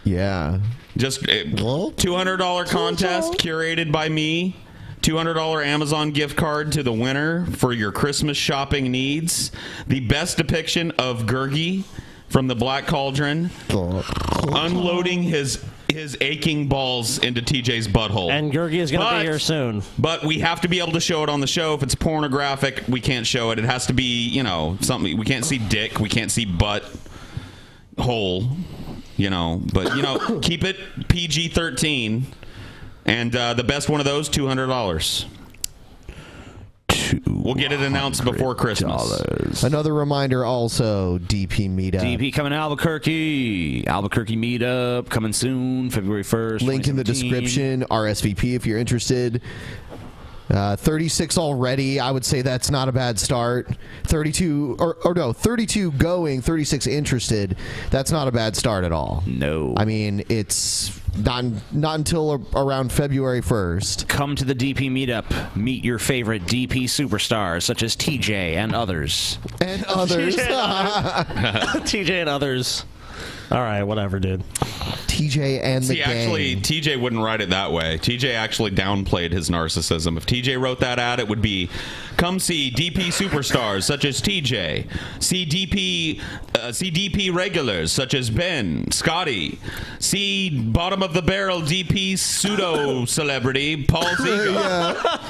Yeah. Just $200 contest curated by me. $200 Amazon gift card to the winner for your Christmas shopping needs. The best depiction of Gurgi from the Black Cauldron unloading his aching balls into TJ's butthole. And Gurgi is going to be here soon. But we have to be able to show it on the show. If it's pornographic, we can't show it. It has to be, you know, something. We can't see dick. We can't see butt hole. You know, but, you know, keep it PG-13. And the best one of those, $200. We'll get it announced before Christmas. Another reminder also, DP Meetup. DP coming to Albuquerque. Albuquerque Meetup coming soon, February 1st. Link in the description. RSVP if you're interested. 36 already. I would say that's not a bad start. 32 32 going, 36 interested. That's not a bad start at all. No. I mean, it's not until around February 1st. Come to the DP meetup. Meet your favorite DP superstars such as TJ and others. And others. TJ and others. All right, whatever, dude. TJ and the gang. Actually, TJ wouldn't write it that way. TJ actually downplayed his narcissism. If TJ wrote that ad, it would be, come see DP superstars such as TJ. See DP regulars such as Ben, Scotty. See bottom of the barrel DP pseudo celebrity Paul Zico.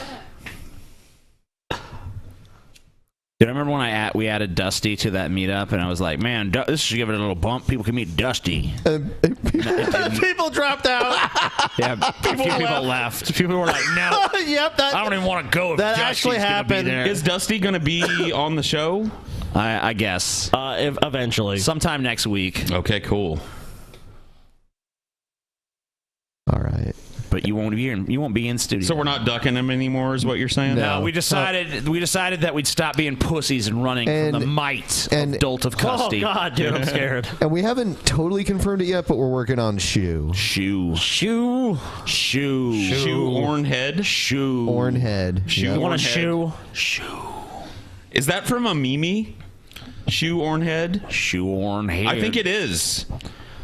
Dude, I remember when we added Dusty to that meetup, and I was like, man, this should give it a little bump. People can meet Dusty. People dropped out. Yeah, people left. People were like, no. Yep, I don't even want to go if that Dusty's actually happened. Be there. Is Dusty going to be on the show? I guess. Eventually. Sometime next week. Okay, cool. All right. But you won't be in studio. So we're not ducking him anymore, is what you're saying? No, we decided that we'd stop being pussies and running from the might of Dolt of Custody. Oh God, dude, I'm scared. And we haven't totally confirmed it yet, but we're working on Shoe. Hornhead. Shoe. Hornhead. You want a shoe? Is that from a meme? Shoe Hornhead? Shoe Hornhead. I think it is.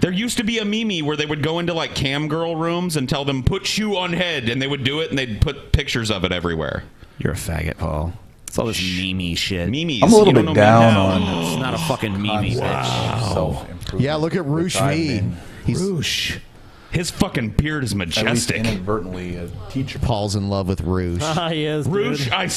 There used to be a meme where they would go into like cam girl rooms and tell them put shoe on head, and they would do it and they'd put pictures of it everywhere. You're a faggot, Paul. It's all this meme shit. Memes. I'm a little bit down on. It's not a fucking meme, bitch. Yeah, look at Roosh V. Roosh. His fucking beard is majestic. Inadvertently, a teacher. Paul's in love with Rouge. He is. Rouge, I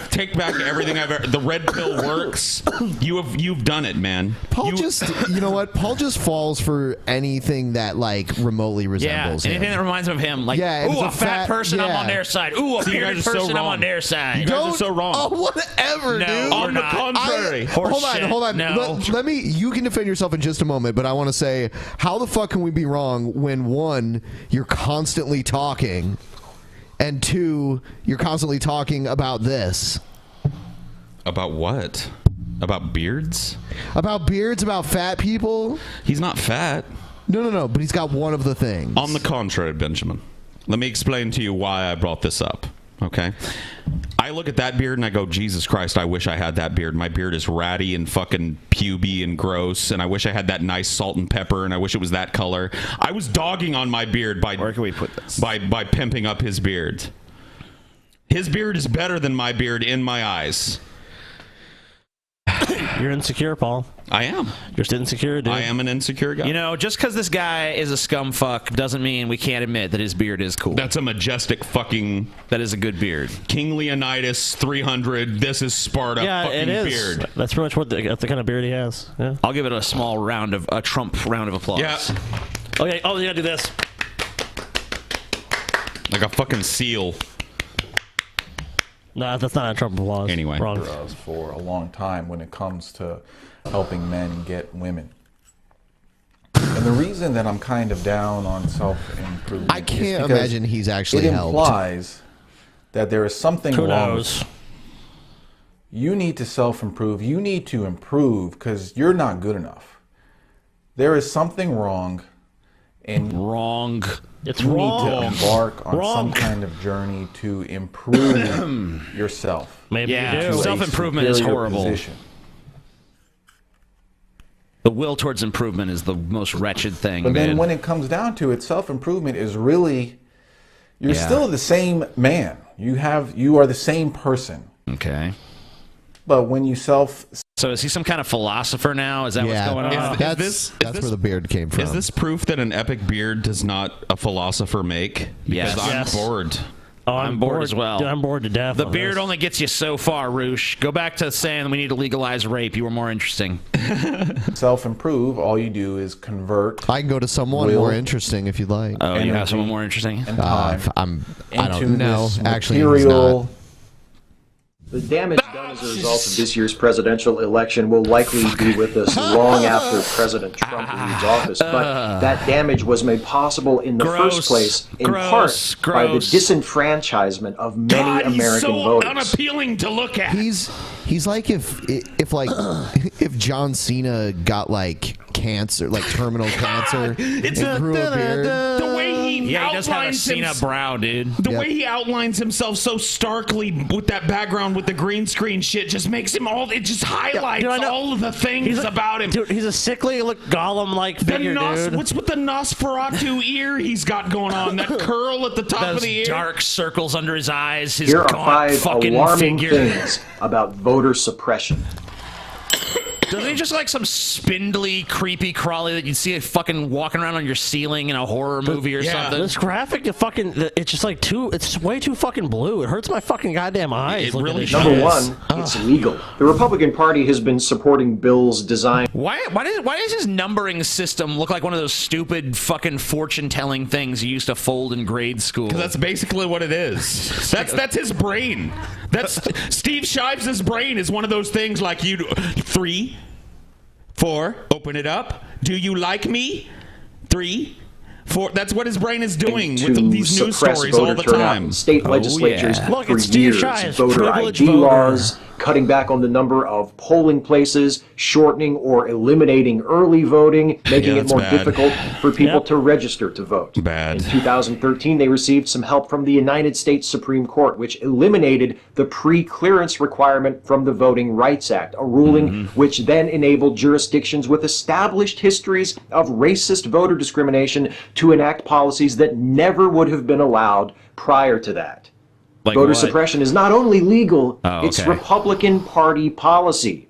take back everything I've ever. The red pill works. You've done it, man. Paul you know what? Paul just falls for anything that like remotely resembles him. Anything that reminds him of him. Like, Yeah, if ooh, it's a fat person, I'm on their side. Ooh, a See, you bearded guys are so person, I'm wrong. on their side. You guys are so wrong. Oh, whatever, No, dude. we're On the not. contrary. Hold on. No. Let me. You can defend yourself in just a moment, but I want to say, how the fuck can we be wrong when one, you're constantly talking, and two, you're constantly talking about this. About what? About beards? About beards? About fat people? He's not fat. No. But he's got one of the things. On the contrary, Benjamin. Let me explain to you why I brought this up. Okay? I look at that beard and I go, Jesus Christ, I wish I had that beard. My beard is ratty and fucking puby and gross, and I wish I had that nice salt and pepper, and I wish it was that color. I was dogging on my beard by Where can we put this? By pimping up his beard. His beard is better than my beard in my eyes. You're insecure, Paul. I am. You're just insecure, dude. I am an insecure guy. You know, just because this guy is a scumfuck doesn't mean we can't admit that his beard is cool. That's a majestic fucking... That is a good beard. King Leonidas 300. This is Sparta fucking it is. beard. That's pretty much what the kind of beard he has. Yeah. I'll give it a small Trump round of applause. Yeah. Okay. Oh, you gotta do this. Like a fucking seal. No, that's not a Trump applause. Anyway. Wrong. For a long time when it comes to helping men get women. And the reason that I'm kind of down on self-improvement, I can't imagine he's actually it helped. implies that there is something Who wrong. knows? You need to self-improve. You need to improve because you're not good enough. There is something wrong, and It's you wrong. need to embark on Wrong. some kind of journey to improve yourself. Maybe you do. Self-improvement is superior horrible. position. The will towards improvement is the most wretched thing. But then man. when it comes down to it, self-improvement is really, you're still the same man. You are the same person. Okay. But when you So is he some kind of philosopher now? Is that what's going on? That's where the beard came from. Is this proof that an epic beard does not a philosopher make? Because Yes. I'm bored. Oh, I'm bored as well. Dude, I'm bored to death. The on beard this. only gets you so far, Roosh. Go back to saying we need to legalize rape. You were more interesting. self-improve, all you do is convert. I can go to someone more interesting if you'd like. Oh, you have someone more interesting? And time I don't know. this Actually, he's material. not. The damage done as a result of this year's presidential election will likely be with us long after President Trump leaves office. But that damage was made possible in the first place, in part, by the disenfranchisement of many American voters. Unappealing to look at. He's like if John Cena got like cancer, like terminal cancer, and grew a beard. The way he he does have a outlines Cena himself- brow, dude. The way he outlines himself so starkly with that background with the green screen shit just makes him all. It just highlights all of the things about him. Dude, he's a sickly, Gollum-like figure, dude. What's with the Nosferatu ear he's got going on? That curl at the top Those of the ear. dark circles under his eyes. His Here are gaunt 5 fucking alarming figure. things about voter suppression. Doesn't he just like some spindly, creepy crawly that you'd see it fucking walking around on your ceiling in a horror movie or something? This graphic, it's just like it's way too fucking blue. It hurts my fucking goddamn eyes. Number one, it's legal. The Republican Party has been supporting bills designed. Why does his numbering system look like one of those stupid fucking fortune-telling things you used to fold in grade school? Because that's basically what it is. That's his brain. That's Steve Shives' brain is one of those things like 3, 4, open it up. Do you like me? 3, 4. That's what his brain is doing with these news stories all the time. State legislatures Look, for it's Steve years. Shives, Voter privileged ID voter. laws, cutting back on the number of polling places, shortening or eliminating early voting, making it that's more bad. difficult for people to register to vote. Bad. In 2013, they received some help from the United States Supreme Court, which eliminated the pre-clearance requirement from the Voting Rights Act, a ruling which then enabled jurisdictions with established histories of racist voter discrimination to enact policies that never would have been allowed prior to that. Like Voter what? suppression is not only legal, Oh, it's okay. Republican Party policy.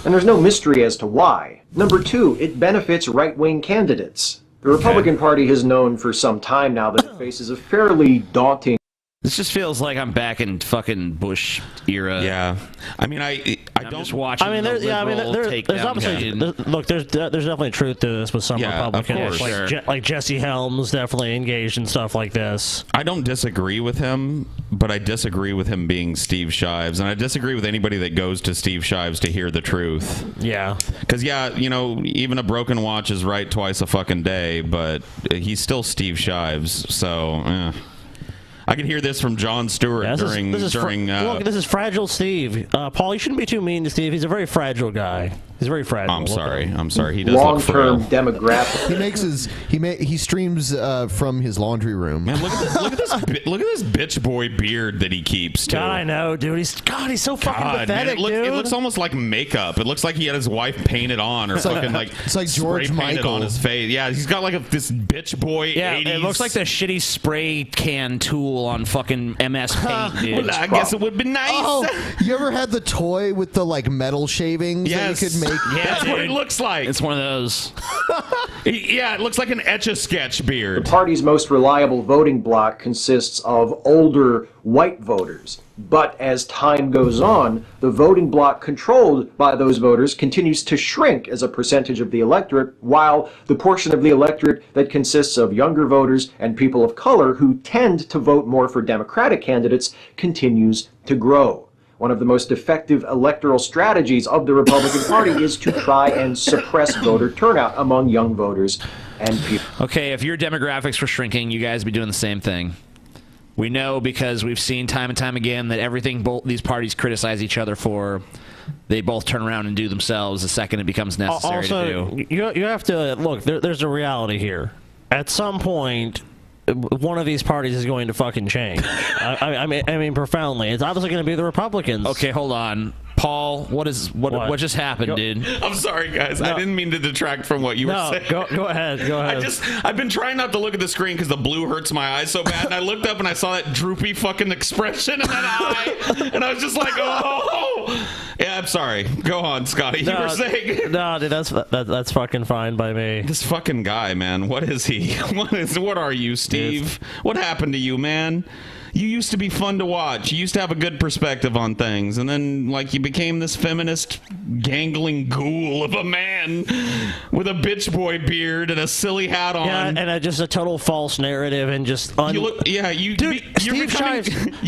And there's no mystery as to why. Number 2, it benefits right-wing candidates. The Republican Party has known for some time now that it faces a fairly daunting. This just feels like I'm back in fucking Bush era. Yeah, I mean, I don't just watching. I mean, there's obviously look. There's definitely truth to this with some Republicans, like Jesse Helms, definitely engaged in stuff like this. I don't disagree with him, but I disagree with him being Steve Shives, and I disagree with anybody that goes to Steve Shives to hear the truth. Yeah, because you know, even a broken watch is right twice a fucking day, but he's still Steve Shives, so. I could hear this from Jon Stewart during. Look, this is fragile Steve. Paul, you shouldn't be too mean to Steve. He's a very fragile guy. He's very fragile. I'm sorry. He does look frail. Long-term demographic. He makes he streams from his laundry room. Man, look at this bitch boy beard that he keeps too. God, I know, dude. He's so fucking pathetic, man, dude. It looks almost like makeup. It looks like he had his wife painted on, or fucking like it's like George spray painted Michael on his face. Yeah, he's got like this bitch boy. Yeah, 80s. it looks like the shitty spray can tool on fucking MS Paint, dude. Well, I guess it would be nice. Oh, you ever had the toy with the like metal shavings that you could make? Yeah, that's what it looks like. It's one of those. Yeah, it looks like an Etch-a-Sketch beard. The party's most reliable voting bloc consists of older white voters. But as time goes on, the voting bloc controlled by those voters continues to shrink as a percentage of the electorate, while the portion of the electorate that consists of younger voters and people of color who tend to vote more for Democratic candidates continues to grow. One of the most effective electoral strategies of the Republican Party is to try and suppress voter turnout among young voters and people. Okay, if your demographics were shrinking, you guys would be doing the same thing. We know because we've seen time and time again that everything both these parties criticize each other for, they both turn around and do themselves the second it becomes necessary to do. You have to look. There's a reality here. At some point, one of these parties is going to fucking change. I mean, profoundly. It's obviously going to be the Republicans. Okay, hold on. Paul, what just happened, dude? I'm sorry, guys. I didn't mean to detract from what you were saying. Go ahead. I've been trying not to look at the screen because the blue hurts my eyes so bad, and I looked up and I saw that droopy fucking expression in that eye, and I was just like, oh. Yeah, I'm sorry. Go on, Scotty. You were saying. No, dude, that's fucking fine by me. This fucking guy, man. What is he? What are you, Steve? What happened to you, man? You used to be fun to watch. You used to have a good perspective on things, and then like you became this feminist gangling ghoul of a man with a bitch boy beard and a silly hat on. Yeah, and just a total false narrative and just you're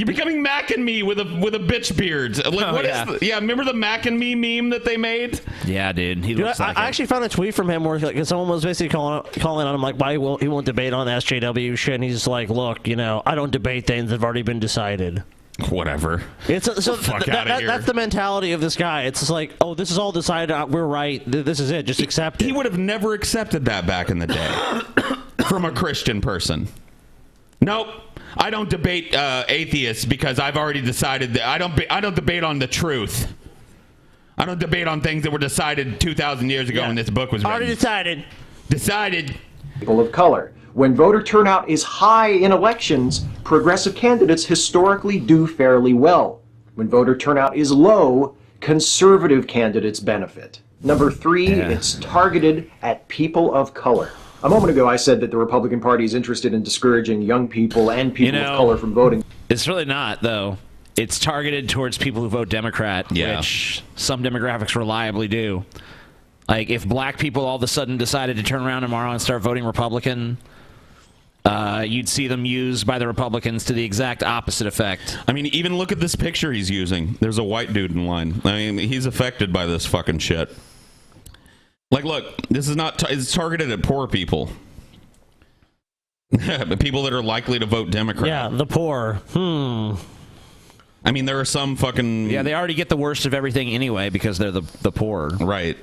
becoming Mac and Me with a bitch beard. Like, remember the Mac and Me meme that they made? Yeah, dude. He looks like I actually found a tweet from him where someone was basically calling on him like, why he won't debate on SJW shit, and he's just like, look, I don't debate things that have already been decided. Whatever. That's the mentality of this guy. It's just like, oh, this is all decided. We're right. This is it. Just accept it. He would have never accepted that back in the day from a Christian person. Nope. I don't debate atheists because I've already decided that I don't debate on the truth. I don't debate on things that were decided 2,000 years ago when this book was written. Already decided. Decided. People of color. When voter turnout is high in elections, progressive candidates historically do fairly well. When voter turnout is low, conservative candidates benefit. Number 3, it's targeted at people of color. A moment ago, I said that the Republican Party is interested in discouraging young people and people of color from voting. It's really not, though. It's targeted towards people who vote Democrat, which some demographics reliably do. Like, if black people all of a sudden decided to turn around tomorrow and start voting Republican, you'd see them used by the Republicans to the exact opposite effect. I mean, even look at this picture he's using. There's a white dude in line. I mean, he's affected by this fucking shit. Like, look, this is not... it's targeted at poor people. But people that are likely to vote Democrat. Yeah, the poor. I mean, there are some fucking... Yeah, they already get the worst of everything anyway because they're the poor. Right.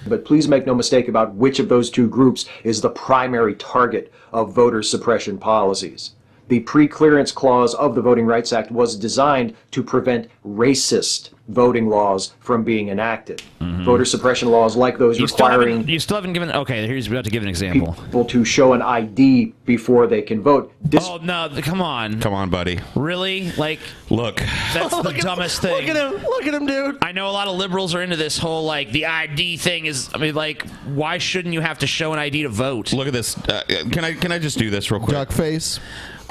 But please make no mistake about which of those two groups is the primary target of voter suppression policies. the pre-clearance clause of the Voting Rights Act was designed to prevent racist voting laws from being enacted. Voter suppression laws like those requiring you still haven't given. Okay, here's about to give an example. people to show an ID before they can vote. Oh no! Come on, buddy. Really? Like, look, that's the dumbest thing. Look at him, dude. I know a lot of liberals are into this whole like the ID thing. Is I mean, like, why shouldn't you have to show an ID to vote? Look at this. Can I just do this real quick? Duck face.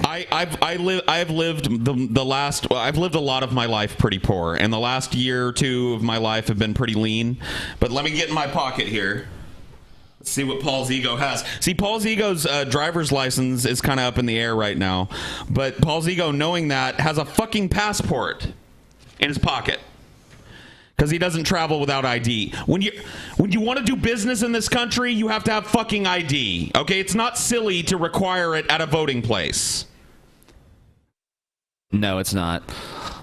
I've lived I've lived a lot of my life pretty poor, and the last year or two of my life have been pretty lean. But let me get in my pocket here. Let's see what Paul's ego has. See, Paul's ego's driver's license is kind of up in the air right now, but Paul's ego, knowing that, has a fucking passport in his pocket. Because he doesn't travel without ID. When you want to do business in this country, you have to have fucking ID. Okay, it's not silly to require it at a voting place. No, it's not.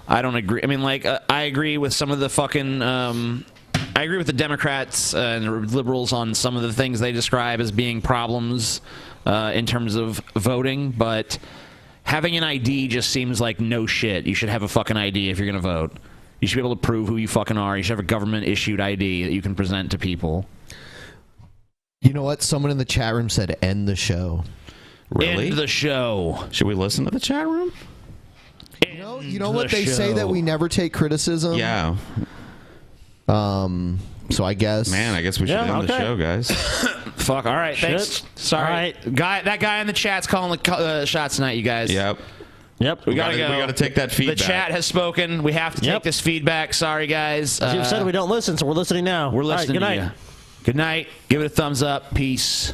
I don't agree. I mean, like, I agree with some of the fucking. I agree with the Democrats and the liberals on some of the things they describe as being problems in terms of voting, but having an ID just seems like no shit. You should have a fucking ID if you're going to vote. You should be able to prove who you fucking are. You should have a government-issued ID that you can present to people. You know what? Someone in the chat room said end the show. Really? End the show. Should we listen to the chat room? You know what they say, that we never take criticism? Yeah. So I guess... Man, I guess we should end the show, guys. Fuck, all right, thanks. Sorry. All right. That guy in the chat's calling the shots tonight, you guys. Yep. Yep. We gotta go. We gotta take that feedback. The chat has spoken. We have to take this feedback. Sorry, guys. As you've said, we don't listen, so we're listening now. We're listening All right, to you. Good night. Give it a thumbs up. Peace.